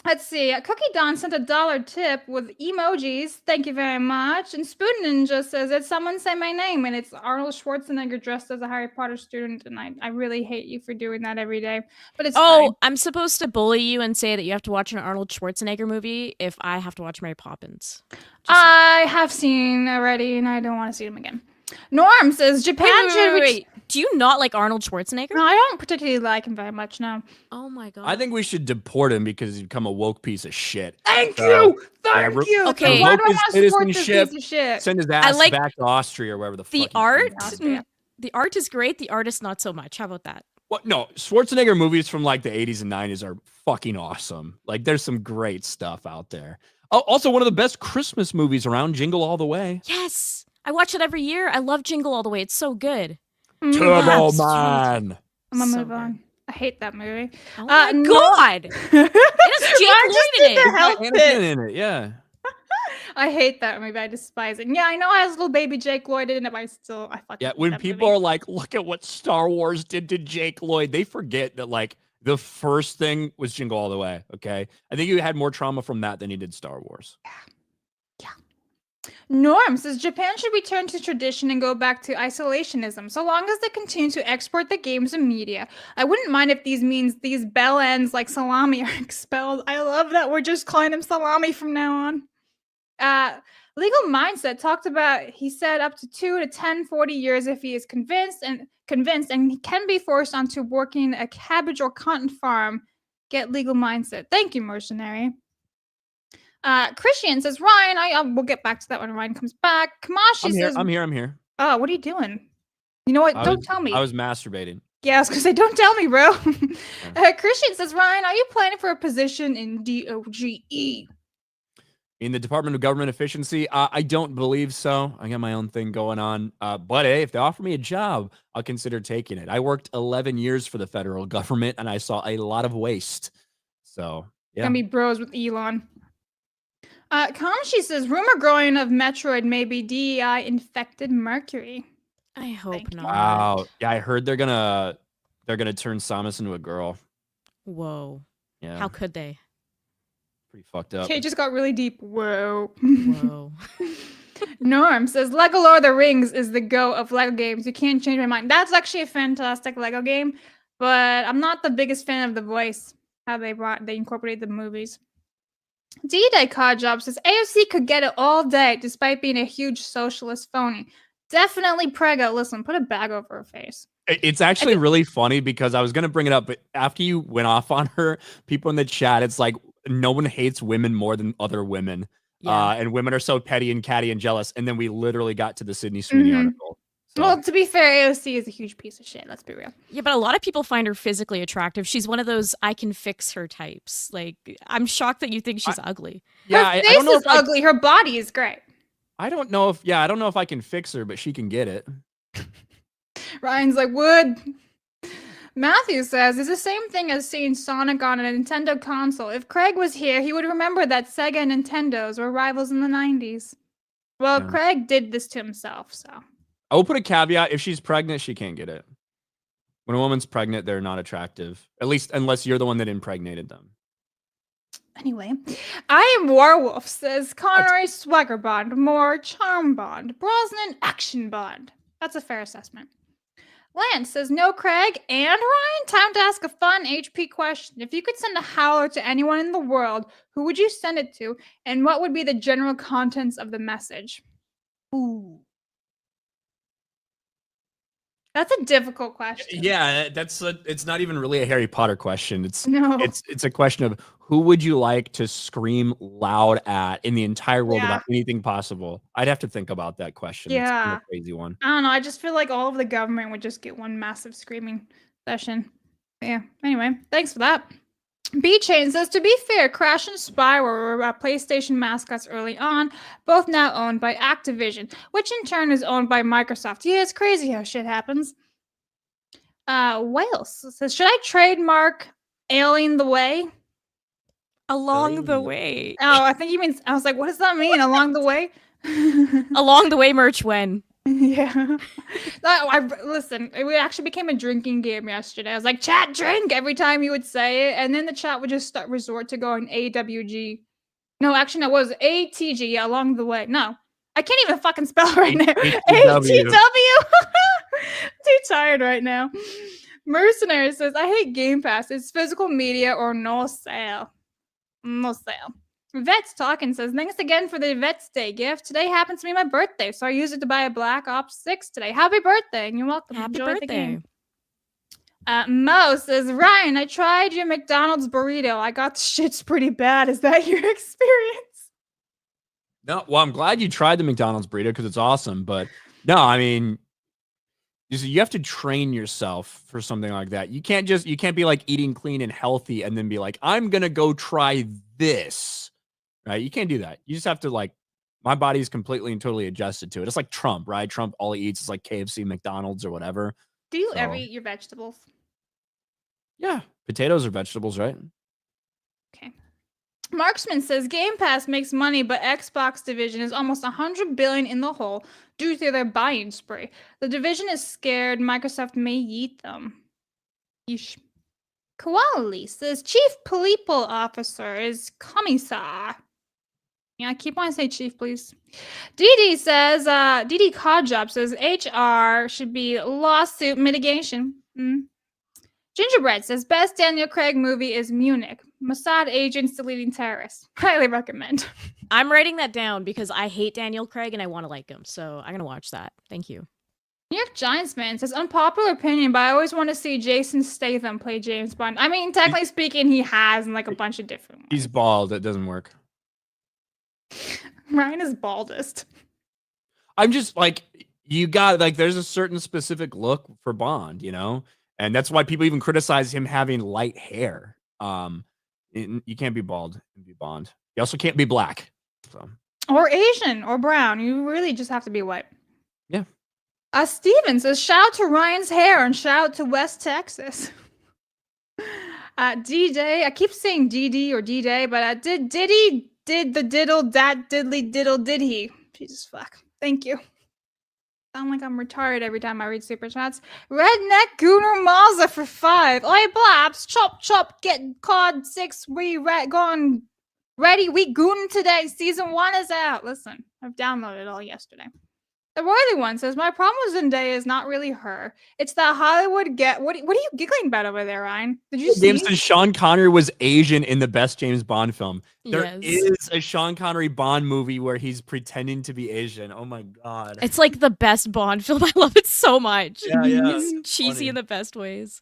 Speaker 7: Let's see. Cookie Don sent $1 tip with emojis. Thank you very much. And Spoon Ninja says, "Did someone say my name?" And it's Arnold Schwarzenegger dressed as a Harry Potter student. And I really hate you for doing that every day. But it's
Speaker 2: Oh,
Speaker 7: fine.
Speaker 2: I'm supposed to bully you and say that you have to watch an Arnold Schwarzenegger movie if I have to watch Mary Poppins. Just
Speaker 7: I have seen already, and I don't want to see them again. Norm says Japan should.
Speaker 2: Wait. Do you not like Arnold Schwarzenegger?
Speaker 7: No, I don't particularly like him very much. No.
Speaker 2: Oh my god.
Speaker 8: I think we should deport him because he's become a woke piece of shit.
Speaker 7: Thank
Speaker 8: So,
Speaker 7: you.
Speaker 8: yeah,
Speaker 7: Thank you.
Speaker 2: Okay.
Speaker 7: Why do I
Speaker 8: Revoke
Speaker 7: have
Speaker 8: his
Speaker 7: to support this
Speaker 8: citizenship,
Speaker 7: piece of shit?
Speaker 8: Send his ass
Speaker 2: like
Speaker 8: back to Austria or wherever the
Speaker 2: the
Speaker 8: fuck.
Speaker 2: art.
Speaker 7: Austria.
Speaker 2: The art is great. The artist not so much. How about that?
Speaker 8: What? No, Schwarzenegger movies from like the 80s and 90s are fucking awesome. Like, there's some great stuff out there. Oh, also one of the best Christmas movies around, Jingle All the Way.
Speaker 2: Yes, I watch it every year. I love Jingle All the Way. It's so good.
Speaker 8: Turbo
Speaker 2: Yes.
Speaker 8: Man.
Speaker 7: I'm gonna
Speaker 2: So
Speaker 7: move on. I hate that movie.
Speaker 2: Oh my
Speaker 7: no.
Speaker 2: god! It has Jake
Speaker 7: I just
Speaker 2: Lloyd
Speaker 7: did
Speaker 2: in
Speaker 7: the
Speaker 2: it.
Speaker 7: help
Speaker 8: Anakin
Speaker 7: it.
Speaker 8: in it, yeah.
Speaker 7: I hate that movie. I despise it. Yeah, I know it has little baby Jake Lloyd in it, but I fucking
Speaker 8: Yeah,
Speaker 7: hate
Speaker 8: when
Speaker 7: that
Speaker 8: people
Speaker 7: movie.
Speaker 8: are like, look at what Star Wars did to Jake Lloyd, they forget that like the first thing was Jingle All the Way. Okay. I think you had more trauma from that than you did Star Wars.
Speaker 7: Norm says Japan should return to tradition and go back to isolationism, so long as they continue to export the games and media. I wouldn't mind if these means these bell ends like salami are expelled. I love that we're just calling them salami from now on. Legal Mindset talked about, he said, up to 2 to 10, 40 years if he is convinced and he can be forced onto working a cabbage or cotton farm. Get Legal Mindset. Thank you, mercenary. Christian says, Ryan, we'll get back to that when Ryan comes back. Kamashi says,
Speaker 8: I'm here.
Speaker 7: oh, what are you doing? You know what? Don't tell me.
Speaker 8: I was masturbating.
Speaker 7: Yeah, I was gonna say, don't tell me, bro. Christian says, Ryan, are you planning for a position in DOGE?
Speaker 8: In the Department of Government Efficiency, I don't believe so. I got my own thing going on. But hey, if they offer me a job, I'll consider taking it. I worked 11 years for the federal government, and I saw a lot of waste. So, yeah.
Speaker 7: Gonna be bros with Elon. Kamashi says, rumor growing of Metroid may be DEI infected Mercury.
Speaker 2: I hope not.
Speaker 8: Wow. Yeah, I heard they're gonna turn Samus into a girl.
Speaker 2: Whoa.
Speaker 8: Yeah.
Speaker 2: How could they?
Speaker 8: Pretty fucked up.
Speaker 7: Okay, it just got really deep. Whoa.
Speaker 2: Whoa.
Speaker 7: Norm says, Lego Lord of the Rings is the go of Lego games. You can't change my mind. That's actually a fantastic Lego game, but I'm not the biggest fan of the voice, how they incorporated the movies. D-Day Card Job says, AOC could get it all day despite being a huge socialist phony. Definitely Prego. Listen, put a bag over her face.
Speaker 8: It's actually really funny because I was going to bring it up, but after you went off on her, people in the chat, it's like no one hates women more than other women.
Speaker 2: Yeah.
Speaker 8: And women are so petty and catty and jealous. And then we literally got to the Sydney Sweeney article. So.
Speaker 7: Well, to be fair, AOC is a huge piece of shit. Let's be real.
Speaker 2: Yeah, but a lot of people find her physically attractive. She's one of those I can fix her types. Like, I'm shocked that you think she's ugly.
Speaker 8: Yeah,
Speaker 7: her face
Speaker 8: I don't know
Speaker 7: is ugly. Her body is great.
Speaker 8: I don't know if I can fix her, but she can get it.
Speaker 7: Ryan's like, would. Matthew says, it's the same thing as seeing Sonic on a Nintendo console. If Craig was here, he would remember that Sega and Nintendos were rivals in the 90s. Well,
Speaker 8: Yeah.
Speaker 7: Craig did this to himself, so.
Speaker 8: I will put a caveat. If she's pregnant, she can't get it. When a woman's pregnant, they're not attractive. At least unless you're the one that impregnated them.
Speaker 7: Anyway, I am Warwolf says Connery Swagger Bond, more Charm Bond, Brosnan Action Bond. That's a fair assessment. Lance says no Craig and Ryan. Time to ask a fun HP question. If you could send a howler to anyone in the world, who would you send it to, and what would be the general contents of the message? Ooh. That's a difficult question.
Speaker 8: Yeah, it's not even really a Harry Potter question. It's a question of who would you like to scream loud at in the entire world about anything possible. I'd have to think about that question. It's kind of a crazy one.
Speaker 7: I don't know. I just feel like all of the government would just get one massive screaming session. Yeah. Anyway, thanks for that. B-Chain says, to be fair, Crash and Spy were PlayStation mascots early on, both now owned by Activision, which in turn is owned by Microsoft. Yeah, it's crazy how shit happens. Wales says, should I trademark Alien the Way?
Speaker 2: Along the way.
Speaker 7: Oh, I think he means, I was like, what does that mean? Along the way?
Speaker 2: Along the way merch when?
Speaker 7: Yeah. Listen, it actually became a drinking game yesterday. I was like, chat, drink every time you would say it. And then the chat would just resort to going AWG. No, actually, no, what was it? ATG, yeah, along the way. No, I can't even fucking spell right now. ATW. Too tired right now. Mercenary says, I hate Game Pass. It's physical media or no sale. No sale. Vets Talking says, thanks again for the Vets Day gift. Today happens to be my birthday, so I used it to buy a Black Ops 6 today. Happy birthday, and you're welcome.
Speaker 2: Happy
Speaker 7: Enjoy the
Speaker 2: birthday.
Speaker 7: game. Mo says, Ryan, I tried your McDonald's burrito. I got the shits pretty bad. Is that your experience?
Speaker 8: No, well, I'm glad you tried the McDonald's burrito because it's awesome. But no, I mean, you have to train yourself for something like that. You can't be like eating clean and healthy and then be like, I'm gonna go try this, right? You can't do that. You just have to like, my body's completely and totally adjusted to it. It's like Trump, right? Trump, all he eats is like KFC, McDonald's, or whatever.
Speaker 7: Do you ever eat your vegetables?
Speaker 8: Yeah, potatoes are vegetables, right?
Speaker 7: Okay. Marksman says Game Pass makes money, but Xbox division is almost $100 billion in the hole due to their buying spree. The division is scared Microsoft may yeet them. Yeesh. Koali says Chief People Officer is Commissar. Yeah, keep on saying Chief, please. DD says, DD Codjob says HR should be lawsuit mitigation. Gingerbread says best Daniel Craig movie is Munich. Mossad agents deleting terrorists. Highly recommend.
Speaker 2: I'm writing that down because I hate Daniel Craig and I want to like him. So I'm going to watch that. Thank you.
Speaker 7: New York Giants fan says unpopular opinion, but I always want to see Jason Statham play James Bond. I mean, technically speaking, he has in like a bunch of different ones.
Speaker 8: He's bald. It doesn't work.
Speaker 7: Ryan is baldest.
Speaker 8: I'm just like, you got like, there's a certain specific look for Bond, you know? And that's why people even criticize him having light hair. You can't be bald and be Bond. You also can't be black. So.
Speaker 7: Or Asian or brown. You really just have to be white.
Speaker 8: Yeah.
Speaker 7: Steven says, shout out to Ryan's hair and shout out to West Texas. D-Day. I keep saying DD or D-Day, but did he did the diddle dat diddly diddle did he? Jesus fuck. Thank you. Sound like I'm retarded every time I read super chats. Redneck Gooner Mazza for 5. Oi, Blabs, chop chop, get COD 6 gone ready. We gooning today. Season 1 is out. Listen, I've downloaded it all yesterday. The Worthy One says, my problem with Zendaya is not really her. It's that Hollywood what are you giggling about over there, Ryan? Did you see?
Speaker 8: James says Sean Connery was Asian in the best James Bond film. There
Speaker 2: Yes.
Speaker 8: is a Sean Connery Bond movie where he's pretending to be Asian. Oh my God.
Speaker 2: It's like the best Bond film. I love it so much.
Speaker 8: Yeah.
Speaker 2: It's
Speaker 8: It's
Speaker 2: cheesy
Speaker 8: funny.
Speaker 2: in the best ways.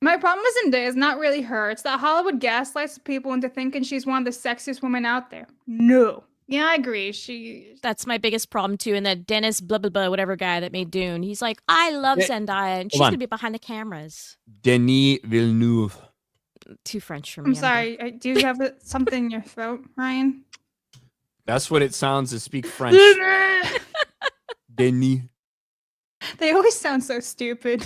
Speaker 7: My problem with Zendaya is not really her. It's that Hollywood gaslights people into thinking she's one of the sexiest women out there. No. Yeah, I agree.
Speaker 2: That's my biggest problem too. And that Dennis blah blah blah, whatever guy that made Dune, he's like, I love Zendaya, and she's gonna be behind the cameras.
Speaker 8: Denis Villeneuve.
Speaker 2: Too French for me.
Speaker 7: I'm sorry. Do you have something in your throat, Ryan?
Speaker 8: That's what it sounds to speak French. Denis.
Speaker 7: They always sound so stupid.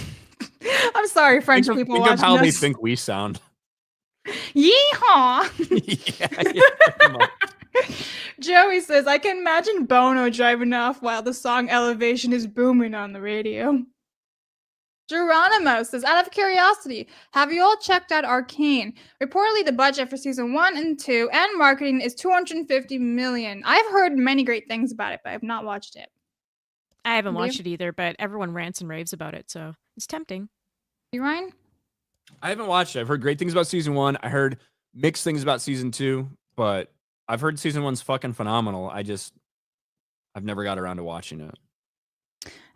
Speaker 7: I'm sorry, French people
Speaker 8: Think
Speaker 7: watching
Speaker 8: of how they
Speaker 7: this.
Speaker 8: think we sound.
Speaker 7: Yeehaw!
Speaker 8: Pretty much.
Speaker 7: Joey says, I can imagine Bono driving off while the song Elevation is booming on the radio. Geronimo says, out of curiosity, have you all checked out Arcane? Reportedly, the budget for season 1 and 2 and marketing is $250 million. I've heard many great things about it, but I've not watched it.
Speaker 2: I haven't
Speaker 7: You?
Speaker 2: watched it either, but everyone rants and raves about it, so it's tempting.
Speaker 7: You, Ryan?
Speaker 8: I haven't watched it. I've heard great things about season 1. I heard mixed things about season 2, but I've heard season 1's fucking phenomenal. I've never got around to watching it.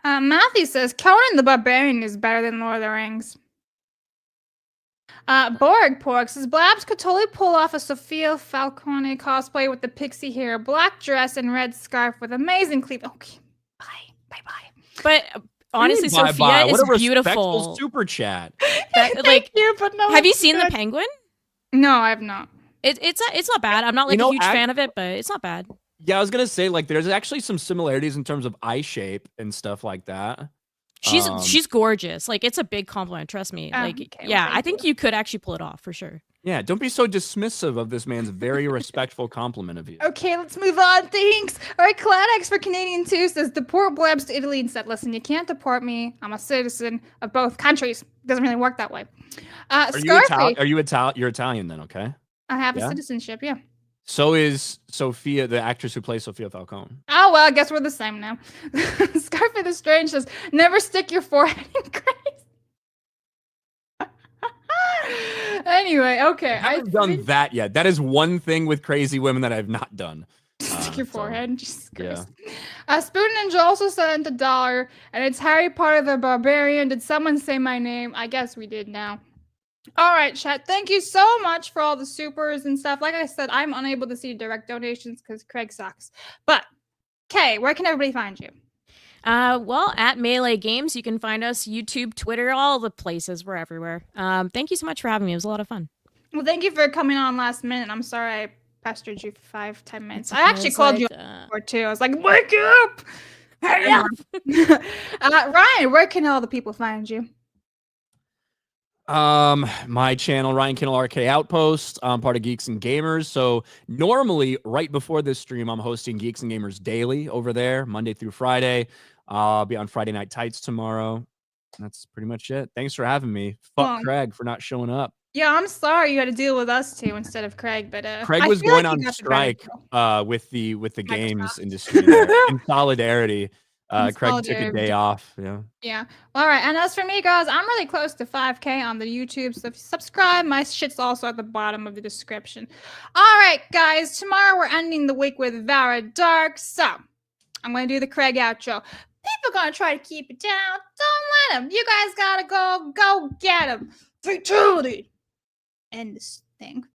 Speaker 7: Matthew says, Conan the Barbarian is better than Lord of the Rings. Borg Pork says, Blabs could totally pull off a Sophia Falcone cosplay with the pixie hair, black dress, and red scarf with amazing cleave. Okay, bye.
Speaker 2: But honestly, Sophia is beautiful.
Speaker 8: Super chat.
Speaker 2: Like,
Speaker 7: you, but no,
Speaker 2: have you seen The Penguin?
Speaker 7: No, I have not.
Speaker 2: It's not bad. I'm not like a huge fan of it, but it's not bad.
Speaker 8: Yeah, I was gonna say like there's actually some similarities in terms of eye shape and stuff like that.
Speaker 2: She's gorgeous. Like, it's a big compliment. Trust me. Like,
Speaker 7: okay, well,
Speaker 2: yeah,
Speaker 7: thank
Speaker 2: I think you could actually pull it off for sure.
Speaker 8: Yeah, don't be so dismissive of this man's very respectful compliment of you.
Speaker 7: Okay, let's move on. Thanks. All right, Cladex for Canadian 2 says, deport Blabs to Italy and said, listen, you can't deport me. I'm a citizen of both countries. Doesn't really work that way.
Speaker 8: Are you Italian? You're Italian then, okay?
Speaker 7: I have a
Speaker 8: Yeah?
Speaker 7: citizenship, yeah.
Speaker 8: So is Sophia, the actress who plays Sophia Falcone.
Speaker 7: Oh, well, I guess we're the same now. Scarf of the Strange says, never stick your forehead in grace. Anyway, okay.
Speaker 8: I haven't done that yet. That is one thing with crazy women that I've not done.
Speaker 7: Stick your forehead. Jesus
Speaker 8: Yeah.
Speaker 7: Christ. Spoon Ninja also sent $1, and it's Harry Potter the Barbarian. Did someone say my name? I guess we did now. All right, chat. Thank you so much for all the supers and stuff. Like I said, I'm unable to see direct donations because Craig sucks. But, Kay, where can everybody find you?
Speaker 2: Well, at Melee Games, you can find us YouTube, Twitter, all the places. We're everywhere. Thank you so much for having me. It was a lot of fun.
Speaker 7: Well, thank you for coming on last minute. I'm sorry I pestered you for 5-10 minutes. I actually called you before too. I was like, wake up! Hurry up! Ryan, where can all the people find you?
Speaker 8: My channel, Ryan Kinel RK Outpost. I'm part of Geeks and Gamers. So normally, right before this stream, I'm hosting Geeks and Gamers Daily over there, Monday through Friday. I'll be on Friday Night Tights tomorrow. That's pretty much it. Thanks for having me. Fuck Craig for not showing up.
Speaker 7: Yeah, I'm sorry you had to deal with us two instead of Craig, but
Speaker 8: Craig was going on strike with the games industry there, in solidarity. Craig took a day off.
Speaker 7: Yeah. All right. And as for me, guys, I'm really close to 5K on the YouTube. So if you subscribe, my shit's also at the bottom of the description. All right, guys. Tomorrow we're ending the week with Vara Dark. So I'm going to do the Craig outro. People are going to try to keep it down. Don't let them. You guys got to go get them. Fatality. End this thing.